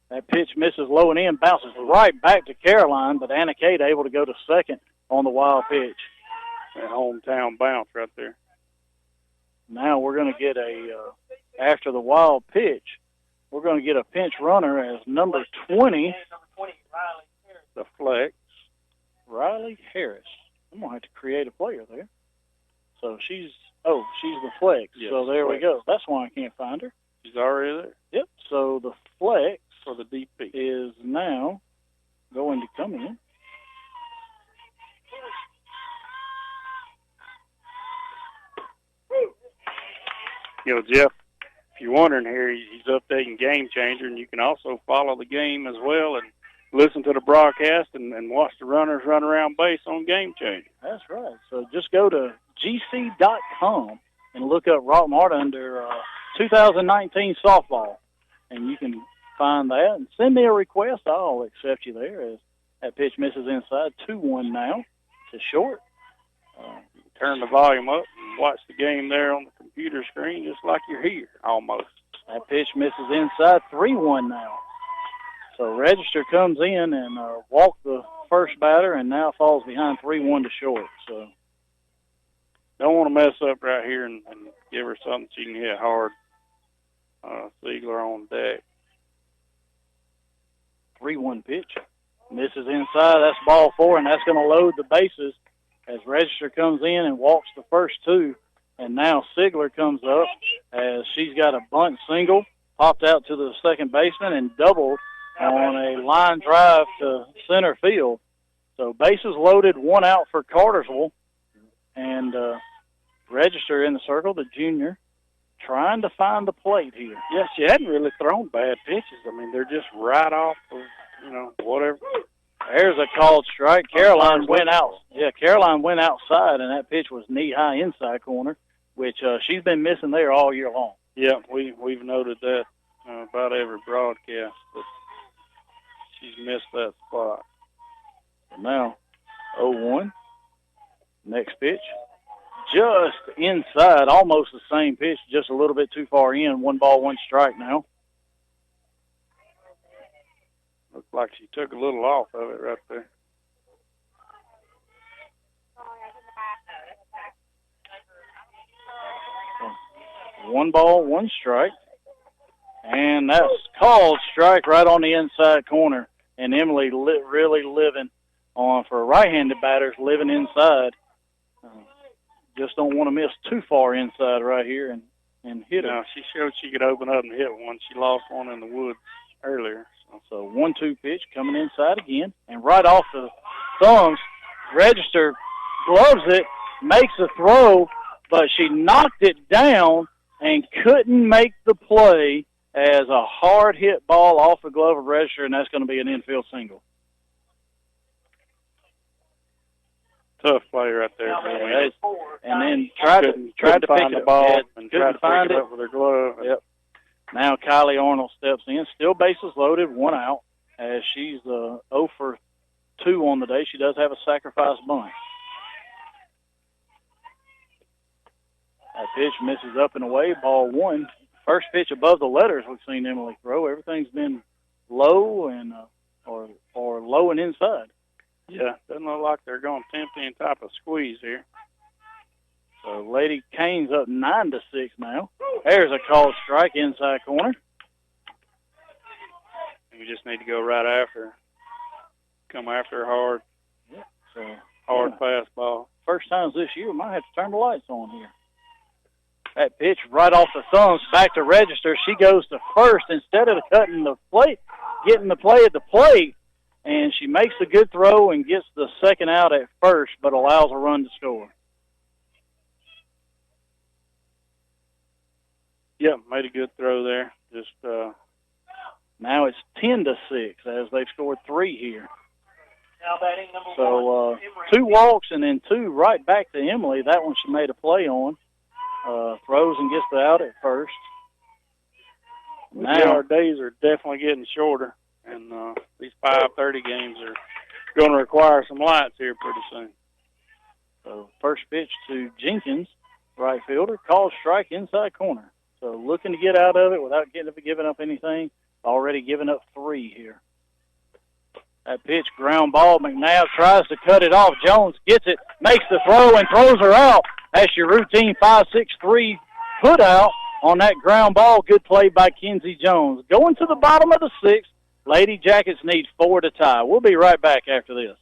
That pitch misses low and in, bounces right back to Caroline, but Anna Kate able to go to second on the wild pitch. That hometown bounce right there. Now we're going to get after the wild pitch, we're going to get a pinch runner as number 20, the flex, Riley Harris. I'm going to have to create a player there. So she's the flex. Yes, so there flex. we go. That's why I can't find her. She's already there. Yep. So the flex for the DP is now going to come in. You know, Jeff, if you're wondering here, he's updating Game Changer, and you can also follow the game as well and listen to the broadcast and watch the runners run around base on Game Changer. That's right. So just go to gc.com and look up Rockmart under 2019 softball, and you can find that. And send me a request. I'll accept you there as that pitch misses inside. 2-1 now to short. Turn the volume up and watch the game there on the computer screen just like you're here, almost. That pitch misses inside. 3-1 now. So Register comes in and walks the first batter and now falls behind 3-1 to short. So don't want to mess up right here and give her something she can hit hard. Ziegler on deck. 3-1 pitch. Misses inside. That's ball 4, and that's going to load the bases as Register comes in and walks the first 2. And now Ziegler comes up as she's got a bunt single, popped out to the second baseman, and doubled on a line drive to center field. So bases loaded, 1 out for Cartersville. And Register in the circle, the junior, trying to find the plate here. Yeah, she hadn't really thrown bad pitches. I mean, they're just right off of, whatever. There's a called strike. Caroline went out. Yeah, Caroline went outside, and that pitch was knee-high inside corner, which she's been missing there all year long. Yeah, we've noted that about every broadcast, but she's missed that spot. Now, 0-1. Next pitch. Just inside, almost the same pitch, just a little bit too far in. 1 ball, 1 strike now. Looks like she took a little off of it right there. One ball, 1 strike. And that's called strike right on the inside corner. And Emily really living on, for right-handed batters, living inside. Just don't want to miss too far inside right here and hit it. No, she showed she could open up and hit one. She lost one in the woods earlier. So 1-2 pitch coming inside again. And right off the thumbs, Register gloves it, makes a throw, but she knocked it down and couldn't make the play as a hard hit ball off the glove of Register, and that's going to be an infield single. Tough play right there. Yeah, and then tried to pick the ball and tried to pick it up with her glove. Yep. Now Kylie Arnold steps in. Still bases loaded, 1 out, as she's 0 for 2 on the day. She does have a sacrifice bunt. That pitch misses up and away, ball 1. First pitch above the letters we've seen Emily throw. Everything's been low and or low and inside. Yeah, doesn't look like they're going to attempt any type of squeeze here. So Lady Cane's up 9-6 now. There's a called strike inside corner. We just need to go right after her. Come after her hard. Yeah. So hard fastball. First times this year, might have to turn the lights on here. That pitch right off the thumbs, back to register. She goes to first instead of getting the play at the plate, and she makes a good throw and gets the second out at first, but allows a run to score. Yeah, made a good throw there. Just now it's 10-6 as they've scored 3 here. Now batting number So 2 walks and then 2 right back to Emily. That one she made a play on. Throws and gets the out at first. Now our days are definitely getting shorter, and these 5:30 games are going to require some lights here pretty soon. So first pitch to Jenkins, right fielder, called strike inside corner. So looking to get out of it without giving up anything. Already given up 3 here. That pitch, ground ball. McNabb tries to cut it off. Jones gets it, makes the throw, and throws her out. That's your routine 5-6-3 put out on that ground ball. Good play by Kenzie Jones. Going to the bottom of the 6th. Lady Jackets need 4 to tie. We'll be right back after this.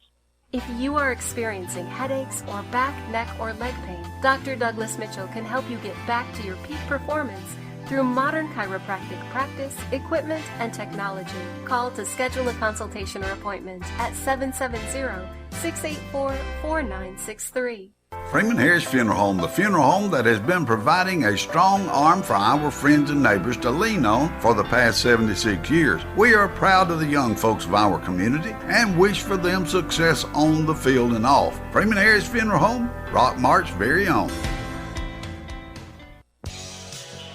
If you are experiencing headaches or back, neck, or leg pain, Dr. Douglas Mitchell can help you get back to your peak performance through modern chiropractic practice, equipment, and technology. Call to schedule a consultation or appointment at 770-684-4963. Freeman Harris Funeral Home, the funeral home that has been providing a strong arm for our friends and neighbors to lean on for the past 76 years. We are proud of the young folks of our community and wish for them success on the field and off. Freeman Harris Funeral Home, Rockmart's very own.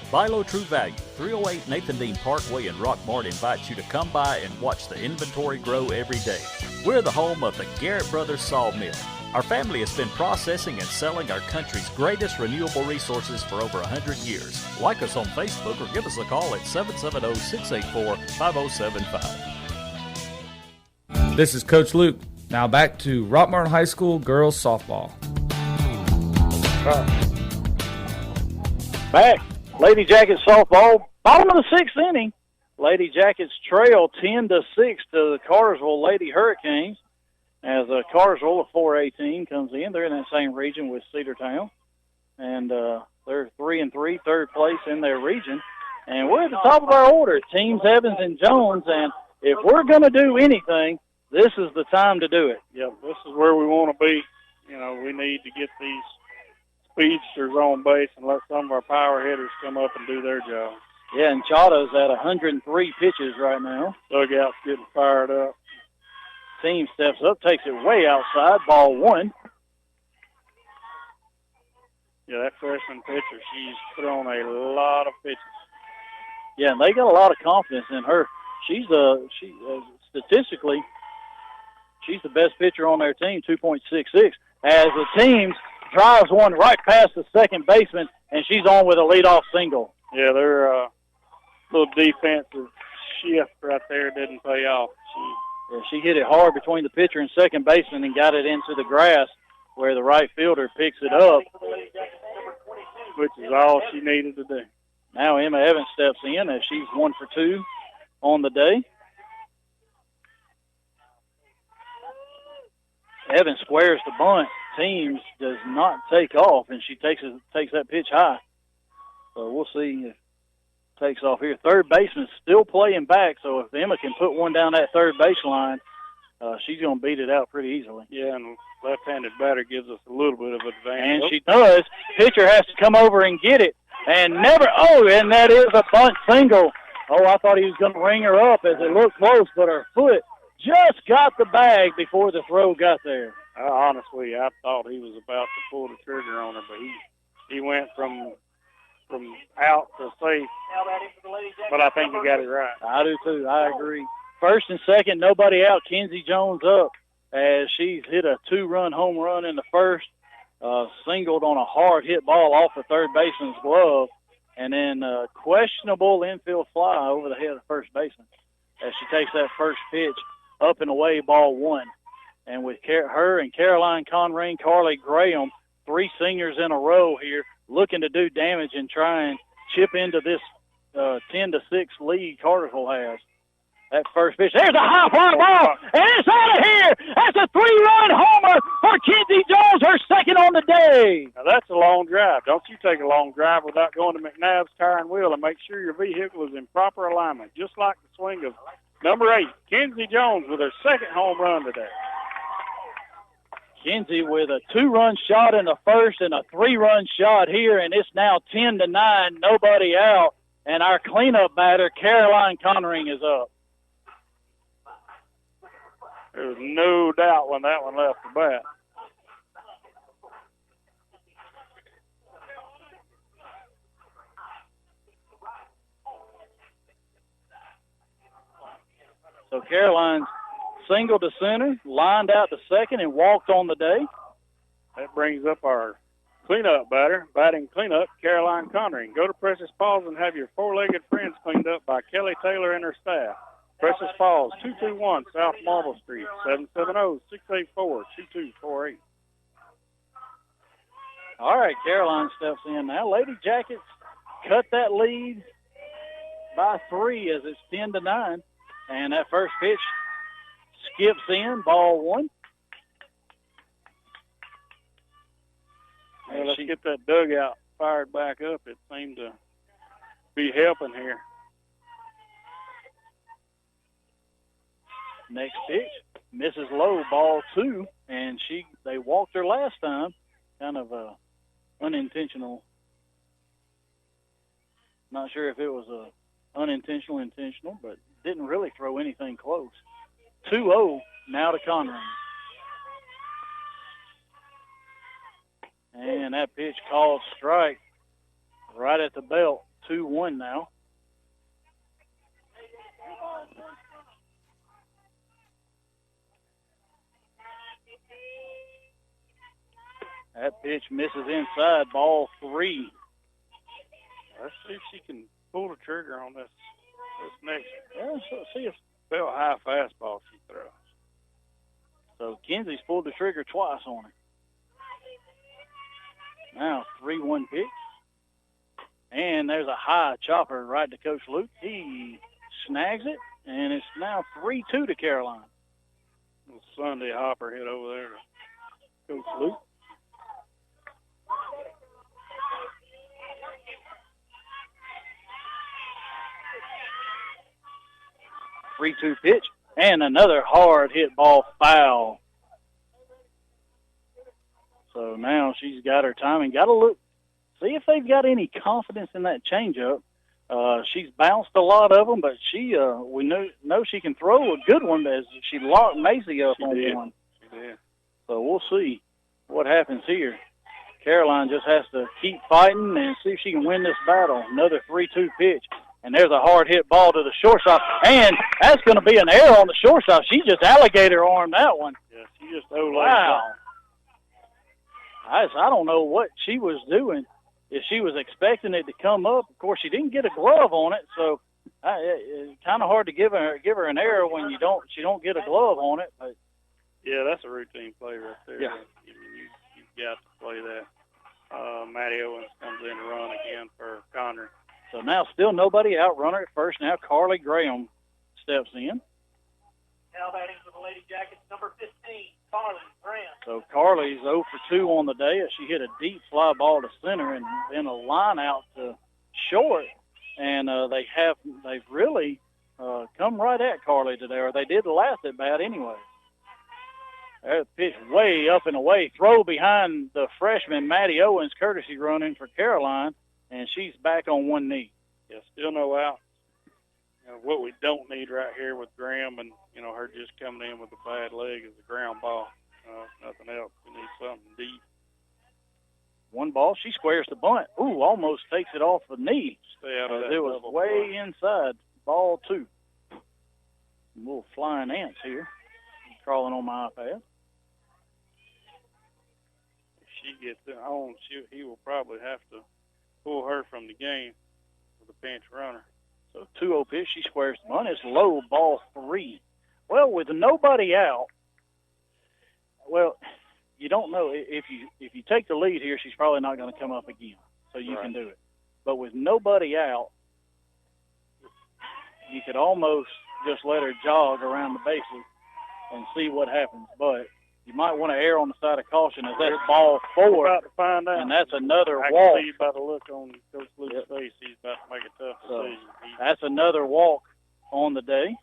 Buy Low True Value, 308 Nathan Dean Parkway in Rockmart invites you to come by and watch the inventory grow every day. We're the home of the Garrett Brothers Sawmill. Our family has been processing and selling our country's greatest renewable resources for over 100 years. Like us on Facebook or give us a call at 770-684-5075. This is Coach Luke. Now back to Rockmart High School girls softball. Back. Lady Jackets softball, bottom of the 6th inning. Lady Jackets trail 10-6 to the Cartersville Lady Hurricanes. As Cartersville, a 4A team, comes in. They're in that same region with Cedartown. And they're 3-3, third place in their region. And we're at the top of our order, teams Evans and Jones. And if we're going to do anything, this is the time to do it. Yep, this is where we want to be. You know, we need to get these speedsters on base and let some of our power hitters come up and do their job. Yeah, and Chado's at 103 pitches right now. Dugout's getting fired up. Team steps up, takes it way outside, ball 1. Yeah, that freshman pitcher, she's put on a lot of pitches. Yeah, and they got a lot of confidence in her. Statistically, she's the best pitcher on their team, 2.66. As the team drives one right past the second baseman, and she's on with a leadoff single. Yeah, their little defensive shift right there didn't pay off. She hit it hard between the pitcher and second baseman and got it into the grass where the right fielder picks it up. Which is all she needed to do. Now Emma Evans steps in as she's 1 for 2 on the day. Evans squares the bunt. Teams does not take off, and she takes that pitch high. So we'll see if it takes off here. Third baseman still playing back, so if Emma can put one down that third baseline, she's going to beat it out pretty easily. Yeah, and left-handed batter gives us a little bit of advantage. And she does. Pitcher has to come over and get it. And and that is a bunt single. Oh, I thought he was going to ring her up as it looked close, but her foot just got the bag before the throw got there. Honestly, I thought he was about to pull the trigger on her, but he went from out to safe. But I think he got it right. I do too. I agree. First and second, nobody out. Kenzie Jones up as she's hit a 2-run home run in the first, singled on a hard hit ball off the third baseman's glove, and then questionable infield fly over the head of the first baseman as she takes that first pitch up and away, ball 1. And with her and Caroline Conrain, Carly Graham, 3 seniors in a row here, looking to do damage and try and chip into this 10-6 lead Cartersville has. That first pitch, there's a high fly ball, and it's out of here. That's a 3-run homer for Kinsey Jones, her second on the day. Now, that's a long drive. Don't you take a long drive without going to McNabb's Tire and Wheel and make sure your vehicle is in proper alignment, just like the swing of number 8, Kinsey Jones, with her second home run today. Kinsey with a 2-run shot in the first and a 3-run shot here, and it's now 10-9, nobody out, and our cleanup batter, Caroline Connering, is up. There was no doubt when that one left the bat. So Caroline's single to center, lined out to second, and walked on the day. That brings up our cleanup batter, batting cleanup, Caroline Connering. Go to Precious Paws and have your four-legged friends cleaned up by Kelly Taylor and her staff. Precious Falls, 221 South Marble Street, 770-684-2248. All right, Caroline steps in now. Lady Jackets cut that lead by 3 as it's 10-9. And that first pitch skips in, ball 1. Well, let's get that dugout fired back up. It seemed to be helping here. Next pitch, misses low, ball 2, and they walked her last time, kind of unintentional. Not sure if it was a intentional, but didn't really throw anything close. 2-0 now to Conran. And that pitch called strike right at the belt. 2-1 now. That pitch misses inside, ball 3. Let's see if she can pull the trigger on this next. Yeah, so see if Bell high fastball she throws. So Kenzie's pulled the trigger twice on it. Now 3-1 pitch. And there's a high chopper right to Coach Luke. He snags it, and it's now 3-2 to Caroline. Little Sunday hopper hit over there to Coach Luke. Three-two pitch, and another hard hit ball foul. So now she's got her timing. Got to look, see if they've got any confidence in that changeup. She's bounced a lot of them, but we know she can throw a good one as she locked Macy up on one. She did. So we'll see what happens here. Caroline just has to keep fighting and see if she can win this battle. Another 3-2 pitch. And there's a hard hit ball to the shortstop. And that's going to be an error on the shortstop. She just alligator armed that one. Yeah, she just wow. I don't know what she was doing. If she was expecting it to come up, of course she didn't get a glove on it, so it's kind of hard to give her an error when she don't get a glove on it. But yeah, that's a routine play right there. Yeah, you've got to play that. Matty Owens comes in to run again for Conner. So now still nobody out. Runner at first. Now Carly Graham steps in. Now batting for the Lady Jackets, number 15, Carly Graham. So Carly's 0 for 2 on the day as she hit a deep fly ball to center and then a line out to short. And they've really come right at Carly today, or they did the last at bat anyway. There's a pitch way up and away. Throw behind the freshman, Maddie Owens, courtesy running for Caroline, and she's back on one knee. Yeah, still no out. What we don't need right here with Graham and, her just coming in with a bad leg is a ground ball. Nothing else. We need something deep. One ball. She squares the bunt. Ooh, almost takes it off the knee. Stay out of that. It was way inside. Ball 2. Little flying ants here. Crawling on my iPad. If she gets it on, he will probably have to pull her from the game with a pinch runner. So 2-0 pitch, she squares the bunt. It's low, ball 3. Well, with nobody out, you don't know. If you take the lead here, she's probably not going to come up again. So you can do it. But with nobody out, you could almost just let her jog around the bases and see what happens. But you might want to err on the side of caution as that's ball 4. We're about to find out. And that's another I walk. can see by the look on Coach Luke's face, he's about to make a tough decision. That's another walk on the day.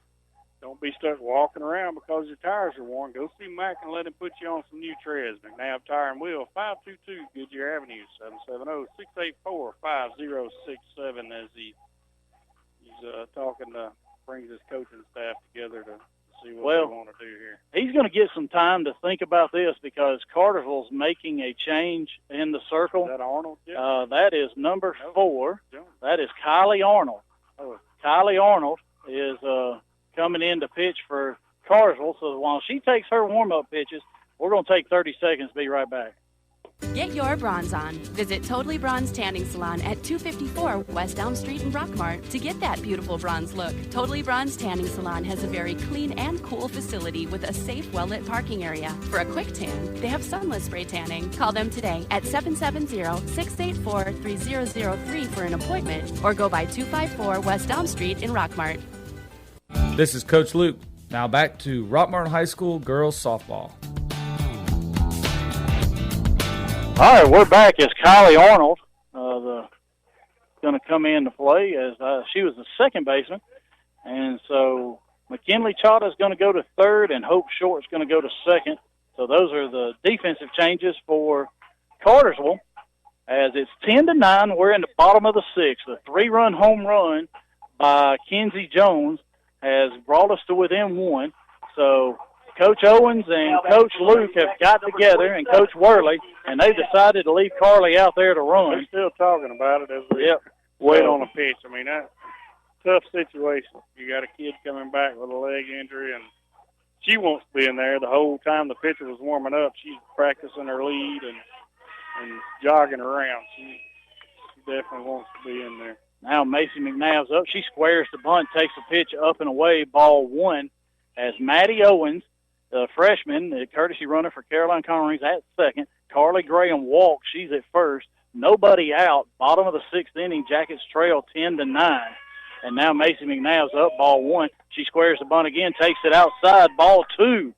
Don't be stuck walking around because your tires are worn. Go see Mac and let him put you on some new treads. McNabb Tire and Wheel, 522 Goodyear Avenue, 770-684-5067 as he's talking to, brings his coaching staff together to see what they want to do here. He's going to get some time to think about this because Cartersville's making a change in the circle. Is that Arnold? That is number 4. That is Kylie Arnold. Kylie Arnold is coming in to pitch for Cartersville. So while she takes her warm-up pitches, we're going to take 30 seconds. Be right back. Get your bronze on. Visit Totally Bronze Tanning Salon at 254 West Elm Street in Rockmart to get that beautiful bronze look. Totally Bronze Tanning Salon has a very clean and cool facility with a safe, well-lit parking area. For a quick tan, they have sunless spray tanning. Call them today at 770-684-3003 for an appointment or go by 254 West Elm Street in Rockmart. This is Coach Luke. Now back to Rockmart High School girls softball. All right, we're back as Kylie Arnold going to come in to play as she was the second baseman. And so McKinley Chata is going to go to third and Hope Short's going to go to second. So those are the defensive changes for Cartersville. As it's 10-9, we're in the bottom of the 6th. The 3-run home run by Kenzie Jones has brought us to within 1. So Coach Owens and Coach Luke have got together, and Coach Worley, and they've decided to leave Carly out there to run. We're still talking about it as we wait on a pitch. I mean, that's a tough situation. You got a kid coming back with a leg injury, and she wants to be in there the whole time the pitcher was warming up. She's practicing her lead and jogging around. She definitely wants to be in there. Now Macy McNabb's up. She squares the bunt, takes the pitch up and away, ball 1, as Maddie Owens, the freshman, the courtesy runner for Caroline Connery's at second. Carly Graham walks. She's at first. Nobody out. Bottom of the 6th inning. Jackets trail 10-9. And now Macy McNabb's up, ball 1. She squares the bunt again, takes it outside, ball 2.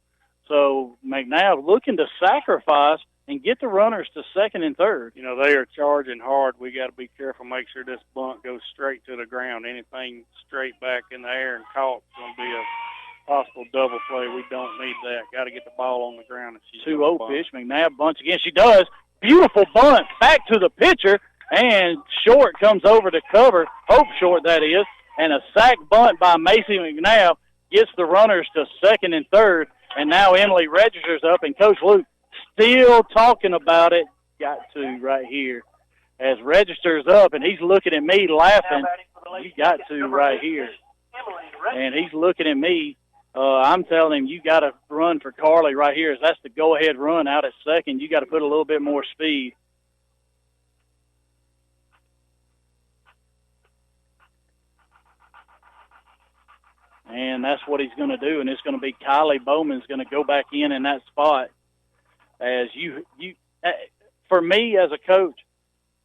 So McNabb looking to sacrifice and get the runners to second and third. You know, they are charging hard. We got to be careful, make sure this bunt goes straight to the ground. Anything straight back in the air and caught is going to be a possible double play. We don't need that. Got to get the ball on the ground. 2-0 pitch. McNabb bunts again. She does. Beautiful bunt back to the pitcher, and Short comes over to cover. Hope Short, that is. And a sac bunt by Macy McNabb gets the runners to second and third. And now Emily registers up, and Coach Luke still talking about it. Got to right here. As registers up, and he's looking at me laughing. You got to right here. And he's looking at me. I'm telling him, you got to run for Carly right here. As that's the go-ahead run out at second. You got to put a little bit more speed. And that's what he's going to do, and it's going to be Kylie Bowman's going to go back in that spot. As for me as a coach,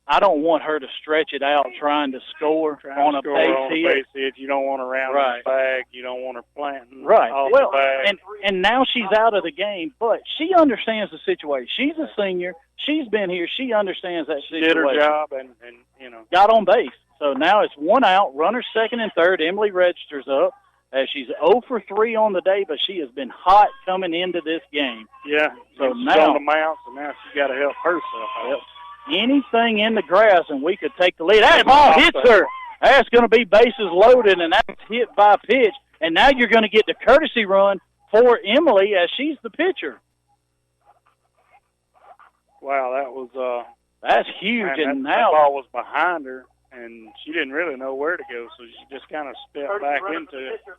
I don't want her to stretch it out trying to score on a base hit. You don't want her around the bag. You don't want her planting off well, the bag. And now she's out of the game, but she understands the situation. She's a senior. She's been here. She understands that situation. Did her job and got on base. So now it's 1 out, runner second and third. Emily registers up as she's 0 for 3 on the day, but she has been hot coming into this game. Yeah. So she's now on the mound, so now she's got to help herself out. Anything in the grass, and we could take the lead. That ball hits her. That's going to be bases loaded, and that's hit by pitch. And now you're going to get the courtesy run for Emily as she's the pitcher. Wow, that was that's huge. And that now ball was behind her, and she didn't really know where to go, so she just kind of stepped back into it. So,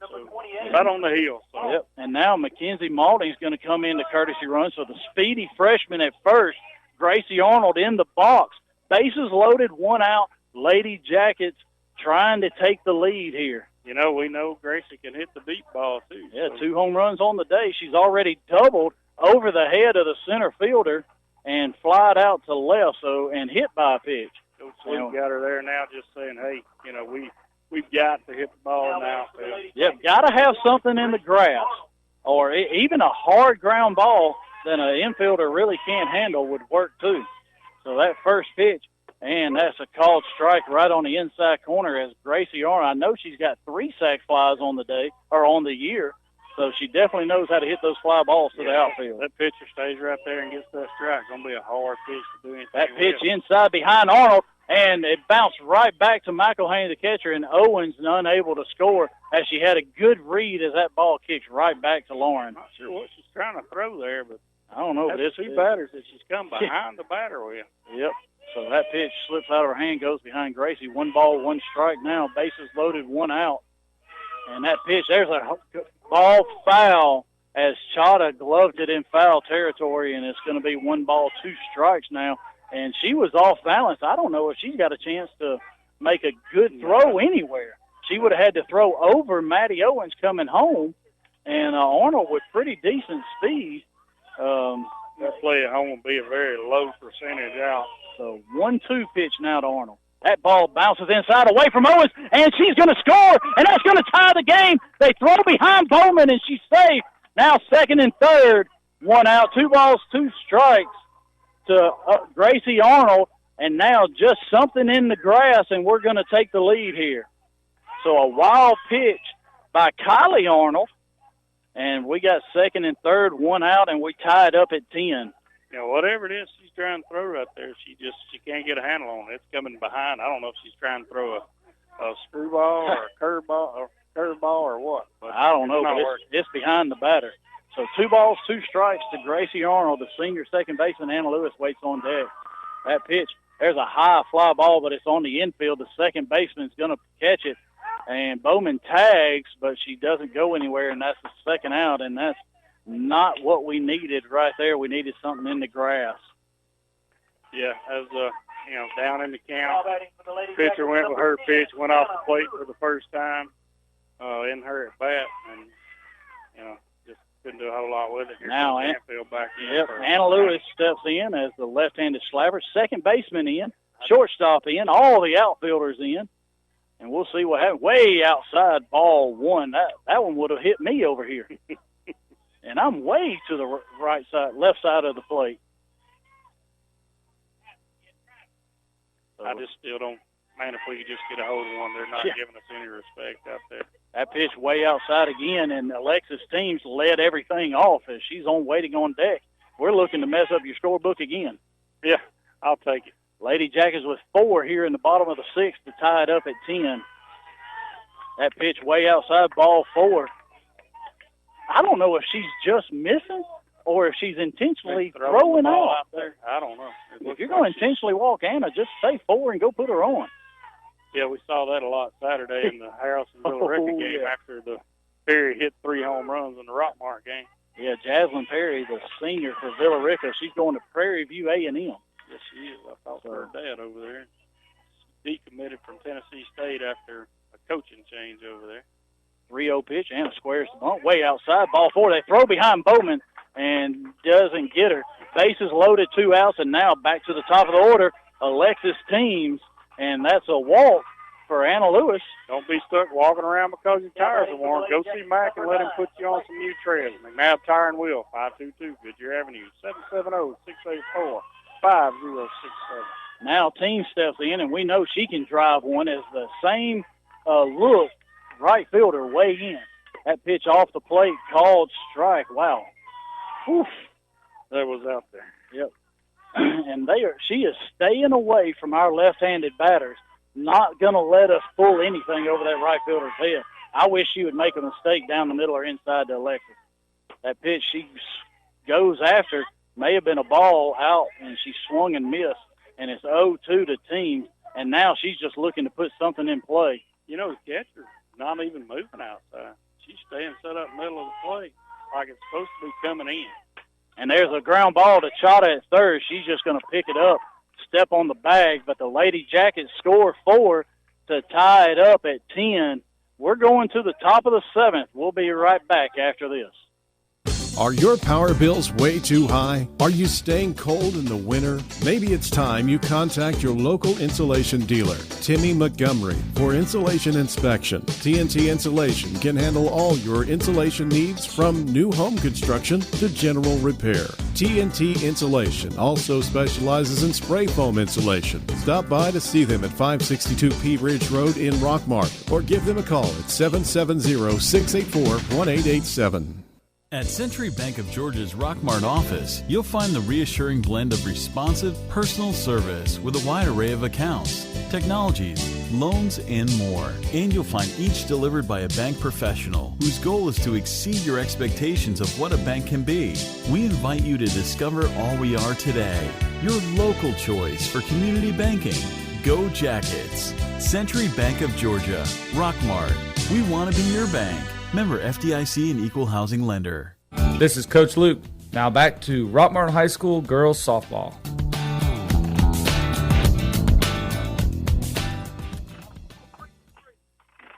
right on the heel. So. Yep. And now Mackenzie Malding's going to come in the courtesy run. So the speedy freshman at first, Gracie Arnold in the box. Bases loaded, 1 out. Lady Jackets trying to take the lead here. You know, we know Gracie can hit the deep ball, too. Yeah, 2 home runs on the day. She's already doubled over the head of the center fielder and flied out to left, and hit by a pitch. Coach Luke got her there now just saying, hey, we we've got to hit the ball in the outfield. Yep, got to have something in the grass or even a hard ground ball that an infielder really can't handle would work too. So that first pitch, and that's a called strike right on the inside corner as Gracie Arnold. I know she's got 3 sac flies on the day or on the year, so she definitely knows how to hit those fly balls to the outfield. That pitcher stays right there and gets that strike. It's going to be a hard pitch to do anything. That pitch inside behind Arnold, and it bounced right back to McElhaney, the catcher, and Owens unable to score as she had a good read as that ball kicks right back to Lauren. Not sure what she's trying to throw there, but I don't know. that's 2 batters that she's come behind the batter with. Yep. So that pitch slips out of her hand, goes behind Gracie. 1 ball, 1 strike now. Bases loaded, 1 out. And that pitch, there's a ball foul as Chata gloved it in foul territory, and it's going to be 1 ball, 2 strikes now. And she was off balance. I don't know if she's got a chance to make a good throw anywhere. She would have had to throw over Maddie Owens coming home, and Arnold with pretty decent speed. That play at home will be a very low percentage out. So 1-2 pitch now to Arnold. That ball bounces inside away from Owens, and she's going to score, and that's going to tie the game. They throw behind Bowman, and she's safe. Now 2nd and 3rd, 1 out, 2 balls, 2 strikes to Gracie Arnold, and now just something in the grass, and we're going to take the lead here. So a wild pitch by Kylie Arnold, and we got 2nd and 3rd, 1 out, and we tied up at 10. You know, whatever it is she's trying to throw right there, she can't get a handle on it. It's coming behind. I don't know if she's trying to throw a screwball or a curveball or what. But I don't know, but it's behind the batter. So 2 balls, 2 strikes to Gracie Arnold. The senior second baseman, Anna Lewis, waits on deck. That pitch, there's a high fly ball, but it's on the infield. The second baseman's going to catch it. And Bowman tags, but she doesn't go anywhere, and that's the 2nd out, and that's not what we needed right there. We needed something in the grass. Yeah, as down in the count, pitcher went with her pitch, went off the plate for the first time in her at bat, and just couldn't do a whole lot with it. Here now Anfield back in. Yep, Anna Lewis steps in as the left-handed slapper, second baseman in, shortstop in, all the outfielders in, and we'll see what happens. Way outside, ball 1. That one would have hit me over here. And I'm way to the left side of the plate. I just still don't, man, if we could just get a hold of one, they're not giving us any respect out there. That pitch way outside again, and Alexis Teams led everything off as she's waiting on deck. We're looking to mess up your scorebook again. Yeah, I'll take it. Lady Jackets with 4 here in the bottom of the 6th to tie it up at 10. That pitch way outside, ball 4. I don't know if she's just missing or if she's intentionally throwing out there. I don't know. If you're going to intentionally walk Anna, just say 4 and go put her on. Yeah, we saw that a lot Saturday in the Harrison-Villa-Rica game after the Perry hit 3 home runs in the Rockmart game. Yeah, Jaslyn Perry, the senior for Villa-Rica, she's going to Prairie View A&M. Yes, she is. I thought her dad over there. She decommitted from Tennessee State after a coaching change over there. 3-0 pitch. Anna squares the bunt way outside. Ball 4. They throw behind Bowman and doesn't get her. Bases loaded, 2 outs, and now back to the top of the order, Alexis Teams, and that's a walk for Anna Lewis. Don't be stuck walking around because your tires are worn. Go see Mac and let him put you on some new treads. McNabb Tire and Wheel, 522 Goodyear Avenue, 770-684-5067. Now Teams steps in, and we know she can drive one as the same look. Right fielder way in. That pitch off the plate, called strike. Wow. Oof. That was out there. Yep. And she is staying away from our left-handed batters, not going to let us pull anything over that right fielder's head. I wish she would make a mistake down the middle or inside to Alexis. That pitch she goes after may have been a ball out, and she swung and missed, and it's 0-2 to Teams, and now she's just looking to put something in play. You know, the catcher not even moving outside. She's staying set up middle of the plate like it's supposed to be coming in. And there's a ground ball to Chata at third. She's just going to pick it up, step on the bag, but the Lady Jackets score 4 to tie it up at 10. We're going to the top of the 7th. We'll be right back after this. Are your power bills way too high? Are you staying cold in the winter? Maybe it's time you contact your local insulation dealer, Timmy Montgomery, for insulation inspection. TNT Insulation can handle all your insulation needs from new home construction to general repair. TNT Insulation also specializes in spray foam insulation. Stop by to see them at 562 P Ridge Road in Rockmart or give them a call at 770-684-1887. At Century Bank of Georgia's Rockmart office, you'll find the reassuring blend of responsive, personal service with a wide array of accounts, technologies, loans, and more. And you'll find each delivered by a bank professional whose goal is to exceed your expectations of what a bank can be. We invite you to discover all we are today. Your local choice for community banking. Go Jackets. Century Bank of Georgia, Rockmart. We want to be your bank. Member FDIC and Equal Housing Lender. This is Coach Luke. Now back to Rockmart High School girls softball.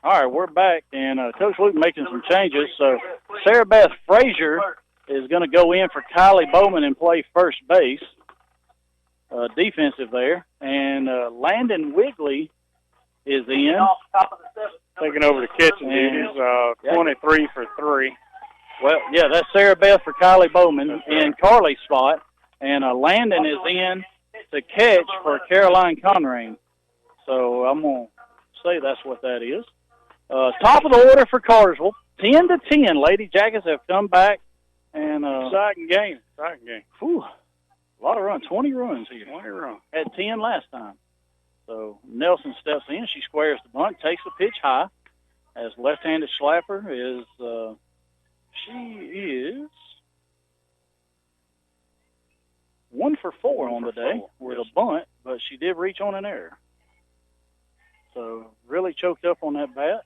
All right, we're back, and Coach Luke making some changes. So Sarah Beth Frazier is going to go in for Kylie Bowman and play first base, defensive there. And Landon Wigley is in. Taking over the catching duties, 23 for 3. Well, yeah, that's Sarah Beth for Kylie Bowman in Carly's spot. And Landon is in to catch for Caroline Conrain. So I'm going to say that's what that is. Top of the order for Cartersville, 10-10. Lady Jackets have come back. And Exciting game. Whew, a lot of runs, 20 runs here. 20 runs. Had 10 last time. So Nelson steps in. She squares the bunt, takes the pitch high. As left-handed slapper is, she is 1 for 4 on the day with a bunt, but she did reach on an error. So really choked up on that bat.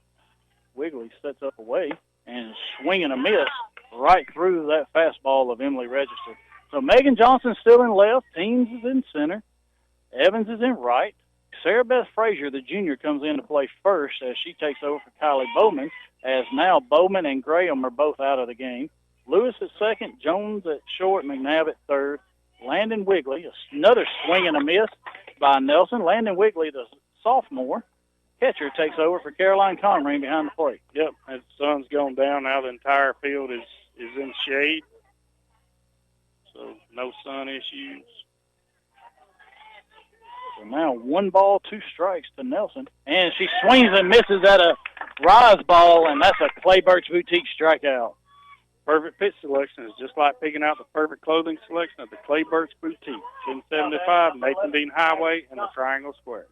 Wigley sets up away and swinging a miss right through that fastball of Emily Register. So Megan Johnson still in left. Teams is in center. Evans is in right. Sarah Beth Frazier, the junior, comes in to play first as she takes over for Kylie Bowman, as now Bowman and Graham are both out of the game. Lewis at second, Jones at short, McNabb at third. Landon Wigley, another swing and a miss by Nelson. Landon Wigley, the sophomore catcher, takes over for Caroline Conrain behind the plate. Yep, as the sun's gone down, now the entire field is in shade. So no sun issues. So now 1 ball, 2 strikes to Nelson. And she swings and misses at a rise ball, and that's a Clay Birch Boutique strikeout. Perfect pitch selection is just like picking out the perfect clothing selection at the Clay Birch Boutique, 1075 Nathan Dean Highway in the Triangle Square.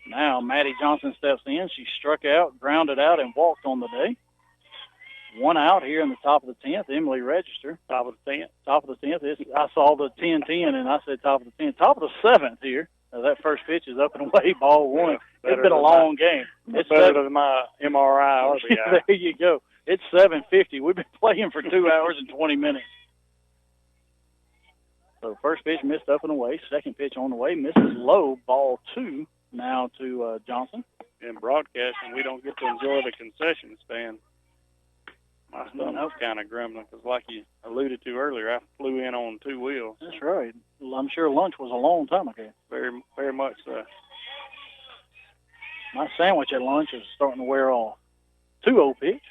Now Maddie Johnson steps in. She struck out, grounded out, and walked on the day. 1 out here in the top of the 10th. Emily Register. Top of the 10th. Top of the 10th. I saw the 10-10, and I said top of the 10th. Top of the 7th here. That first pitch is up and away, ball 1. It's been a long game. It's better than my MRI RBI. There you go. It's 7:50. We've been playing for 2 hours and 20 minutes. So first pitch missed up and away. Second pitch on the way. Misses low. Ball 2 now to Johnson. In broadcasting, we don't get to enjoy the concession stand. My stomach's kind of grumbling because, like you alluded to earlier, I flew in on 2 wheels. That's right. I'm sure lunch was a long time ago. Very, very much so. My sandwich at lunch is starting to wear off. 2-0 pitch.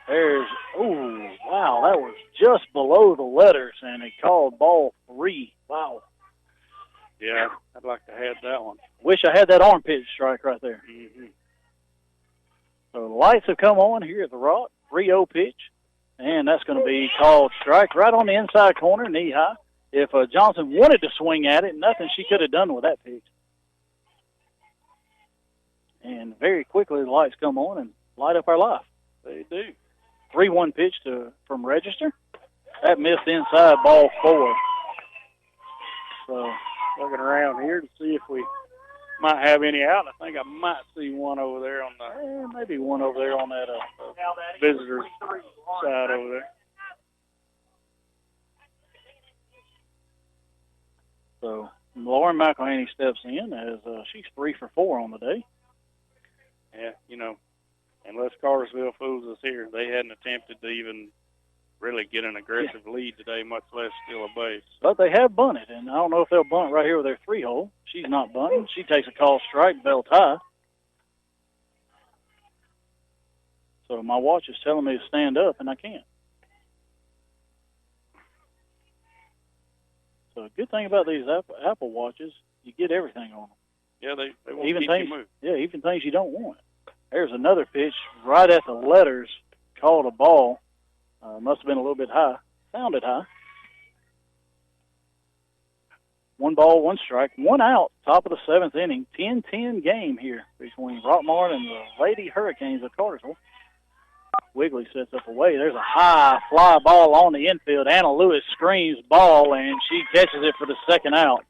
There's, wow, that was just below the letters, and it called ball 3. Wow. Yeah, I'd like to have that one. Wish I had that armpit strike right there. Mm-hmm. So the lights have come on here at the Rock. 3-0 pitch, and that's going to be called strike right on the inside corner, knee high. If Johnson wanted to swing at it, nothing she could have done with that pitch. And very quickly the lights come on and light up our life. They do. 3-1 pitch from Register. That missed inside, ball 4. So looking around here to see if we might have any out. I think I might see one over there on the, maybe one over there on that visitor side over there. So Lauren McElhaney steps in as she's 3 for 4 on the day. Yeah, unless Cartersville fools us here, they hadn't attempted to even really get an aggressive lead today, much less steal a base. But they have bunted, and I don't know if they'll bunt right here with their 3-hole. She's not bunting. She takes a call strike, bell tie. So my watch is telling me to stand up, and I can't. So a good thing about these Apple Watches, you get everything on them. Yeah, they won't Even keep things, you move. yeah, even things you don't want. There's another pitch right at the letters, called a ball. Must have been a little bit high. Sounded high. 1 ball, 1 strike, 1 out, top of the 7th inning. 10-10 game here between Rockmart and the Lady Hurricanes of Cartersville. Wiggly sets up away. There's a high fly ball on the infield. Anna Lewis screams ball, and she catches it for the 2nd out.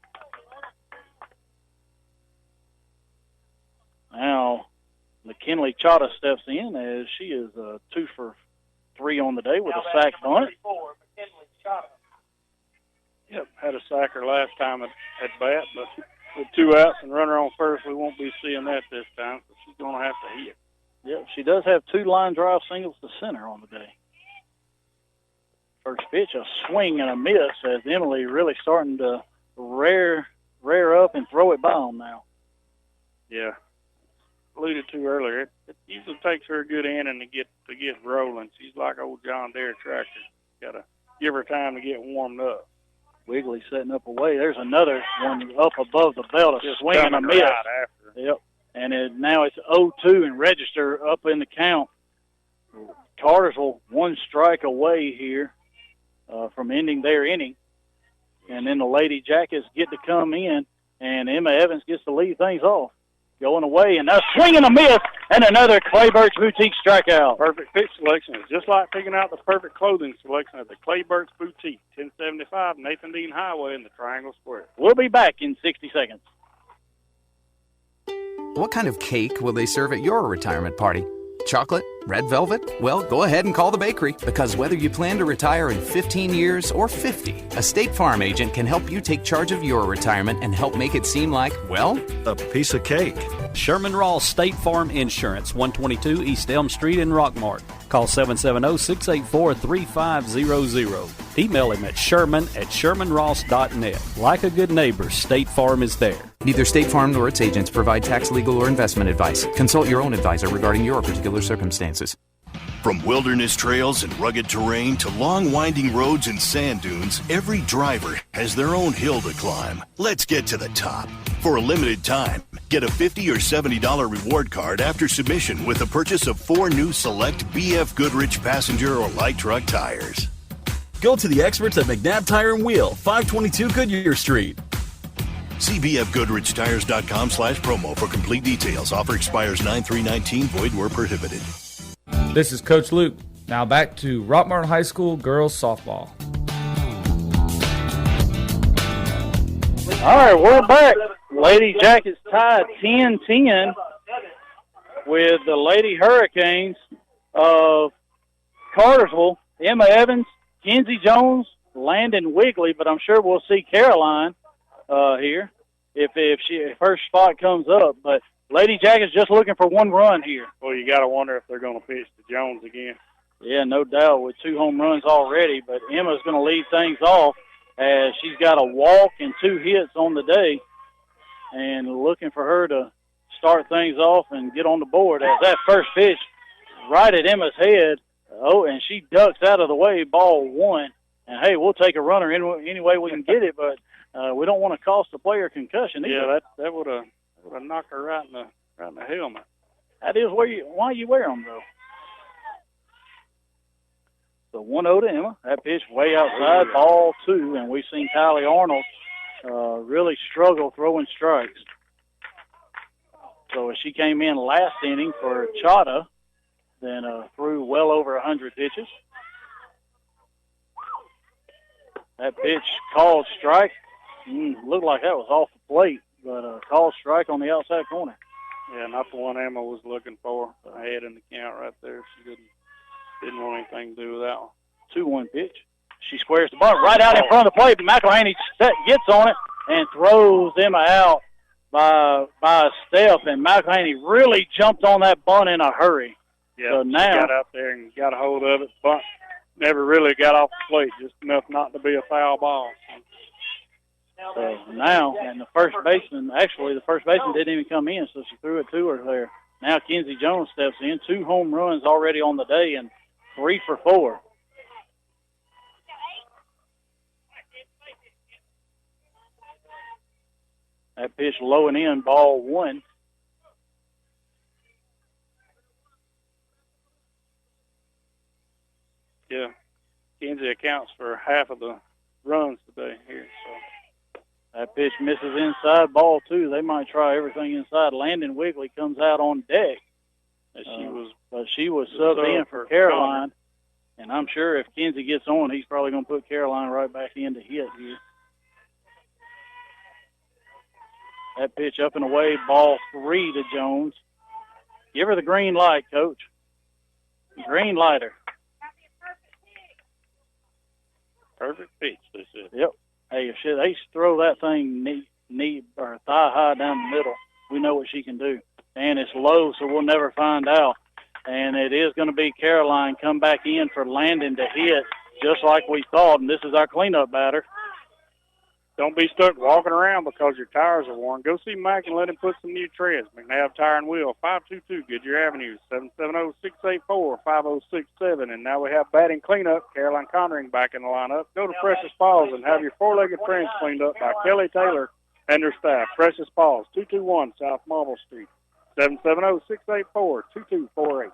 Now, McKinley Chata steps in as she is 2 for 3 on the day with a sack bunt. Yep, had a sacker last time at bat, but with 2 outs and runner on first, we won't be seeing that this time, so she's going to have to hit. Yep, she does have 2 line drive singles to center on the day. First pitch, a swing and a miss as Emily really starting to rear up and throw it by them now. Yeah, alluded to earlier, it usually takes her a good inning to get rolling. She's like old John Deere tractor. Got to give her time to get warmed up. Wiggly setting up away. There's another one up above the belt, a swing and a miss. Right after. Yep. And now it's 0-2 and register up in the count. Cartersville 1 strike away here from ending their inning. And then the Lady Jackets get to come in, and Emma Evans gets to lead things off. Going away, and a swing and a miss, and another Clay Birch Boutique strikeout. Perfect pitch selection. It's just like picking out the perfect clothing selection at the Clay Birch Boutique, 1075 Nathan Dean Highway in the Triangle Square. We'll be back in 60 seconds. What kind of cake will they serve at your retirement party? Chocolate? Red velvet? Well, go ahead and call the bakery, because whether you plan to retire in 15 years or 50, a State Farm agent can help you take charge of your retirement and help make it seem like, well, a piece of cake. Sherman Ross State Farm Insurance, 122 East Elm Street in Rockmart. Call 770-684-3500. Email him at sherman@shermanross.net. Like a good neighbor, State Farm is there. Neither State Farm nor its agents provide tax, legal, or investment advice. Consult your own advisor regarding your particular circumstances. From wilderness trails and rugged terrain to long winding roads and sand dunes, every driver has their own hill to climb. Let's get to the top. For a limited time, get a $50 or $70 reward card after submission with the purchase of 4 new select BF Goodrich passenger or light truck tires. Go to the experts at McNabb Tire and Wheel, 522 Goodyear Street. See bfgoodrichtires.com/promo for complete details. Offer expires 9/3/19. Void where prohibited. This is Coach Luke. Now back to Rockmart High School girls softball. All right, we're back. Lady Jackets tied 10-10 with the Lady Hurricanes of Cartersville. Emma Evans, Kenzie Jones, Landon Wiggly, but I'm sure we'll see Caroline here if her spot comes up. But Lady Jackets just looking for 1 run here. Well, you got to wonder if they're going to pitch to Jones again. Yeah, no doubt, with 2 home runs already. But Emma's going to lead things off as she's got a walk and 2 hits on the day, and looking for her to start things off and get on the board. As that first pitch right at Emma's head, and she ducks out of the way, ball 1. And, hey, we'll take a runner any way we can get it, but we don't want to cost the player concussion either. Yeah, that would have knocked her right in the helmet. That is why you wear them, though. So 1-0 to Emma. That pitch way outside, ball 2, and we've seen Kylie Arnold really struggle throwing strikes. So as she came in last inning for Chata, then threw well over 100 pitches. That pitch called strike. Looked like that was off the plate, but called strike on the outside corner. Yeah, not the one Emma was looking for. Ahead in the count right there. She didn't want anything to do with that one. 2-1 pitch. She squares the bunt right out in front of the plate. McElhaney gets on it and throws Emma out by a step, and McElhaney really jumped on that bunt in a hurry. Yeah, so now she got out there and got a hold of it. never really got off the plate, just enough not to be a foul ball. So now, and the first baseman didn't even come in, so she threw it to her there. Now Kenzie Jones steps in, 2 home runs already on the day and 3 for 4. That pitch low and in, ball 1. Yeah, Kenzie accounts for half of the runs today here. So that pitch misses inside, ball 2. They might try everything inside. Landon Wigley comes out on deck. She was subbed in for Caroline, and I'm sure if Kenzie gets on, he's probably going to put Caroline right back in to hit here. That pitch up and away, ball 3 to Jones. Give her the green light, Coach. Green lighter. Perfect pitch, they said. Yep. Hey, if they throw that thing knee or thigh high down the middle, we know what she can do. And it's low, so we'll never find out. And it is going to be Caroline come back in for Landon to hit, just like we thought. And this is our cleanup batter. Don't be stuck walking around because your tires are worn. Go see Mike and let him put some new treads. McNabb Tire and Wheel, 522 Goodyear Avenue, 770-684-5067. And now we have batting cleanup. Caroline Conring back in the lineup. Go to Precious Paws and have your four-legged friends cleaned up by Kelly Taylor and their staff. Precious Paws, 221 South Marble Street, 770-684-2248.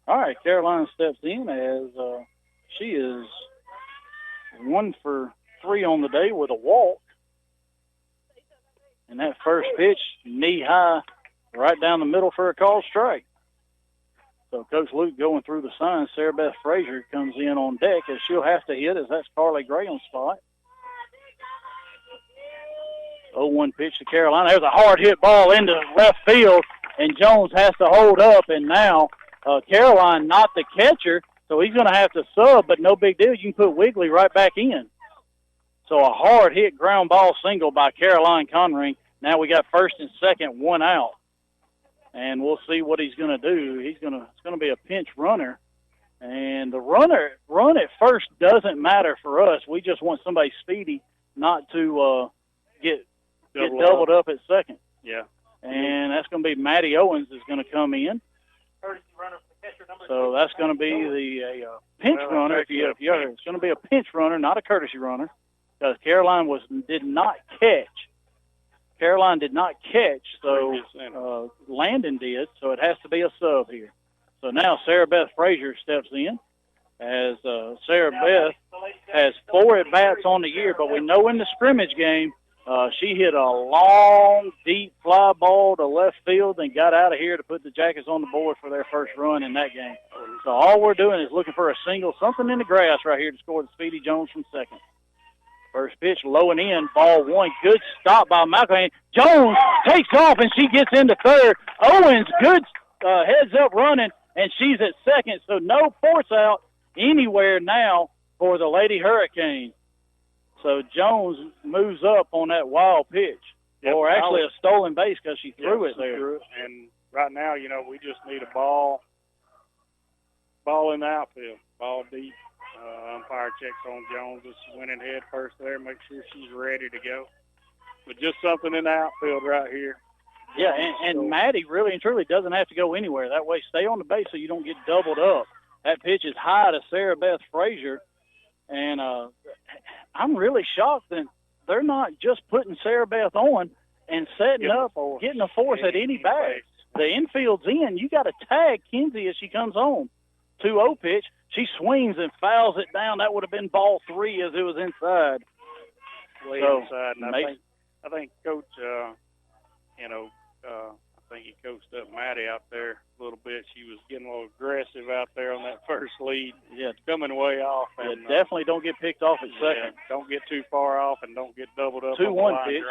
All right, Caroline steps in as she is 1 for 3 on the day with a walk. And that first pitch, knee high, right down the middle for a called strike. So Coach Luke going through the signs. Sarah Beth Frazier comes in on deck as she'll have to hit as that's Carly Graham's spot. 0-1 pitch to Carolina. There's a hard hit ball into left field, and Jones has to hold up. And now Caroline not the catcher, so he's going to have to sub, but no big deal. You can put Wigley right back in. So a hard-hit ground ball single by Caroline Conring. Now we got first and second, 1 out. And we'll see what he's going to do. It's going to be a pinch runner. And the run at first doesn't matter for us. We just want somebody speedy not to get doubled up at second. Yeah. And that's going to be Maddie Owens is going to come in. So that's going to be the pinch runner. It's going to be a pinch runner, not a courtesy runner. Because Caroline did not catch. Caroline did not catch, so Landon did, so it has to be a sub here. So now Sarah Beth Frazier steps in as Sarah Beth has 4 at-bats on the year, but we know in the scrimmage game she hit a long, deep fly ball to left field and got out of here to put the Jackets on the board for their first run in that game. So all we're doing is looking for a single, something in the grass right here to score the Speedy Jones from second. First pitch, low and in, ball 1. Good stop by McElhaney. Jones takes off, and she gets into third. Owens, good heads up running, and she's at second. So no force out anywhere now for the Lady Hurricane. So Jones moves up on that wild pitch, or actually a stolen base because she threw it there. And right now, we just need a ball in the outfield, ball deep. Umpire checks on Jones as she went in head first there, make sure she's ready to go. But just something in the outfield right here. Yeah, and Maddie really and truly doesn't have to go anywhere. That way, stay on the base so you don't get doubled up. That pitch is high to Sarah Beth Frazier, and I'm really shocked that they're not just putting Sarah Beth on and setting up or getting a force at any base. The infield's in. You got to tag Kenzie as she comes home. 2-0 pitch. She swings and fouls it down. That would have been ball 3 as it was inside. Way inside. And I think Coach, I think he coached up Maddie out there a little bit. She was getting a little aggressive out there on that first lead. Yeah, it's coming way off. And definitely don't get picked off at second. Don't get too far off and don't get doubled up. 2-1 pitch.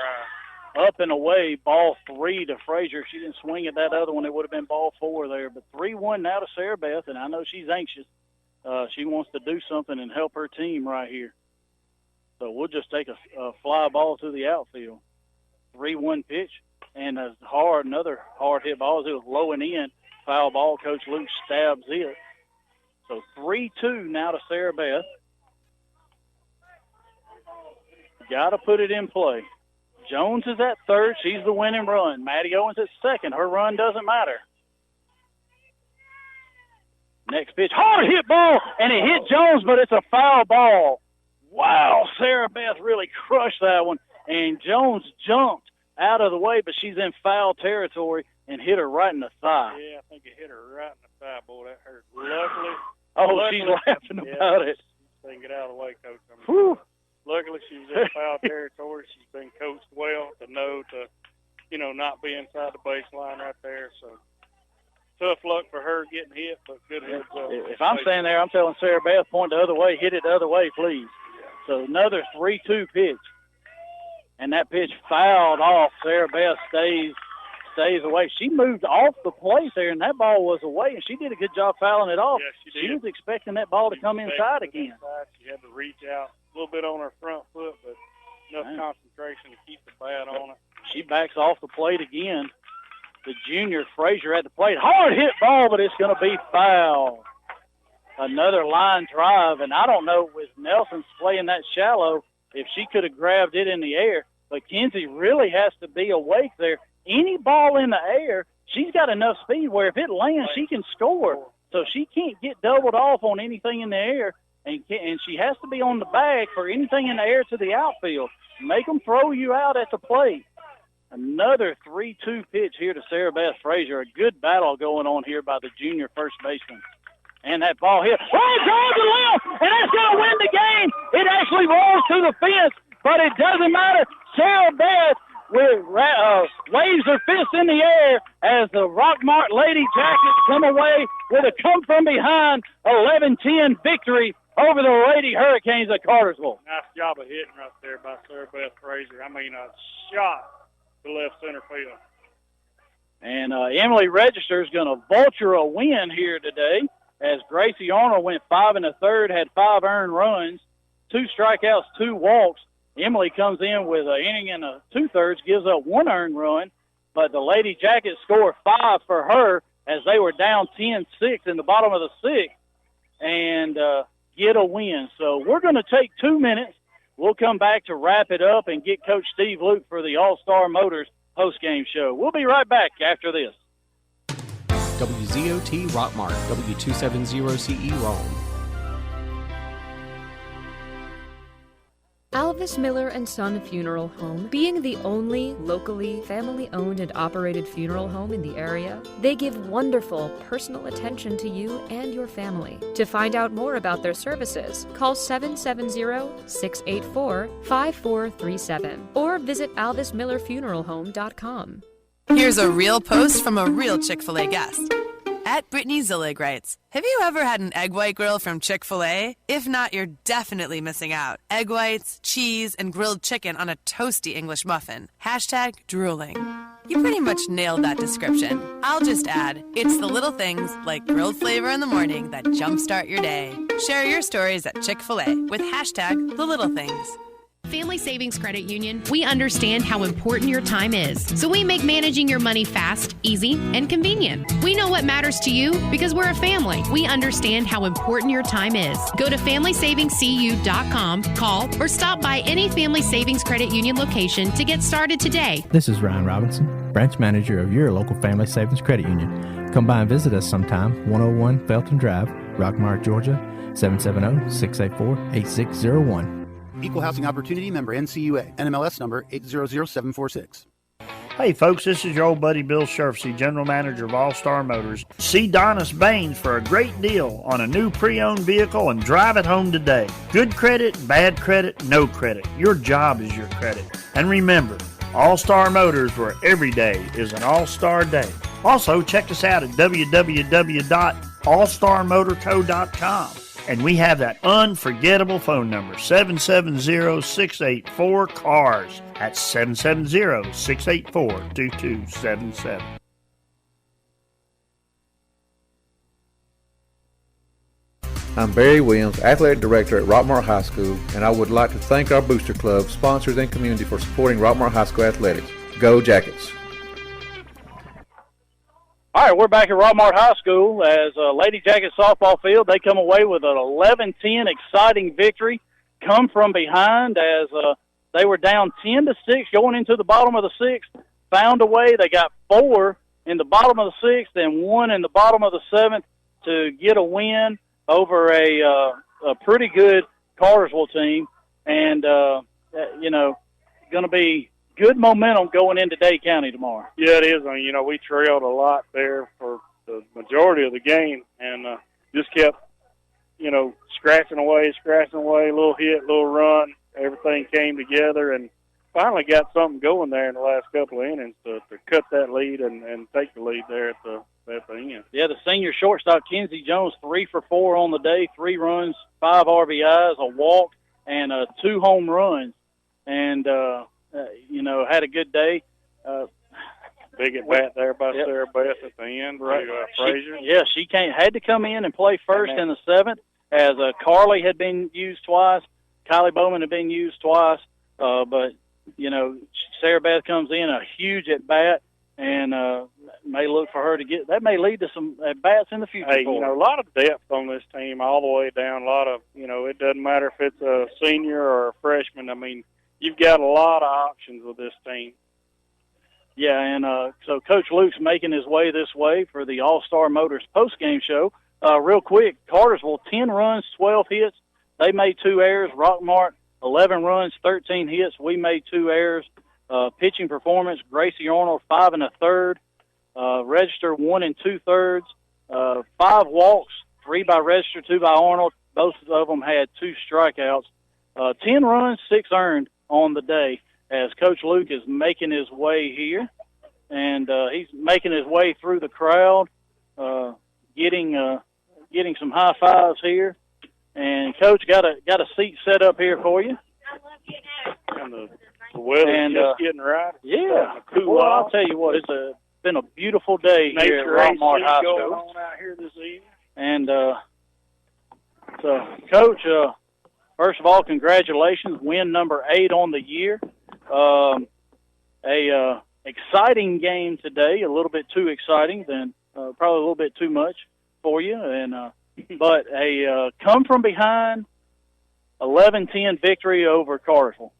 Up and away, ball 3 to Frazier. She didn't swing at that other one. It would have been ball 4 there. But 3-1 now to Sarah Beth, and I know she's anxious. She wants to do something and help her team right here. So we'll just take a fly ball to the outfield. 3-1 pitch, and another hard hit ball. It was low and in. Foul ball. Coach Luke stabs it. So 3-2 now to Sarah Beth. Got to put it in play. Jones is at third. She's the winning run. Maddie Owens at second. Her run doesn't matter. Next pitch, hard hit ball, and it hit Jones, but it's a foul ball. Wow, Sarah Beth really crushed that one, and Jones jumped out of the way, but she's in foul territory and hit her right in the thigh. Yeah, I think it hit her right in the thigh, boy. That hurt. Luckily. She's laughing about it. Then get out of the way, Coach. Whew. Luckily, she was in foul territory. She's been coached well to know to, not be inside the baseline right there. So tough luck for her getting hit, but good heads up. If I'm standing there, I'm telling Sarah Beth, point the other way, hit it the other way, please. So another 3-2 pitch. And that pitch fouled off. Sarah Beth stays away. She moved off the plate there, and that ball was away, and she did a good job fouling it off. Yeah, she was expecting that ball to come inside again. She had to reach out a little bit on her front foot, but enough concentration to keep the bat on it. She backs off the plate again. The junior Frazier at the plate. Hard hit ball, but it's going to be foul. Another line drive, and I don't know, with Nelson's playing that shallow, if she could have grabbed it in the air. But Kinsey really has to be awake there. Any ball in the air, she's got enough speed where if it lands, she can score. So she can't get doubled off on anything in the air, and she has to be on the bag for anything in the air to the outfield. Make them throw you out at the plate. Another 3-2 pitch here to Sarah Beth Frazier. A good battle going on here by the junior first baseman. And that ball hit. Oh, it goes to left, and that's going to win the game. It actually rolls to the fence, but it doesn't matter. Sarah Beth waves her fist in the air as the Rockmart Lady Jackets come away with a come-from-behind 11-10 victory over the Lady Hurricanes of Cartersville. Nice job of hitting right there by Sarah Beth Frazier. I mean, a shot to left center field. And Emily Register is going to vulture a win here today as Gracie Arnold went 5 1/3, had 5 earned runs, 2 strikeouts, 2 walks. Emily comes in with an inning and 2/3, gives up 1 earned run, but the Lady Jackets score 5 for her as they were down 10-6 in the bottom of the 6th and get a win. So we're going to take 2 minutes. We'll come back to wrap it up and get Coach Steve Luke for the All-Star Motors postgame show. We'll be right back after this. WZOT Rockmart, W270CE Rome. Alvis Miller & Son Funeral Home, being the only locally family-owned and operated funeral home in the area, they give wonderful personal attention to you and your family. To find out more about their services, call 770-684-5437 or visit alvismillerfuneralhome.com. Here's a real post from a real Chick-fil-A guest. At Brittany Zillig writes, have you ever had an egg white grill from Chick-fil-A? If not, you're definitely missing out. Egg whites, cheese, and grilled chicken on a toasty English muffin. Hashtag drooling. You pretty much nailed that description. I'll just add, it's the little things like grilled flavor in the morning that jumpstart your day. Share your stories at Chick-fil-A with hashtag the little things. Family Savings Credit Union, we understand how important your time is. So we make managing your money fast, easy, and convenient. We know what matters to you because we're a family. We understand how important your time is. Go to FamilySavingsCU.com, call, or stop by any Family Savings Credit Union location to get started today. This is Ryan Robinson, branch manager of your local Family Savings Credit Union. Come by and visit us sometime, 101 Felton Drive, Rockmart, Georgia, 770-684-8601. Equal Housing Opportunity member NCUA, NMLS number 800746. Hey folks, this is your old buddy Bill Sherfsey, General Manager of All Star Motors. See Donis Baines for a great deal on a new pre-owned vehicle and drive it home today. Good credit, bad credit, no credit. Your job is your credit. And remember, All Star Motors, where every day is an All-Star Day. Also, check us out at www.allstarmotorco.com. And we have that unforgettable phone number, 770-684-CARS. That's 770-684-2277. I'm Barry Williams, Athletic Director at Rockmart High School, and I would like to thank our Booster Club, sponsors, and community for supporting Rockmart High School athletics. Go Jackets! All right, we're back at Rockmart High School as Lady Jackets softball field. They come away with an 11-10 exciting victory. Come from behind as they were down 10-6 going into the bottom of the sixth. Found a way. They got 4 in the bottom of the sixth and 1 in the bottom of the seventh to get a win over a pretty good Cartersville team. And, going to be good momentum going into Dade County tomorrow. Yeah, it is. I mean, we trailed a lot there for the majority of the game and just kept, scratching away, little hit, little run. Everything came together and finally got something going there in the last couple of innings to cut that lead and take the lead there at the end. Yeah, the senior shortstop, Kenzie Jones, 3 for 4 on the day, 3 runs, 5 RBIs, a walk, and 2 home runs. And, had a good day. Big at bat there by Sarah Beth at the end, right? Frazier. She had to come in and play first in the 7th, as Carly had been used twice, Kylie Bowman had been used twice, but Sarah Beth comes in a huge at bat, and may look for her to get that. May lead to some at bats in the future. Hey, a lot of depth on this team all the way down. A lot of it doesn't matter if it's a senior or a freshman. I mean, you've got a lot of options with this team. Yeah, and so Coach Luke's making his way this way for the All-Star Motors post-game show. Real quick, Cartersville, 10 runs, 12 hits. They made 2 errors. Rockmart, 11 runs, 13 hits. We made 2 errors. Pitching performance, Gracie Arnold, 5 1/3. Register, 1 2/3. 5 walks, 3 by Register, 2 by Arnold. Both of them had 2 strikeouts. 10 runs, 6 earned on the day, as Coach Luke is making his way here, and he's making his way through the crowd, getting some high fives here. And Coach got a seat set up here for you. And the weather's just getting right. Yeah, well, I'll tell you what, it's been a beautiful day here at Rockmart High School. Going on out here this evening. And so, Coach, first of all, congratulations, win number 8 on the year. Exciting game today, a little bit too exciting, then probably a little bit too much for you. And but a come from behind 11-10 victory over Cartersville.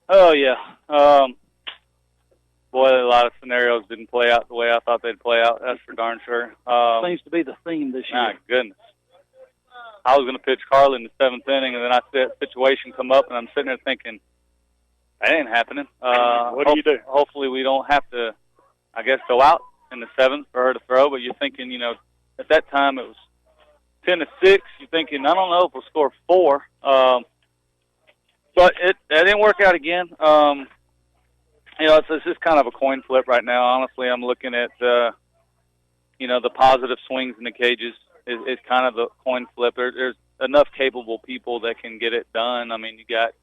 Oh yeah, boy, a lot of scenarios didn't play out the way I thought they'd play out. That's for darn sure. Seems to be the theme this year. My goodness. I was going to pitch Carly in the 7th inning, and then I see that situation come up, and I'm sitting there thinking, that ain't happening. What do you do? Hopefully we don't have to, I guess, go out in the 7th for her to throw, but you're thinking, at that time it was 10-6. You're thinking, I don't know if we'll score 4. But that didn't work out again. It's just kind of a coin flip right now. Honestly, I'm looking at, the positive swings in the cages. Is kind of the coin flip. There's enough capable people that can get it done. I mean, you got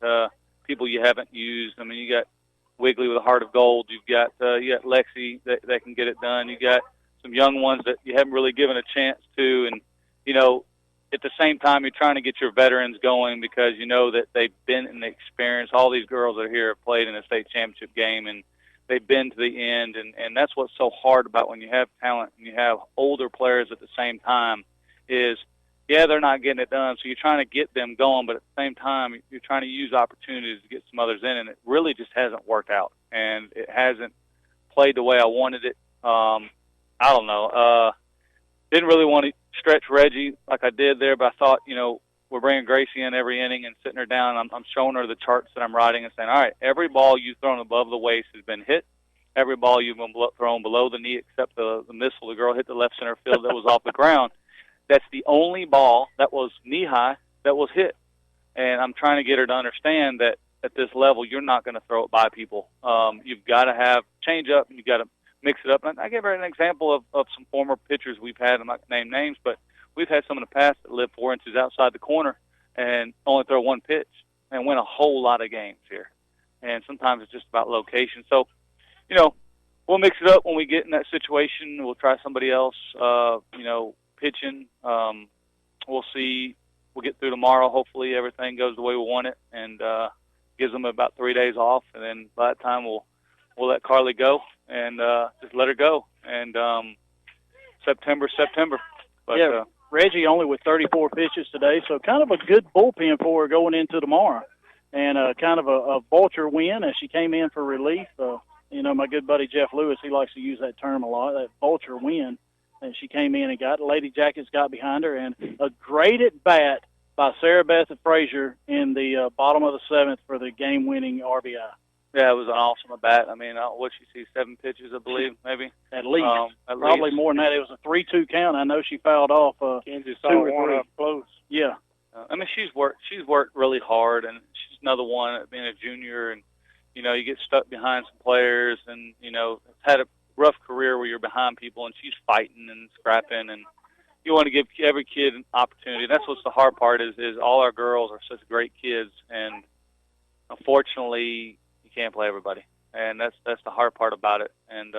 people you haven't used. I mean, you got Wiggly with a heart of gold. You got Lexi that can get it done. You got some young ones that you haven't really given a chance to. And, at the same time, you're trying to get your veterans going because you know that they've been in the experience. All these girls that are here have played in a state championship game, and they've been to the end. And that's what's so hard about when you have talent and you have older players at the same time is, they're not getting it done. So you're trying to get them going, but at the same time, you're trying to use opportunities to get some others in, and it really just hasn't worked out. And it hasn't played the way I wanted it. I don't know. Didn't really want to stretch Reggie like I did there, but I thought, we're bringing Gracie in every inning and sitting her down. I'm showing her the charts that I'm writing and saying, all right, every ball you've thrown above the waist has been hit. Every ball you've been thrown below the knee except the missile the girl hit the left center field that was off the ground. That's the only ball that was knee-high that was hit. And I'm trying to get her to understand that at this level, you're not going to throw it by people. You've got to have change-up, and you've got to mix it up. And I gave her an example of some former pitchers we've had. I'm not going to name names, but we've had some in the past that live 4 inches outside the corner and only throw 1 pitch and win a whole lot of games here. And sometimes it's just about location. So, we'll mix it up when we get in that situation. We'll try somebody else, pitching. We'll see. We'll get through tomorrow. Hopefully everything goes the way we want it, and gives them about 3 days off. And then by that time we'll let Carly go and just let her go. And September. But, yeah, Reggie only with 34 pitches today, so kind of a good bullpen for her going into tomorrow. And kind of a vulture win as she came in for relief. My good buddy Jeff Lewis, he likes to use that term a lot, that vulture win. And she came in and got Lady Jackets got behind her, and a great at bat by Sarah Beth Frazier in the bottom of the 7th for the game-winning RBI. Yeah, it was an awesome at bat. I mean, what she see, 7 pitches, I believe, maybe. At least, probably more than that. It was a 3-2 count. I know she fouled off. Kenzie 2 saw or one 3. up close. Yeah. I mean, she's worked really hard, and she's another one being a junior, and you get stuck behind some players, and had a rough career where you're behind people, and she's fighting and scrapping, and you want to give every kid an opportunity. That's what's the hard part is all our girls are such great kids, and unfortunately you can't play everybody, and that's the hard part about it. And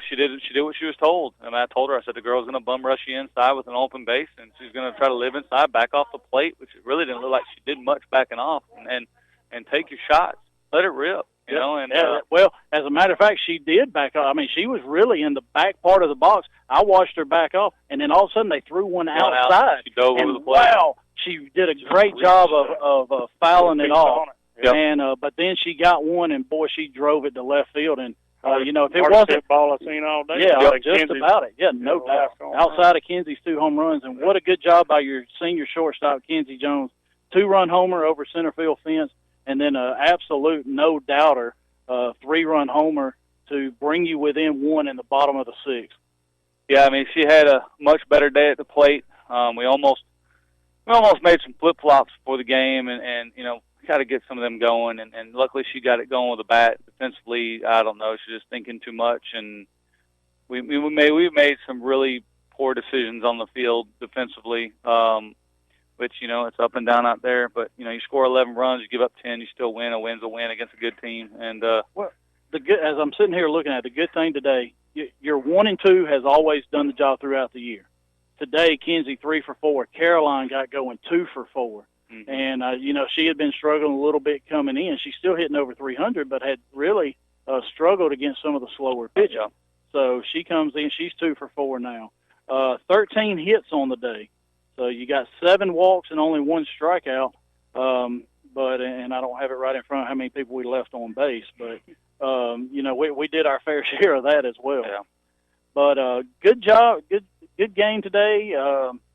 she did what she was told. I mean, I told her, I said the girl's going to bum rush you inside with an open base, and she's going to try to live inside, back off the plate, which it really didn't look like she did much backing off, and take your shots, let it rip. Well, as a matter of fact, she did back off. I mean, she was really in the back part of the box. I watched her back off, and then all of a sudden they threw one outside. She dove over the plate. Wow, she did a great job of fouling it off. Yep. And but then she got one, and boy, she drove it to left field. And if it Hardest wasn't ball I've seen all day. yeah, Like just Kenzie's, about it. Yeah, no doubt. Outside of Kenzie's 2 home runs, and what a good job by your senior shortstop, Kenzie Jones. 2-run homer over center field fence, and then an absolute no doubter, 3-run homer to bring you within 1 in the bottom of the 6th. Yeah, I mean, she had a much better day at the plate. We almost made some flip flops before the game, and got to get some of them going. And luckily, she got it going with a bat. Defensively, I don't know, she's just thinking too much, and we made some really poor decisions on the field defensively. Which it's up and down out there. But you score 11 runs, you give up 10, you still win. A win's a win against a good team. And well, as I'm sitting here looking at it, the good thing today, your 1 and 2 has always done the job throughout the year. Today, Kenzie 3 for 4. Caroline got going 2 for 4. Mm-hmm. And she had been struggling a little bit coming in. She's still hitting over 300, but had really struggled against some of the slower pitches. Yeah. So she comes in, she's 2 for 4 now. 13 hits on the day. So you got 7 walks and only 1 strikeout. And I don't have it right in front of how many people we left on base, but we did our fair share of that as well. Yeah. But good job, good game today.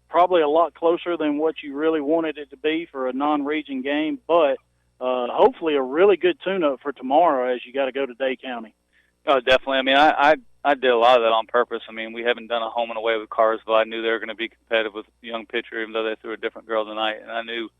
Probably a lot closer than what you really wanted it to be for a non-region game, but hopefully a really good tune-up for tomorrow as you got to go to Day County. Oh, definitely. I mean, I did a lot of that on purpose. I mean, we haven't done a home and away with Cartersville. I knew they were going to be competitive with the young pitcher, even though they threw a different girl tonight. And I knew,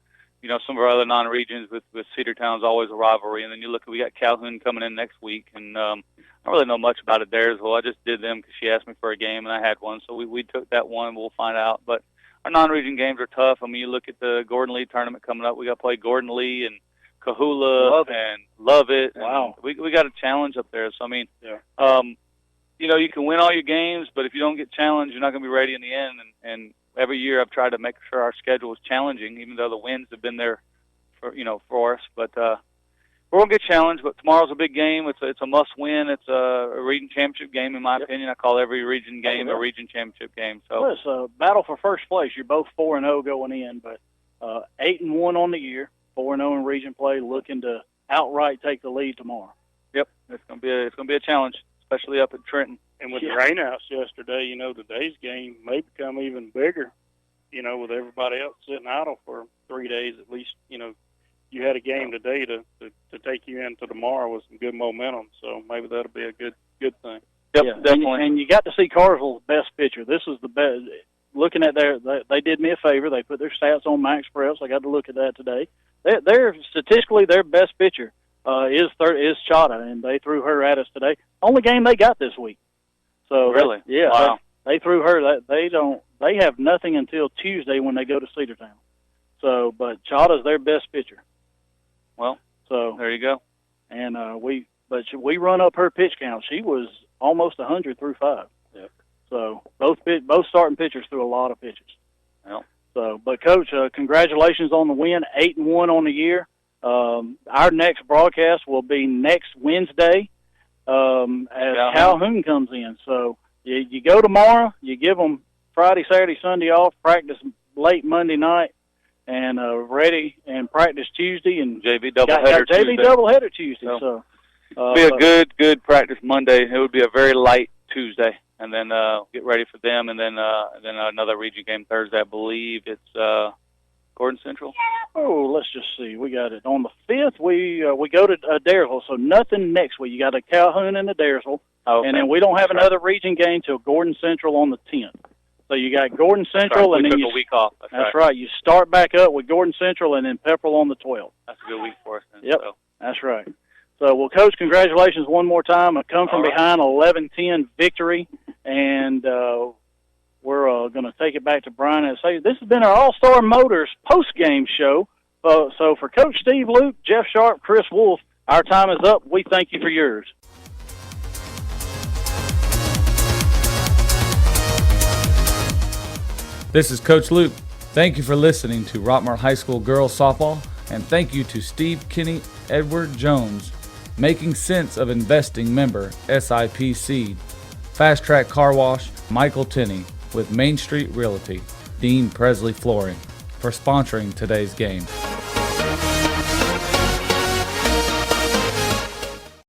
some of our other non-regions with Cedartown's always a rivalry. And then you look at, we got Calhoun coming in next week. And I don't really know much about Adairsville. I just did them because she asked me for a game, and I had one. So we took that one. We'll find out. But our non-region games are tough. I mean, you look at the Gordon Lee tournament coming up. We got to play Gordon Lee and Kahula and Lovett. Wow. We got a challenge up there. So, I mean, you can win all your games, but if you don't get challenged, you're not going to be ready in the end. And every year I've tried to make sure our schedule is challenging, even though the wins have been there for us. But we're going to get challenged, but tomorrow's a big game. It's a must-win. It's a region championship game, in my opinion. I call every region game a region championship game. So it's a battle for first place. You're both 4-0 going in, but 8-1 on the year, 4-0 in region play, looking to outright take the lead tomorrow. Yep, it's going to be a challenge, especially up at Trenton. And with the rainouts yesterday, today's game may become even bigger, with everybody else sitting idle for 3 days at least. You had a game today to take you into tomorrow with some good momentum, so maybe that'll be a good thing. Yep, definitely. And you got to see Cartersville's best pitcher. This is the best. Looking at they did me a favor. They put their stats on Max Preps. I got to look at that today. They're statistically their best pitcher is Chata, and they threw her at us today. Only game they got this week. So really, wow. They threw her. They have nothing until Tuesday when they go to Cedartown. So, but Chata's their best pitcher. Well, so there you go. And we run up her pitch count. She was almost 100 through 5. Yep. So both starting pitchers threw a lot of pitches. Yep. So, but Coach, congratulations on the win, 8-1 on the year. Our next broadcast will be next Wednesday. as Calhoun comes in. So you go tomorrow, you give them Friday, Saturday, Sunday off, practice late Monday night, and ready and practice Tuesday, and JV doubleheader Tuesday. JV doubleheader Tuesday. So be a good practice Monday. It would be a very light Tuesday, and then get ready for them, and then another region game Thursday. I believe it's Gordon Central. Oh, let's just see. We got it on the 5th. We go to Adairsville, so nothing next week. You got a Calhoun and Adairsville, and then we don't have another region game till Gordon Central on the 10th. So you got Gordon Central, and then you took a week off. That's right. You start back up with Gordon Central, and then Pepperell on the 12th. That's a good week for us. Then, yep, so. That's right. So, well, Coach, congratulations one more time. A come from behind 11-10 victory, and we're going to take it back to Brian and say this has been our All-Star Motors post-game show. So for Coach Steve Luke, Jeff Sharp, Chris Wolf, our time is up. We thank you for yours. This is Coach Luke. Thank you for listening to Rockmart High School Girls Softball, and thank you to Steve Kinney, Edward Jones, Making Sense of Investing member, SIPC, Fast Track Car Wash, Michael Tenney, with Main Street Realty, Dean Presley Flooring, for sponsoring today's game.